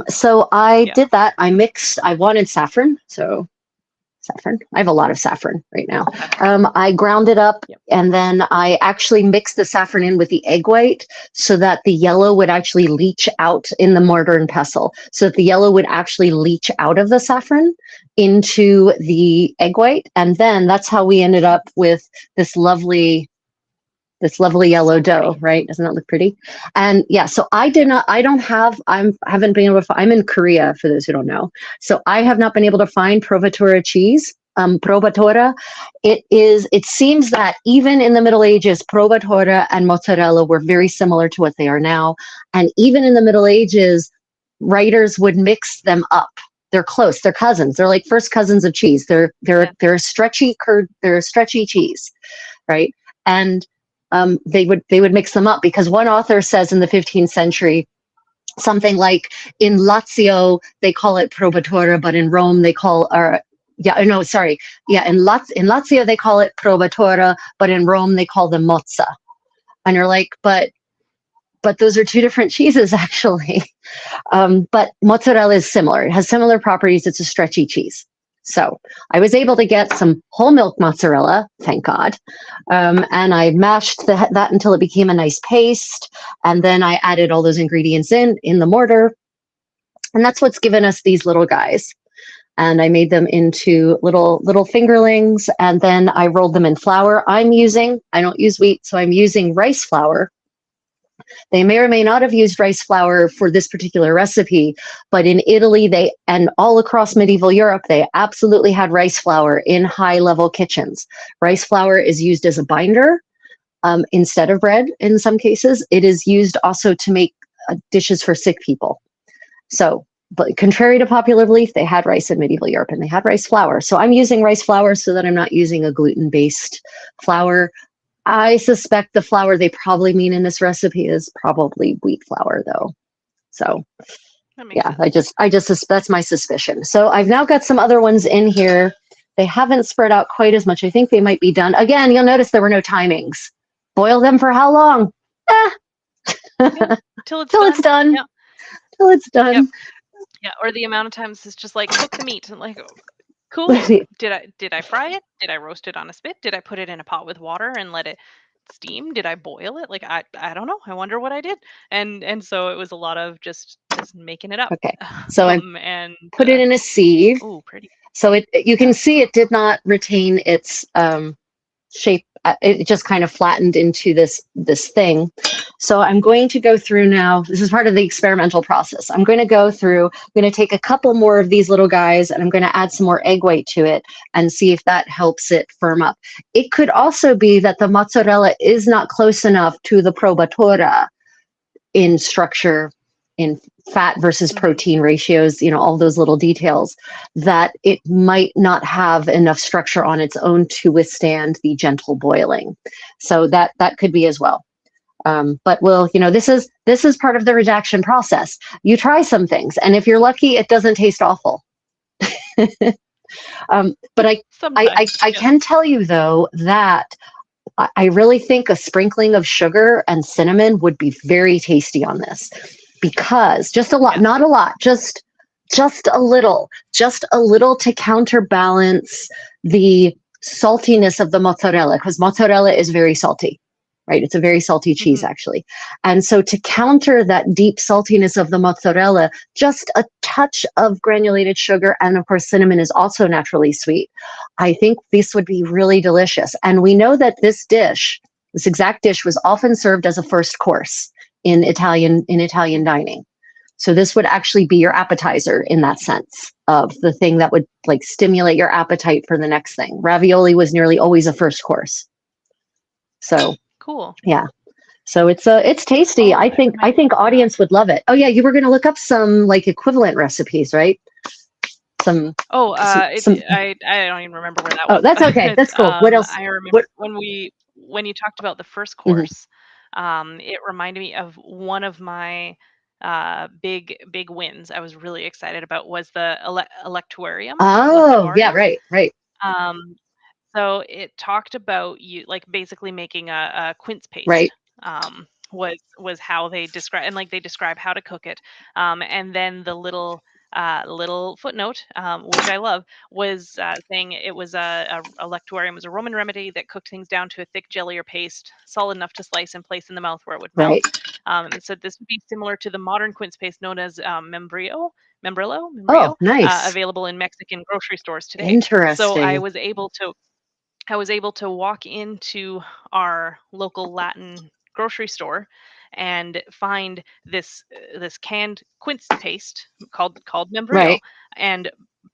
So I did that. I wanted saffron. So saffron. I have a lot of saffron right now. I ground it up, and then I actually mixed the saffron in with the egg white so that the yellow would actually leach out in the mortar and pestle. So that the yellow would actually leach out of the saffron into the egg white. And then that's how we ended up with this lovely yellow dough, right? Doesn't that look pretty? And so I haven't been able to, I'm in Korea for those who don't know. So I have not been able to find provatura cheese. Provatura, it seems that even in the Middle Ages, provatura and mozzarella were very similar to what they are now. And even in the Middle Ages, writers would mix them up. They're close, they're cousins. They're like first cousins of cheese. They're a stretchy cheese, right? And they would mix them up, because one author says in the 15th century something like, in Lazio they call it provatura, but in Rome they call in Lazio they call it provatura, but in Rome they call them mozza. And you're like, but those are two different cheeses actually. But mozzarella is similar. It has similar properties. It's a stretchy cheese. So I was able to get some whole milk mozzarella, thank God. And I mashed that until it became a nice paste. And then I added all those ingredients in the mortar. And that's what's given us these little guys. And I made them into little fingerlings, and then I rolled them in flour. I don't use wheat, so I'm using rice flour. They may or may not have used rice flour for this particular recipe, but in Italy, and all across medieval Europe, they absolutely had rice flour in high level kitchens. Rice flour is used as a binder instead of bread in some cases. It is used also to make dishes for sick people. So, but contrary to popular belief, they had rice in medieval Europe and they had rice flour. So I'm using rice flour so that I'm not using a gluten-based flour. I suspect the flour they probably mean in this recipe is probably wheat flour, though. So yeah, sense. that's my suspicion. So I've now got some other ones in here. They haven't spread out quite as much. I think they might be done. Again, you'll notice there were no timings. Boil them for how long? Yeah, till it's done. Yeah. Till it's done. Yep. Yeah, or the amount of times it's just like cook the meat and like, cool. Did I fry it? Did I roast it on a spit? Did I put it in a pot with water and let it steam? Did I boil it? Like I don't know. I wonder what I did. And so it was a lot of just making it up. Okay. So I put it in a sieve. Oh, pretty. So you can see it did not retain its shape. It just kind of flattened into this thing. So I'm going to go through now. This is part of the experimental process. I'm going to take a couple more of these little guys and I'm going to add some more egg white to it and see if that helps it firm up. It could also be that the mozzarella is not close enough to the probatura in structure, in fat versus protein ratios, all those little details, that it might not have enough structure on its own to withstand the gentle boiling. So that could be as well. But this is part of the redaction process. You try some things, and if you're lucky, it doesn't taste awful. But I can tell you though that I really think a sprinkling of sugar and cinnamon would be very tasty on this, because just a lot, not a lot, just a little to counterbalance the saltiness of the mozzarella, because mozzarella is very salty, right? It's a very salty cheese, actually. And so to counter that deep saltiness of the mozzarella, just a touch of granulated sugar, and of course cinnamon is also naturally sweet. I think this would be really delicious. And we know that this exact dish was often served as a first course in Italian dining. So this would actually be your appetizer in that sense of the thing that would like stimulate your appetite for the next thing. Ravioli was nearly always a first course. So cool. Yeah. So it's tasty. I think audience would love it. Oh yeah, you were going to look up some like equivalent recipes, right? I don't even remember where that was. Oh, that's okay. That's cool. What else? I remember when you talked about the first course, it reminded me of one of my big wins I was really excited about was the electuarium. Oh, yeah, right. So it talked about you like basically making a quince paste. Right. Was how they describe, and like they describe how to cook it. And then the little footnote, which I love, was saying it was a electuarium was a Roman remedy that cooked things down to a thick jelly or paste, solid enough to slice and place in the mouth where it would melt. Right. And so this would be similar to the modern quince paste known as membrillo. Oh, nice. Available in Mexican grocery stores today. Interesting. So I was able to walk into our local Latin grocery store and find this canned quince paste called membrillo, Right. and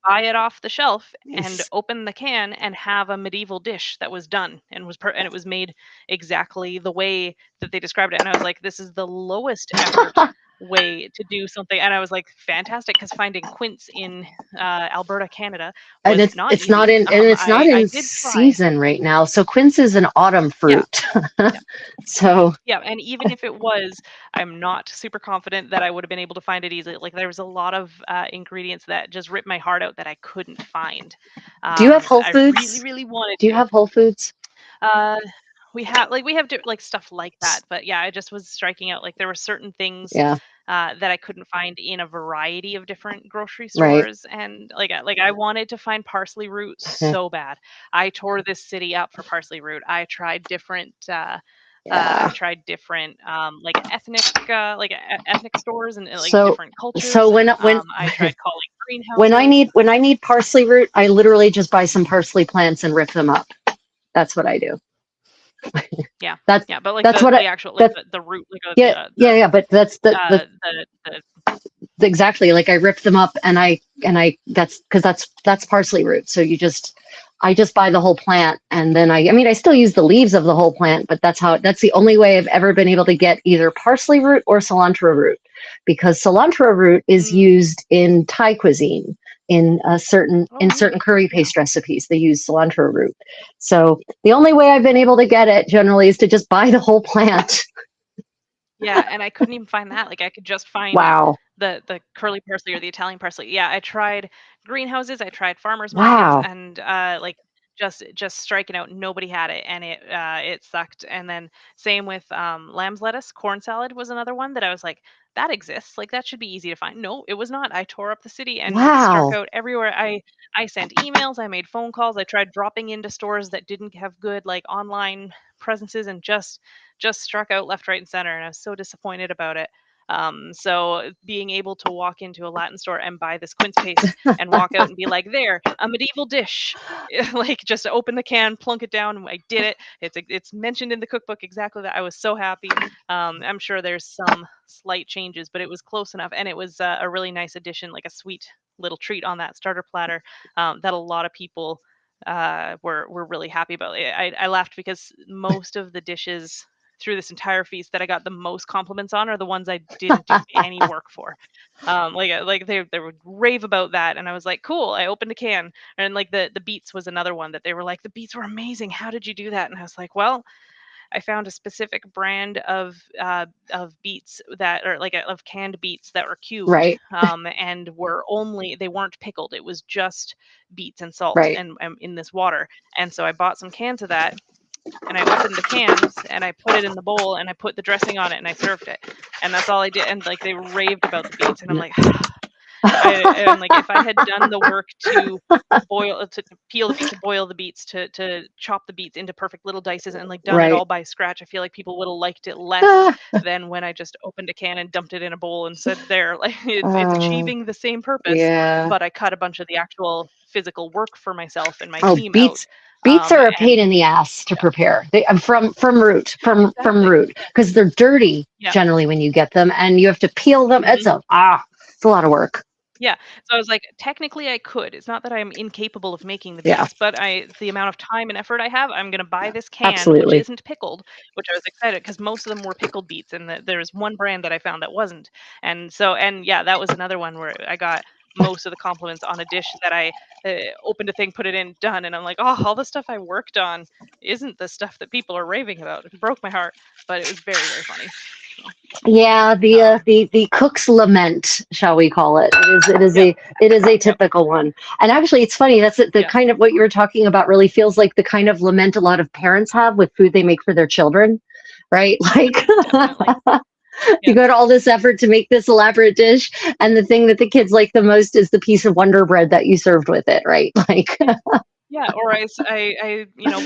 buy it off the shelf and open the can and have a medieval dish that was done and it was made exactly the way that they described it. And I was like, this is the lowest effort way to do something. And I was like, fantastic, because finding quince in Alberta, Canada, was and it's not it's easy. not in season right now. So quince is an autumn fruit. Yeah. So yeah, and even if it was, I'm not super confident that I would have been able to find it easily. Like there was a lot of ingredients that just ripped my heart out that I couldn't find. Do you have Whole Foods? I really wanted. Do you have Whole Foods? we have like stuff like that, but yeah, I just was striking out like there were certain things Yeah, that I couldn't find in a variety of different grocery right. stores, and like I wanted to find parsley root so bad. I tore this city up for parsley root. I tried different. I Yeah. tried different ethnic stores and like So different so cultures. I tried calling greenhouses. when I need parsley root, I literally just buy some parsley plants and rip them up. That's what I do. Yeah, That's yeah, but like that's what I the actual like that the root, like yeah, yeah, yeah, but that's the exactly, like I rip them up and I that's because that's parsley root. So I just buy the whole plant, and then I mean I still use the leaves of the whole plant, but that's the only way I've ever been able to get either parsley root or cilantro root, because cilantro root is used in Thai cuisine in oh certain neat. curry Yeah. paste recipes. They use cilantro root. So the only way I've been able to get it generally is to just buy the whole plant. Yeah, and I couldn't even find that. Like I could just find Wow. the curly parsley or the Italian parsley. Yeah, I tried greenhouses, I tried farmers markets, Wow. and like just striking out. Nobody had it, and it sucked. And then same with lamb's lettuce, corn salad was another one that I was like, that exists. Like that should be easy to find. No, it was not. I tore up the city and struck Wow. out everywhere. I sent emails, I made phone calls, I tried dropping into stores that didn't have good like online presences, and just struck out left, right, and center, and I was so disappointed about it. So being able to walk into a Latin store and buy this quince paste and walk out and be like, "There, a medieval dish," like just open the can, plunk it down, and I did it. It's mentioned in the cookbook exactly that. I was so happy. I'm sure there's some slight changes, but it was close enough, and it was a really nice addition, like a sweet little treat on that starter platter that a lot of people were really happy about. I laughed because most of the dishes through this entire feast that I got the most compliments on are the ones I didn't do any work for. Like they would rave about that, and I was like, cool. I opened a can, and like the beets was another one that they were like, the beets were amazing. How did you do that? And I was like, well, I found a specific brand of beets that are like of canned beets that were cubed, Right. and they weren't pickled. It was just beets and salt Right. and in this water. And so I bought some cans of that, and I opened the cans and I put it in the bowl and I put the dressing on it and I served it. And that's all I did. And like they raved about the beets, and I'm like, and like if I had done the work to to peel the beets, to boil the beets, to chop the beets into perfect little dices, and like done it Right. all by scratch, I feel like people would have liked it less than when I just opened a can and dumped it in a bowl and said, there, like it's Oh, achieving the same purpose, yeah. but I cut a bunch of the actual physical work for myself and my Oh, team out. beets are a pain And in the ass to yeah, prepare. From exactly. root, because they're dirty Yeah. generally when you get them, and you have to peel them. Mhm. It's a lot of work. Yeah. So I was like, technically I could. It's not that I'm incapable of making the Yeah, beets, but the amount of time and effort I have, I'm going to buy this can, which absolutely. isn't pickled, which I was excited because most of them were pickled beets, and there was one brand that I found that wasn't. And yeah, that was another one where I got most of the compliments on a dish that I opened a thing, put it in, done, and I'm like, oh, all the stuff I worked on isn't the stuff that people are raving about. It broke my heart, but it was very, very funny. So, Yeah, um, the cook's lament, shall we call it? yep, It is a yep, typical one. And actually, it's funny. That's the yeah, kind of what you were talking about. Really feels like the kind of lament a lot of parents have with food they make for their children, right? Like definitely. you Yeah. go to all this effort to make this elaborate dish, and the thing that the kids like the most is the piece of Wonder Bread that you served with it, right? Like, Yeah. Yeah, or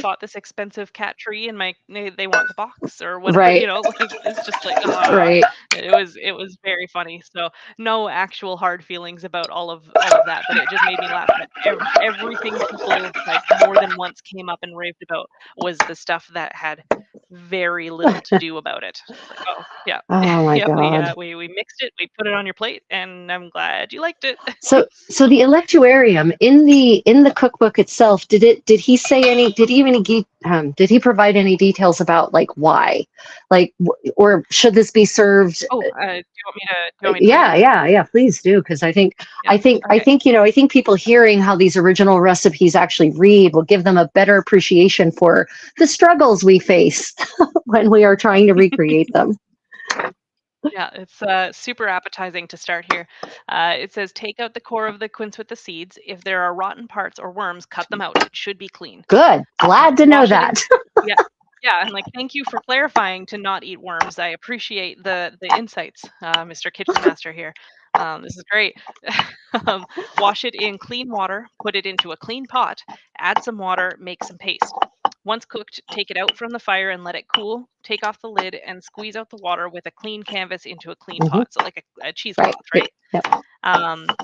bought this expensive cat tree and they want the box or whatever, right, like it's just like, ah, right. it was very funny. So no actual hard feelings about all of that, but it just made me laugh that everything people like more than once came up and raved about was the stuff that had very little to do about it. It's like, oh yeah, Oh my yeah, God. we mixed it, we put it on your plate, and I'm glad you liked it. So the electuarium in the cookbook itself, did he say any, did he provide any details about like why, like or should this be served? Oh, do you want me to read it? Yeah, please do, because Yeah. Okay. I think people hearing how these original recipes actually read will give them a better appreciation for the struggles we face when we are trying to recreate them. Yeah, it's super appetizing to start here. It says, take out the core of the quince with the seeds. If there are rotten parts or worms, cut them out. It should be clean. Good, glad to know Wash it in. that. Yeah. Yeah, and like, thank you for clarifying to not eat worms. I appreciate the insights, Mr. Kitchen Master here. This is great. um, Wash it in clean water, put it into a clean pot, add some water, make some paste. Once cooked, take it out from the fire and let it cool. Take off the lid and squeeze out the water with a clean canvas into a clean Hmm. pot. So like a cheesecloth, Right. right? Yep. Um,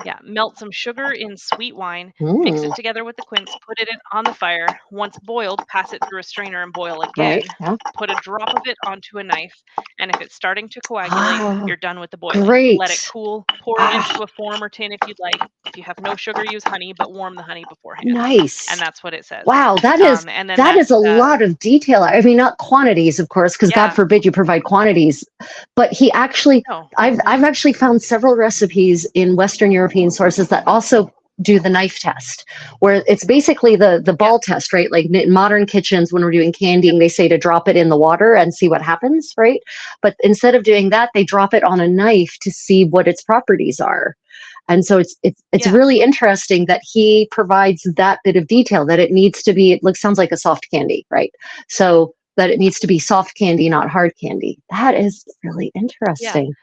yeah, melt some sugar in sweet wine, mix Mm, it together with the quince, put it in on the fire. Once boiled, pass it through a strainer and boil right. again. Yeah. Put a drop of it onto a knife, and if it's starting to coagulate, Ah, you're done with the boiling. Let it great. cool, pour it Ah, into a form or tin if you'd like. If you have no sugar, use honey, but warm the honey beforehand. And nice. that's what it says. Wow, And then that that, is a lot of detail. I mean, not quantities, of course, because God yeah, forbid you provide quantities. But he actually, no, I've actually found several recipes in Western European sources that also do the knife test, where it's basically the yeah, ball test, right? Like in modern kitchens, when we're doing yep, candying, they say to drop it in the water and see what happens, right? But instead of doing that, they drop it on a knife to see what its properties are. And so it's yeah, really interesting that he provides that bit of detail, that it needs to be, it looks sounds like a soft candy, right? So that it needs to be soft candy, not hard candy. That is really yeah. interesting.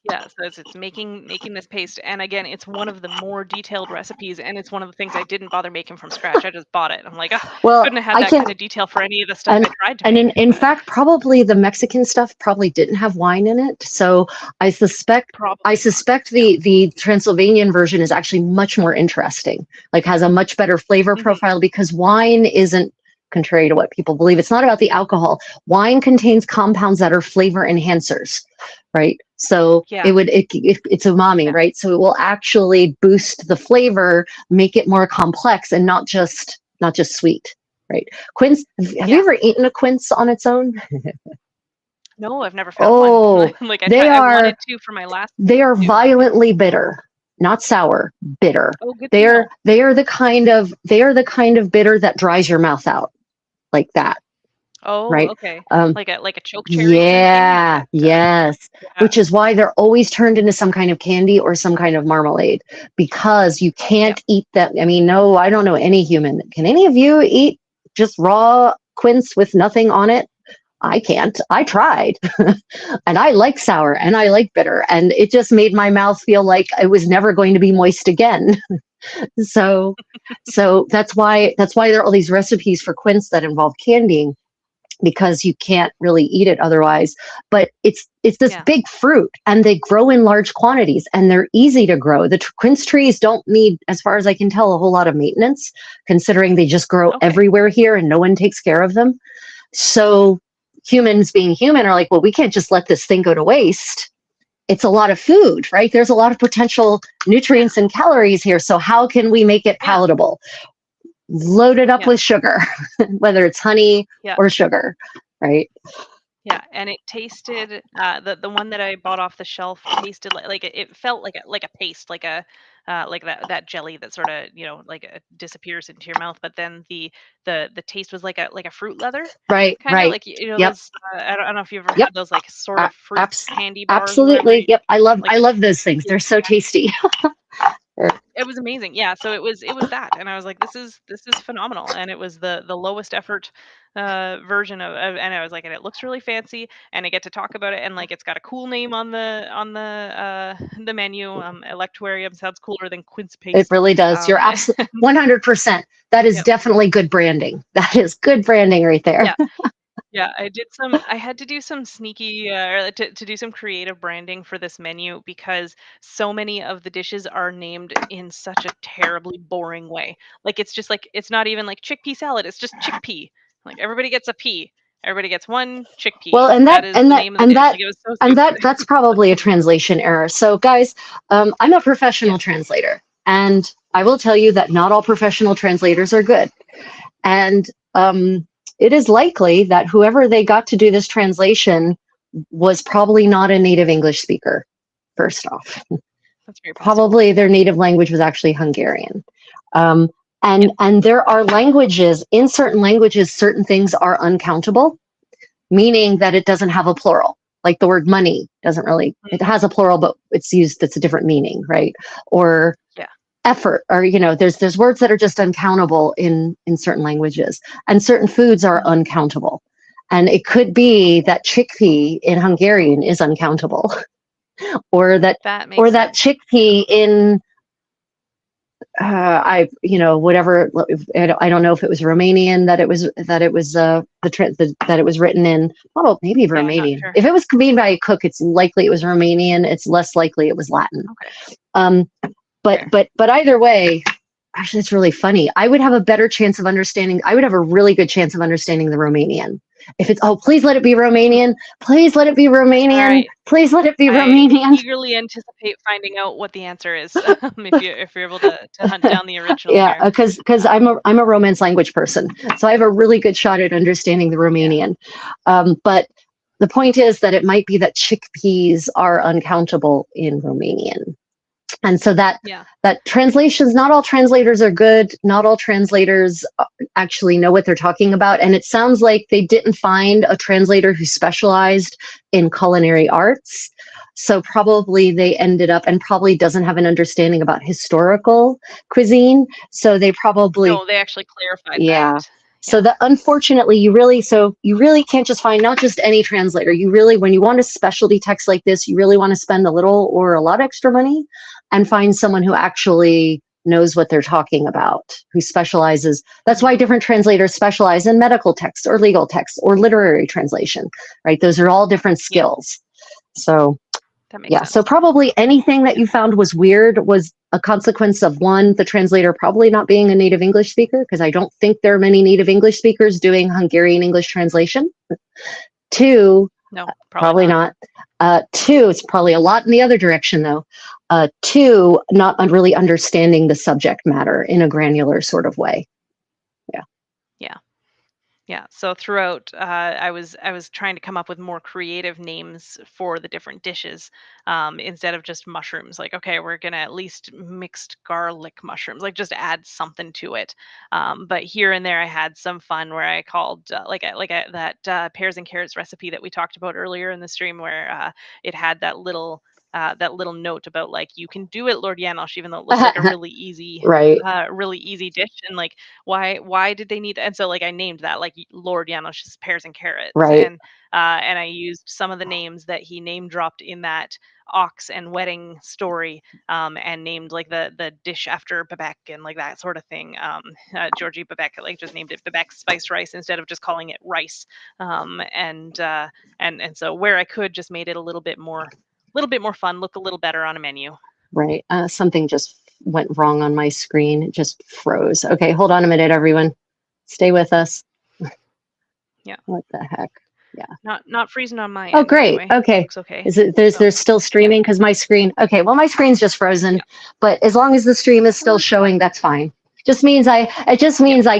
Yeah, so it's making this paste, and again, it's one of the more detailed recipes, and it's one of the things I didn't bother making from scratch. I just bought it. I'm like, "Ugh, Well, couldn't have had I that can, kind of detail for any of the stuff I and tried to and make." in But fact, probably the Mexican stuff probably didn't have wine in it. So I suspect I probably not. suspect the Transylvanian version is actually much more interesting, like has a much better flavor Yeah. Mhm. profile because wine isn't, contrary to what people believe, it's not about the alcohol. Wine contains compounds that are flavor enhancers, right? So Yeah. it's umami, Yeah. right? So it will actually boost the flavor, make it more complex and not just sweet, right? Quince, have you Yeah. ever eaten a quince on its own? No, I've never found one. Oh, Like they I wanted are to for my last they are stew. violently bitter, not sour, bitter. Oh, good to They're know. they are the kind of bitter that dries your mouth out like that, Oh, right? okay. Um, Like a choke cherry kind of thing yeah, that, yes. yeah. Which is why they're always turned into some kind of candy or some kind of marmalade because you Yep. can't eat them. I mean, no, I don't know any human. Can any of you eat just raw quince with nothing on it? I can't. I tried. And I like sour and I like bitter. And it just made my mouth feel like it was never going to be moist again. So that's why there are all these recipes for quince that involve candying because you can't really eat it otherwise. But it's this Yeah. big fruit and they grow in large quantities and they're easy to grow. The quince trees don't need, as far as I can tell, a whole lot of maintenance, considering they just grow Okay. everywhere here and no one takes care of them. So humans being human are like, well, we can't just let this thing go to waste. It's a lot of food, right? There's a lot of potential Yeah. nutrients and calories here. So how can we make it Yeah. palatable? Load it up Yeah. with sugar, whether it's honey Yeah. or sugar, right? Yeah, and it tasted the one that I bought off the shelf tasted like it felt like a paste, like that jelly that sort of like disappears into your mouth. But then the taste was like a fruit leather, Right, kind of right. like Yep, those. I don't know if you've ever yep. had those like sort of fruit Abs- candy bars or whatever. absolutely. Yep. Like I love those things. They're so tasty. it was amazing. Yeah, so it was that, and I was like, this is phenomenal, and it was the lowest effort version and I was like, and it looks really fancy, and I get to talk about it, and like it's got a cool name on the menu. Electuarium sounds cooler than quince It paste. really does. You're absolutely And 100%. That is yep, definitely good branding. That is good branding right there. yeah. Yeah, I had to do some sneaky, or to do some creative branding for this menu because so many of the dishes are named in such a terribly boring way. Like, it's just like, it's not even like chickpea salad, it's just chickpea. Like, everybody gets a pea. Everybody gets one chickpea. Well, and That that is and the that name of the and dish. that Like, it was so and stupid. that's probably a translation error. So, guys, I'm a Yeah. professional translator, and I will tell you that not all professional translators are good. And it is likely that whoever they got to do this translation was probably not a native English speaker. First off, That's very possible. probably Yeah. their native language was actually Hungarian. Um, Yeah. and there are languages, in certain languages, certain things are uncountable, meaning that it doesn't have a plural. Like the word money doesn't really, it Mm, has a plural, but it's a different meaning, right? Or, yeah. effort, or there's words that are just uncountable in certain languages, and certain foods are uncountable. And it could be that chickpea in Hungarian is uncountable, or that makes sense. chickpea in whatever. I don't know if it was Romanian that it was that it was written in. Oh, maybe Romanian. Sure. If it was made by a cook, it's likely it was Romanian. It's less likely it was Latin. Okay. But either way, actually, it's really funny. I would have a better chance of understanding. I would have a really good chance of understanding the Romanian. If it's, please let it be Romanian. Please let it be Romanian. Right. Please let it be Romanian. I eagerly anticipate finding out what the answer is if you're able to hunt down the original. Yeah, because I'm a Romance language person, so I have a really good shot at understanding the Romanian. But the point is that it might be that chickpeas are uncountable in Romanian. And so that translations, not all translators are good. Not all translators actually know what they're talking about. And it sounds like they didn't find a translator who specialized in culinary arts. So probably they ended up, and probably doesn't have an understanding about historical cuisine. So they probably... No, they actually clarified that. So that, unfortunately, you really can't just find not just any translator. You really, when you want a specialty text like this, you really want to spend a little or a lot extra money and find someone who actually knows what they're talking about, who specializes. That's why different translators specialize in medical text or legal text or literary translation, right? Those are all different skills. So that makes sense. So probably anything that you found was weird was a consequence of, one, the translator probably not being a native English speaker, because I don't think there are many native English speakers doing Hungarian English translation. Two, no, probably not. Two, it's probably a lot in the other direction though. Two, not really understanding the subject matter in a granular sort of way. Yeah. So throughout, I was trying to come up with more creative names for the different dishes, instead of just mushrooms. Like, okay, we're gonna at least mixed garlic mushrooms, like just add something to it. But here and there, I had some fun where I called that pears and carrots recipe that we talked about earlier in the stream, where it had that little note about, like, you can do it, Lord Janosch, even though it looks like a really easy, really easy dish. And like, why did they need? And so, like, I named that, like, Lord Janosch's pears and carrots, and I used some of the names that he name dropped in that ox and wedding story, and named like the dish after Babek and like that sort of thing. Georgie Babek, like, just named it Babek spiced rice instead of just calling it rice. And so where I could, just made it a little bit more fun, look a little better on a menu. Right. Something just went wrong on my screen. It just froze. Okay, hold on a minute, everyone. Stay with us. Yeah. What the heck? Yeah. Not freezing on my end. Oh, great. Anyway. Okay. Looks okay. Is it there's still streaming? Because my screen. Okay. Well, my screen's just frozen. But as long as the stream is still showing, that's fine. It just means I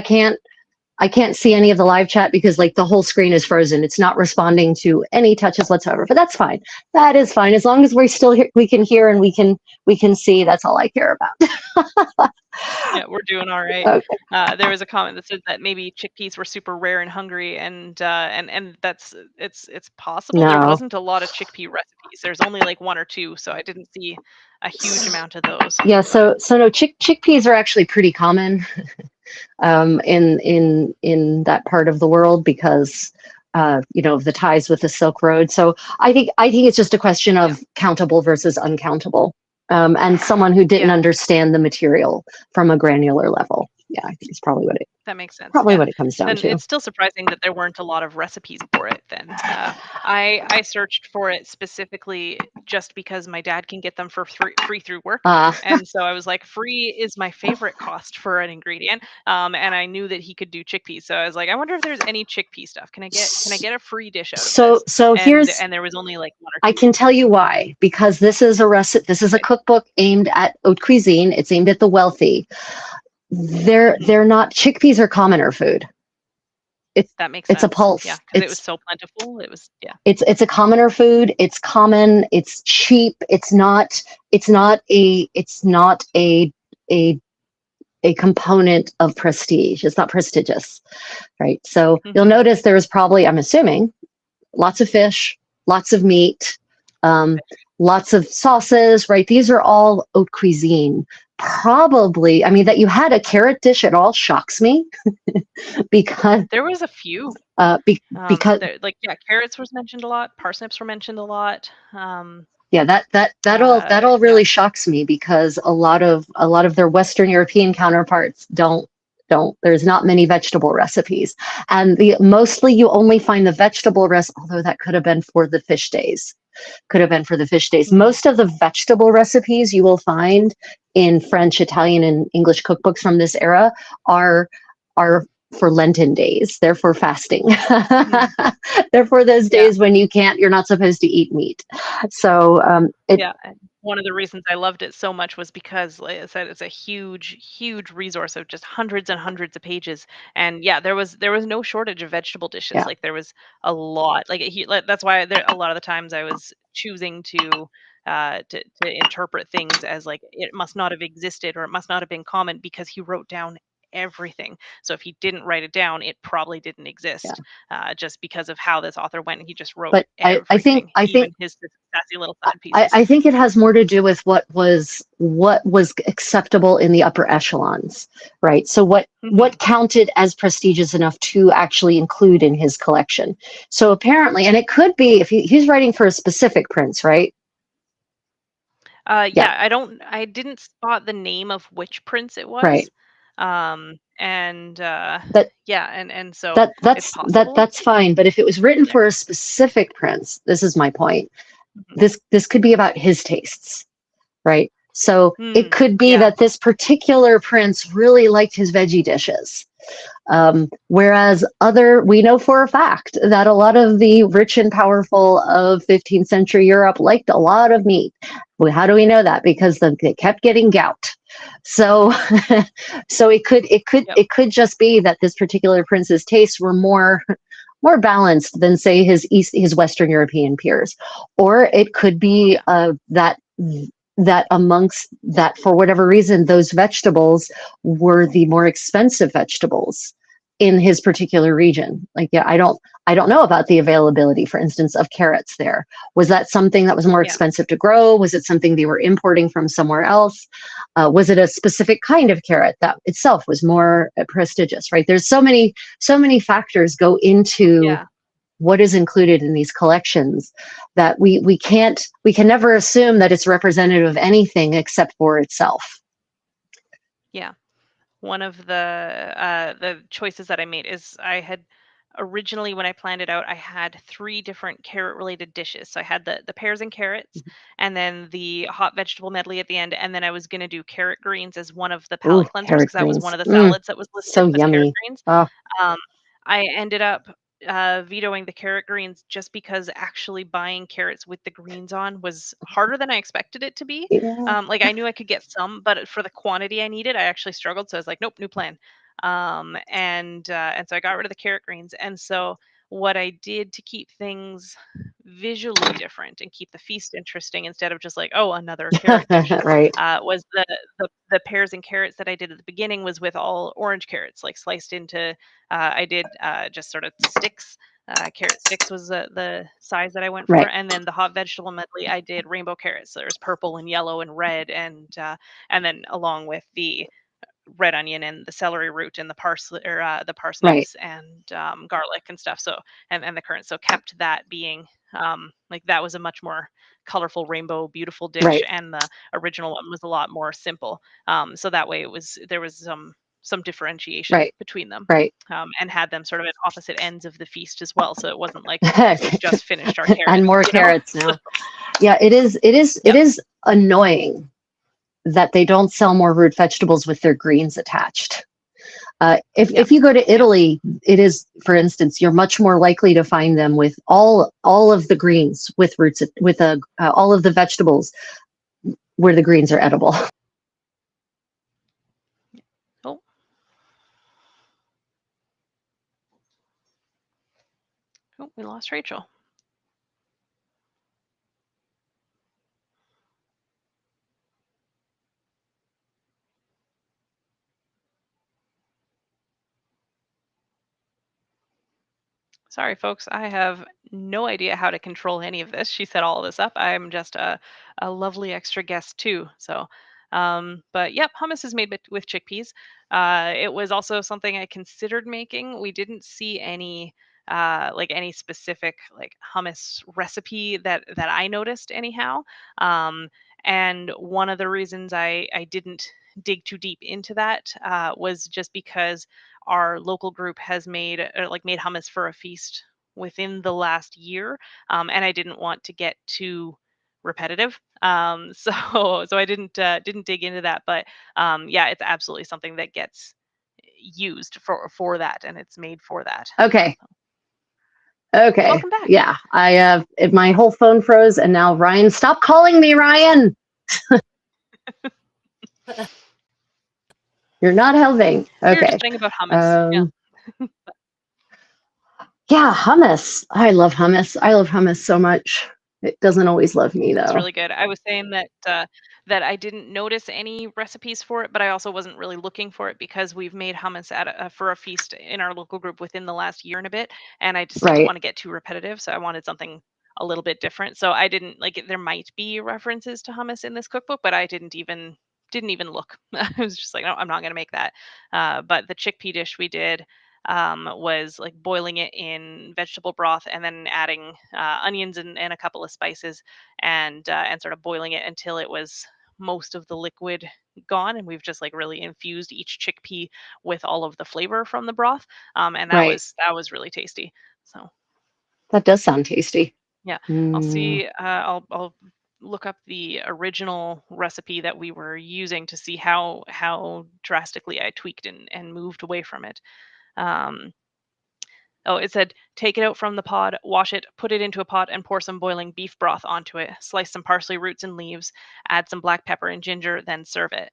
can't see any of the live chat because, like, the whole screen is frozen. It's not responding to any touches whatsoever, but that's fine. That is fine. As long as we're still here, we can hear and we can see. That's all I care about. Yeah, we're doing all right. Okay. There was a comment that said that maybe chickpeas were super rare in Hungary, and that's it's possible. There wasn't a lot of chickpea recipes. There's only like one or two, so I didn't see a huge amount of those. Yeah, so no, chickpeas are actually pretty common in that part of the world because of the ties with the Silk Road. So I think it's just a question of countable versus uncountable, and someone who didn't understand the material from a granular level. Yeah, I think it's probably what that makes sense. Probably what it comes down to. It's still surprising that there weren't a lot of recipes for it then. I searched for it specifically just because my dad can get them for free through work. And so I was like, free is my favorite cost for an ingredient. And I knew that he could do chickpeas. So I was like, I wonder if there's any chickpea stuff. Can I get a free dish out of this? So here's, and there was only like one or two. I can tell you why, because this is a cookbook aimed at haute cuisine. It's aimed at the wealthy. They're not, chickpeas are commoner food. That makes sense. It's a pulse. Yeah, because it was so plentiful. It was It's a commoner food. It's common. It's cheap. It's not a component of prestige. It's not prestigious, right? So you'll notice there was probably, I'm assuming, lots of fish, lots of meat, lots of sauces, right? These are all haute cuisine. probably, I mean, that you had a carrot dish at all shocks me because There was a few. uh, be, because There, like, yeah, carrots was mentioned a lot. Parsnips were mentioned a lot. yeah, that all Yeah. really shocks me because a lot of their Western European counterparts don't there's not many vegetable recipes, and the mostly you only find the vegetable although that could have been for the fish days, Mm, most of the vegetable recipes you will find in French, Italian, and English cookbooks from this era are are for Lenten days. They're for fasting. mm, They're for those yeah. days when you're not supposed to eat meat. So it Yeah, and one of the reasons I loved it so much was because, like I said, it's a huge, huge resource of just hundreds and hundreds of pages. And yeah, there was no shortage of vegetable dishes. yeah, Like there was a lot. That's why there a lot of the times I was choosing to interpret things as like it must not have existed or it must not have been common because he wrote down everything. So if he didn't write it down, it probably didn't yeah. exist. Just because of how this author went, he just wrote But I think everything, I think even his sassy little side I, pieces. I think it has more to do with what was acceptable in the upper echelons, right? So what Mhm. counted as prestigious enough to actually include in his collection. So apparently, and it could be if he's writing for a specific prince, right? Yeah, Yeah, I didn't spot the name of which prince it right. was. And That yeah, and so that it's that's that possible. that's fine. But if it was written Yeah. for a specific prince, this is my point. Mhm. This could be about his tastes, right? So it Mm, could be yeah. that this particular prince really liked his veggie dishes. Whereas we know for a fact that a lot of the rich and powerful of 15th century Europe liked a lot of meat. Well, how do we know that? Because they kept getting gout. So, so Yep. it could just be that this particular prince's tastes were more balanced than say his Western European peers, or it could be Yeah. that amongst that for whatever reason those vegetables were the more expensive vegetables in his particular region. Like, yeah, I don't know about the availability, for instance, of carrots there. Was that something that was more Yeah. expensive to grow? Was it something they were importing from somewhere else? Was it a specific kind of carrot that itself was more prestigious? Right? There's so many factors go into Yeah. what is included in these collections that we can never assume that it's representative of anything except for itself. Yeah. One of the choices that I made is I had originally when I planned it out, I had three different carrot related dishes. So I had the pears and carrots, and then the hot vegetable medley at the end, and then I was gonna do carrot greens as one of the Ooh, palate cleansers carrot because that was one greens. of the salads that was listed So was carrot yummy. greens. Oh, Um, I ended up vetoing the carrot greens just because actually buying carrots with the greens on was harder than I expected it to be. yeah. Like I knew I could get some, but for the quantity I needed, I actually struggled. So I was like, nope, new plan. And so I got rid of the carrot greens. And so what I did to keep things visually different and keep the feast interesting instead of just like, oh, another carrot dish, Right. was the pears and carrots that I did at the beginning was with all orange carrots, like sliced into. I did just sort of sticks. Carrot sticks was the size that I went for, Right. and then the hot vegetable medley I did rainbow carrots. So there's purple and yellow and red, and then along with the red onion and the celery root and the parsley or the Right. parsnips and garlic and stuff. So and the currants. So kept that being like that was a much more colorful rainbow beautiful dish, Right. and the original one was a lot more simple. So that way there was some differentiation Right. between them. Right. And had them sort of at opposite ends of the feast as well. So it wasn't like we've just finished our And more carrots. carrots now. Yeah, it is. It is. It Yep. is annoying that they don't sell more root vegetables with their greens attached. Yeah. If you go to Yeah. Italy, it is, for instance, you're much more likely to find them with all of the greens with roots with all of the vegetables where the greens are edible. Oh, oh, we lost Rachel. Sorry, folks. I have no idea how to control any of this. She set all of this up. I'm just a lovely extra guest too. So But yep, hummus is made with chickpeas. It was also something I considered making. We didn't see any like any specific like hummus recipe that I noticed anyhow. Um, and one of the reasons I didn't dig too deep into that was just because our local group has made hummus for a feast within the last year, and I didn't want to get too repetitive. So I didn't dig into that, but yeah, it's absolutely something that gets used for that, and it's made for that. Okay. Okay. Welcome back. Yeah. My whole phone froze, and now Ryan, stop calling me, Ryan. You're not helping. We were just Okay. saying about hummus. Yeah. Yeah, hummus. I love hummus. I love hummus so much. It doesn't always love me It's though. really good. I was saying that I didn't notice any recipes for it, but I also wasn't really looking for it because we've made hummus for a feast in our local group within the last year and a bit, and I just didn't Right. want to get too repetitive, so I wanted something a little bit different. So I didn't like it. There might be references to hummus in this cookbook, but I didn't even look. I was just like, no, I'm not going to make that. But the chickpea dish we did was like boiling it in vegetable broth and then adding onions and a couple of spices and sort of boiling it until it was most of the liquid gone, and we've just like really infused each chickpea with all of the flavor from the broth, and that Right. was really tasty. So That does sound tasty. yeah, I'll Mm, see. I'll look up the original recipe that we were using to see how drastically I tweaked and moved away from it. Um, Oh, it said, take it out from the pod, wash it, put it into a pot, and pour some boiling beef broth onto it. Slice some parsley roots and leaves, add some black pepper and ginger, then serve it.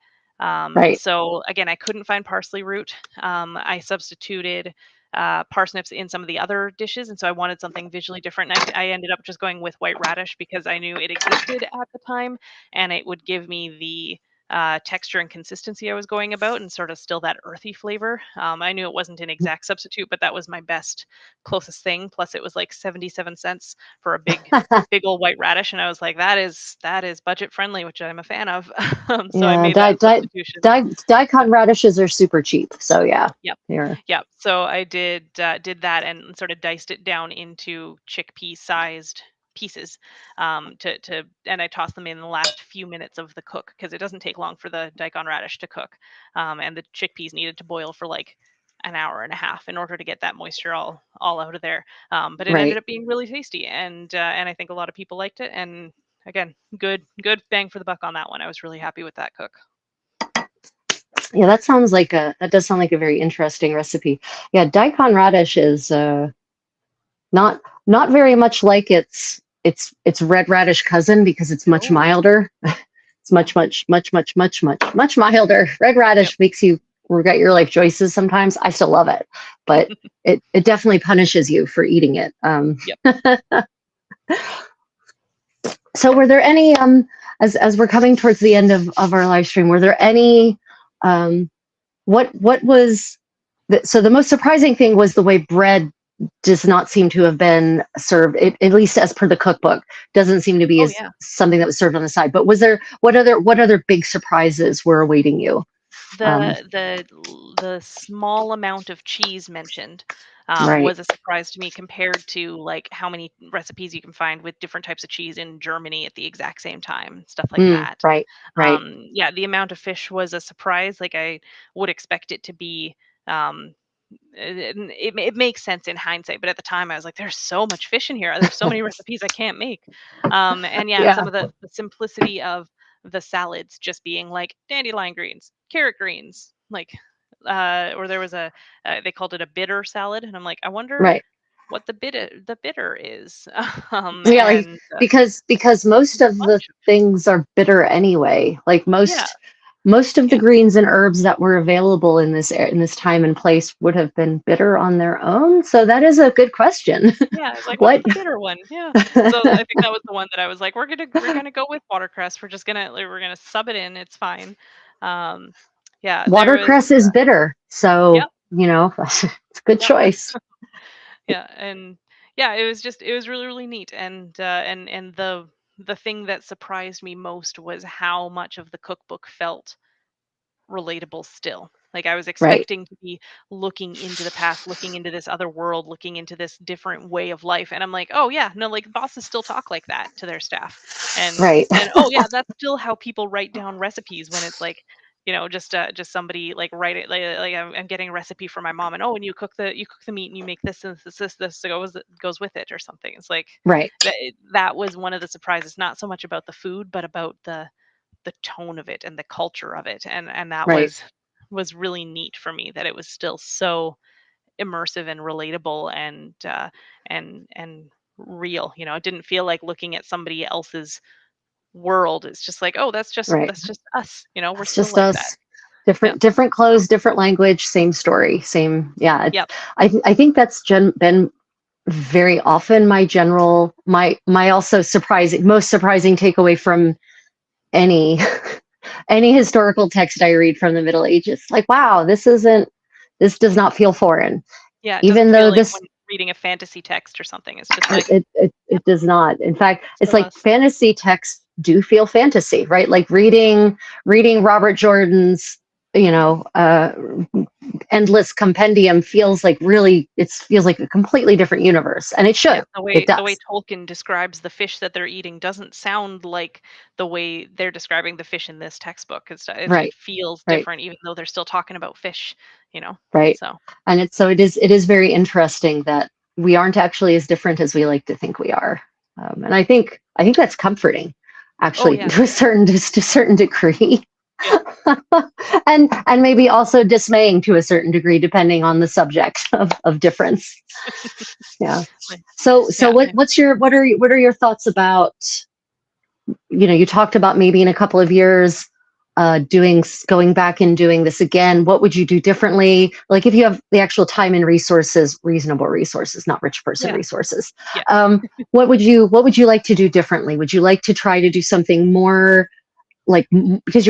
right. So, again, I couldn't find parsley root. I substituted parsnips in some of the other dishes, and so I wanted something visually different. And I ended up just going with white radish because I knew it existed at the time, and it would give me the texture and consistency I was going about, and sort of still that earthy flavor. I knew it wasn't an exact substitute, but that was my best closest thing. Plus, it was like 77 cents for a big old white radish, and I was like, that is budget friendly, which I'm a fan of. So I Yeah, made that substitution. daikon radishes are super cheap. So yeah, Yep. they're Yep. So I did that and sort of diced it down into chickpea sized pieces and I tossed them in the last few minutes of the cook because it doesn't take long for the daikon radish to cook. And the chickpeas needed to boil for like an hour and a half in order to get that moisture all out of there. But it ended right. up being really tasty, and I think a lot of people liked it. And again, good bang for the buck on that one. I was really happy with that cook. Yeah, that does sound like a very interesting recipe. Yeah, daikon radish is not very much like its red radish cousin because it's much No. milder. It's Yeah. much milder. Red Yep. radish makes you regret your life choices sometimes. I still love it, but it definitely punishes you for eating it. Yep. So were there any as we're coming towards the end of our live stream, were there any um what was so the most surprising thing was the way bread does not seem to have been served, at least as per the cookbook, doesn't seem to be Oh as yeah. something that was served on the side. But was there what other big surprises were awaiting you? Um, The small amount of cheese mentioned right. was a surprise to me compared to like how many recipes you can find with different types of cheese in Germany at the exact same time, stuff like that. Right. Right. Yeah, the amount of fish was a surprise. Like I would expect it to be. Um, it makes sense in hindsight, but at the time I was like, "There's so much fish in here. There's so many recipes I can't make." And yeah, some Yeah. of the simplicity of the salads just being like dandelion greens, carrot greens, like, or there was they called it a bitter salad, and I'm like, I wonder Right. what the bitter is. Yeah, like And because most there's a of the bunch of things are bitter anyway. Like yeah, most of the yeah, greens and herbs that were available in this time and place would have been bitter on their own. So that is a good question. yeah. I was like, what's What? the bitter one? Yeah. So I think that was the one that I was like, we're gonna go with watercress. We're gonna sub it in. It's fine. Um, yeah, there was Watercress is bitter, so yep, it's a good yep. choice. Yeah, and yeah, it was really really neat, and the the thing that surprised me most was how much of the cookbook felt relatable still. Like, I was Right. expecting to be looking into the past, looking into this other world, looking into this different way of life, and I'm like, "Oh, yeah, no, like, bosses still talk like that to their staff." Right. And, "Oh, yeah, that's still how people write down recipes when it's, like, just somebody, like, write it like, I'm getting a recipe from my mom, and, 'Oh, and you cook the meat, and you make this and this goes with it,' or something." It's like, Right. that was one of the surprises, not so much about the food, but about the tone of it and the culture of it, and that Right. was really neat for me that it was still so immersive and relatable and real. It didn't feel like looking at somebody else's world. It's just like, oh, Right. that's just us. We're It's still just like that. us. Yeah. Different clothes, different language, same story, same. Yeah. Yep. I think that's been very often my also most surprising takeaway from any any historical text I read from the Middle Ages. Like, wow, this does not feel foreign, Yeah. It doesn't even feel though like this when reading a fantasy text or something. It's just like, it yep, does not. In fact, it's still like us. fantasy texts do feel fantasy, right? Like reading Robert Jordan's, you know, endless compendium feels like really it feels like a completely different universe, and it Yeah, should. It the way does. Tolkien describes the fish that they're eating doesn't sound like the way they're describing the fish in this textbook. It Right. feels Right. different, even though they're still talking about fish, you know. Right. So, And it is very interesting that we aren't actually as different as we like to think we are. And I think that's comforting, oh actually, yeah, to a certain degree. yeah, And maybe also dismaying to a certain degree, depending on the subject of difference. Yeah. like, So yeah, what are your thoughts about, you talked about maybe in a couple of years going back and doing this again. What would you do differently, like if you have the actual time and resources, reasonable resources, not rich person yeah, resources? yeah, What would you like to do differently? Would you like to try to do something more, like, because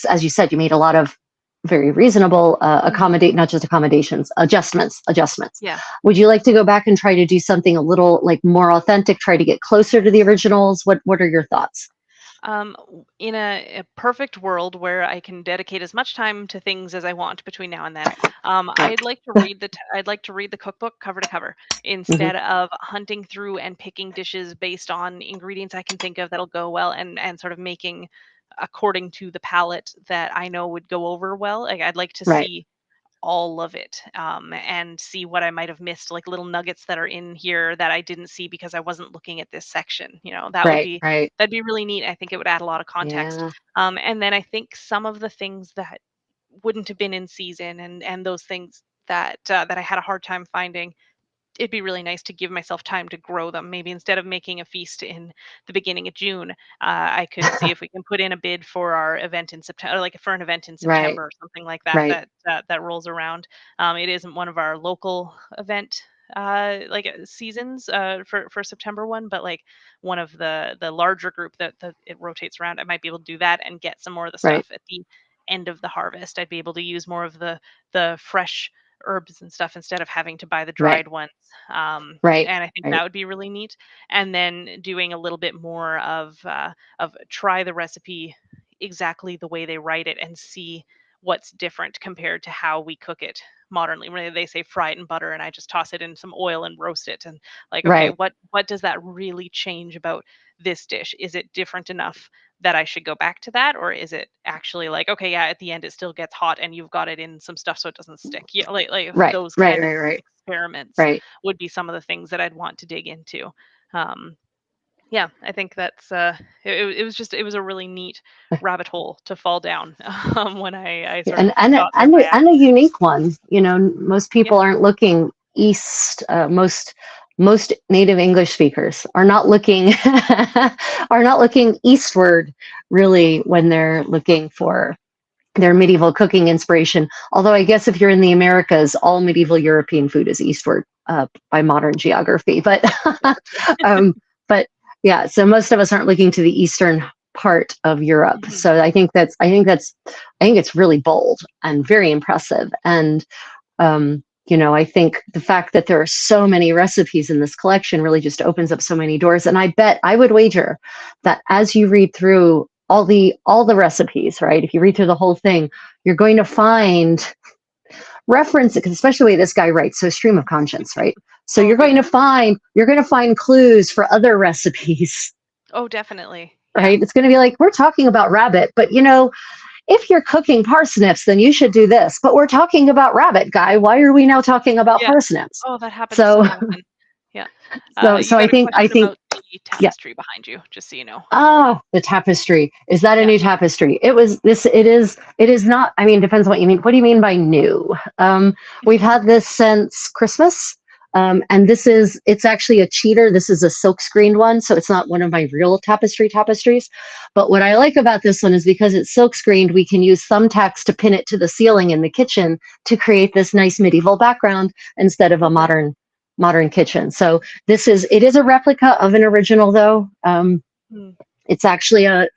as you said, you made a lot of very reasonable mhm, not just accommodations, adjustments. yeah. Would you like to go back and try to do something a little like more authentic, try to get closer to the originals? What are your thoughts? In a perfect world where I can dedicate as much time to things as I want between now and then, Right. I'd like to read the cookbook cover to cover Hmm. instead of hunting through and picking dishes based on ingredients I can think of that'll go well, and sort of making according to the palette that I know would go over well. Like, I'd like to Right. see all of it, and see what I might have missed, like little nuggets that are in here that I didn't see because I wasn't looking at this section. Right. Right. That'd be really neat. I think it would add a lot of context. Yeah. And then I think some of the things that wouldn't have been in season, and those things that I had a hard time finding, it'd be really nice to give myself time to grow them. Maybe instead of making a feast in the beginning of June, I could see if we can put in a bid for our event in September, like for an event in Right. September or something like that. Right. That rolls around. It isn't one of our local event seasons for September one, but like one of the larger group that it rotates around. I might be able to do that and get some more of the Right. stuff at the end of the harvest. I'd be able to use more of the fresh herbs and stuff instead of having to buy the Right. dried ones. Right. And I think Right. that would be really neat. And then doing a little bit more of try the recipe exactly the way they write it and see what's different compared to how we cook it modernly. When they say fry it in butter and I just toss it in some oil and roast it, and like, okay, Right. what does that really change about this dish? Is it different enough that I should go back to that, or is it actually like, okay, yeah, at the end it still gets hot and you've got it in some stuff so it doesn't stick? Yeah, like Right. those Right. kind of Right. Right. experiments Right. would be some of the things that I'd want to dig into. Um, yeah, I think that's it was a really neat rabbit hole to fall down when I sort and of and a, got there and by a, and a accident. unique one. Most Yeah, people aren't looking east. Most native English speakers are not looking are not looking eastward, really, when they're looking for their medieval cooking inspiration. Although I guess if you're in the Americas, all medieval European food is eastward by modern geography. But um, but yeah, so most of us aren't looking to the eastern part of Europe. mhm, So I think it's really bold and very impressive. And I think the fact that there are so many recipes in this collection really just opens up so many doors. And I would wager that as you read through all the recipes, right? If you read through the whole thing, you're going to find reference, especially the way this guy writes, so stream of conscience, right? So Oh, you're going to find clues for other recipes. Oh, definitely. Right? Yeah. It's going to be like, we're talking about rabbit, but if you're cooking parsnips, then you should do this. But we're talking about rabbit, guy. Why are we now talking about Yeah. parsnips? Oh, that happens so So, often. Yeah. so You I got a think, question about the yeah. tapestry behind you, just so you know. Ah, the tapestry. Is that a Yeah. new tapestry? It is not, I mean, depends on what you mean. What do you mean by new? We've had this since Christmas. And it's actually a cheater. This is a silk screened one, so it's not one of my real tapestries. But what I like about this one is because it's silk screened, we can use thumbtacks to pin it to the ceiling in the kitchen to create this nice medieval background instead of a modern kitchen. So it is a replica of an original, though. It's actually a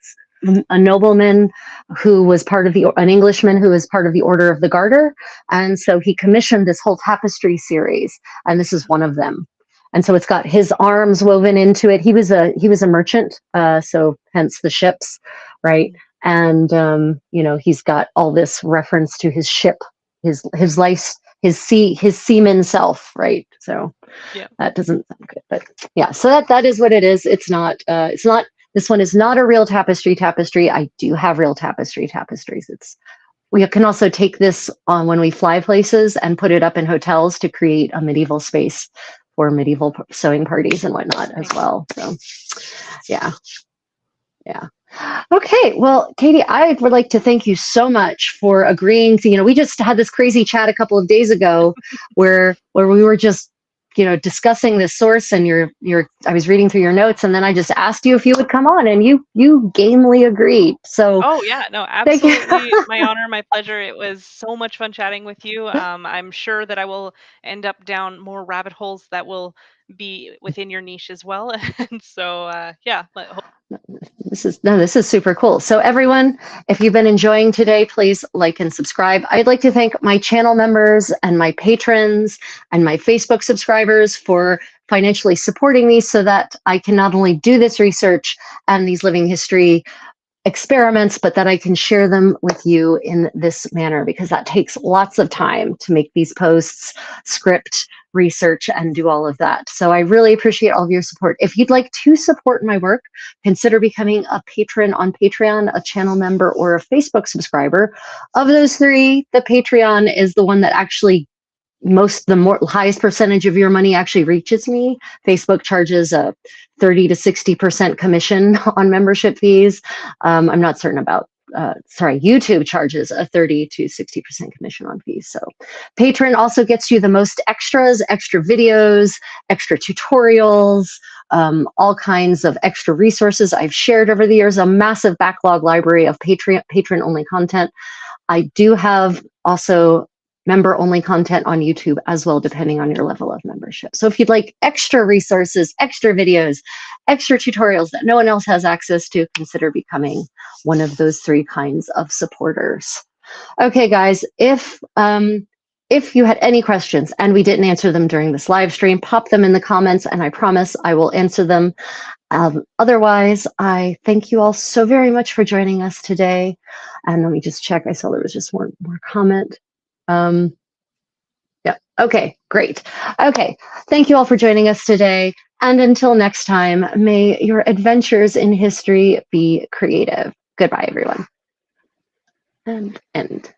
nobleman who was an Englishman who was part of the Order of the Garter. And so he commissioned this whole tapestry series, and this is one of them. And so it's got his arms woven into it. He was a merchant, so hence the ships, right? And he's got all this reference to his ship, his life, his seaman self, right? So Yeah. that doesn't sound good, but yeah. So that is what it is. It's not. This one is not a real tapestry. I do have real tapestries. We can also take this on when we fly places and put it up in hotels to create a medieval space for medieval sewing parties and whatnot as well. So, yeah. Okay, well, Katie, I would like to thank you so much for agreeing to, we just had this crazy chat a couple of days ago where we were just discussing this source, and I was reading through your notes, and then I just asked you if you would come on, and you gamely agreed. So Oh yeah, no, absolutely. My honor, my pleasure. It was so much fun chatting with you. I'm sure that I will end up down more rabbit holes that will be within your niche as well. And so yeah, this is super cool. So everyone, if you've been enjoying today, please like and subscribe. I'd like to thank my channel members and my patrons and my Facebook subscribers for financially supporting me so that I can not only do this research and these living history experiments, but that I can share them with you in this manner, because that takes lots of time to make these posts, script, research, and do all of that. So I really appreciate all of your support. If you'd like to support my work, consider becoming a patron on Patreon, a channel member, or a Facebook subscriber. Of those three, the Patreon is the one that actually highest percentage of your money actually reaches me. Facebook charges a 30 to 60% commission on membership fees. I'm not certain about, YouTube charges a 30 to 60% commission on fees. So Patreon also gets you the most extras, extra videos, extra tutorials, all kinds of extra resources I've shared over the years, a massive backlog library of patron only content. I do have also member-only content on YouTube as well, depending on your level of membership. So if you'd like extra resources, extra videos, extra tutorials that no one else has access to, consider becoming one of those three kinds of supporters. Okay, guys, if you had any questions and we didn't answer them during this live stream, pop them in the comments and I promise I will answer them. Otherwise, I thank you all so very much for joining us today. And let me just check. I saw there was just one more comment. Yeah. Okay, great. Okay. Thank you all for joining us today. And until next time, may your adventures in history be creative. Goodbye, everyone. And end.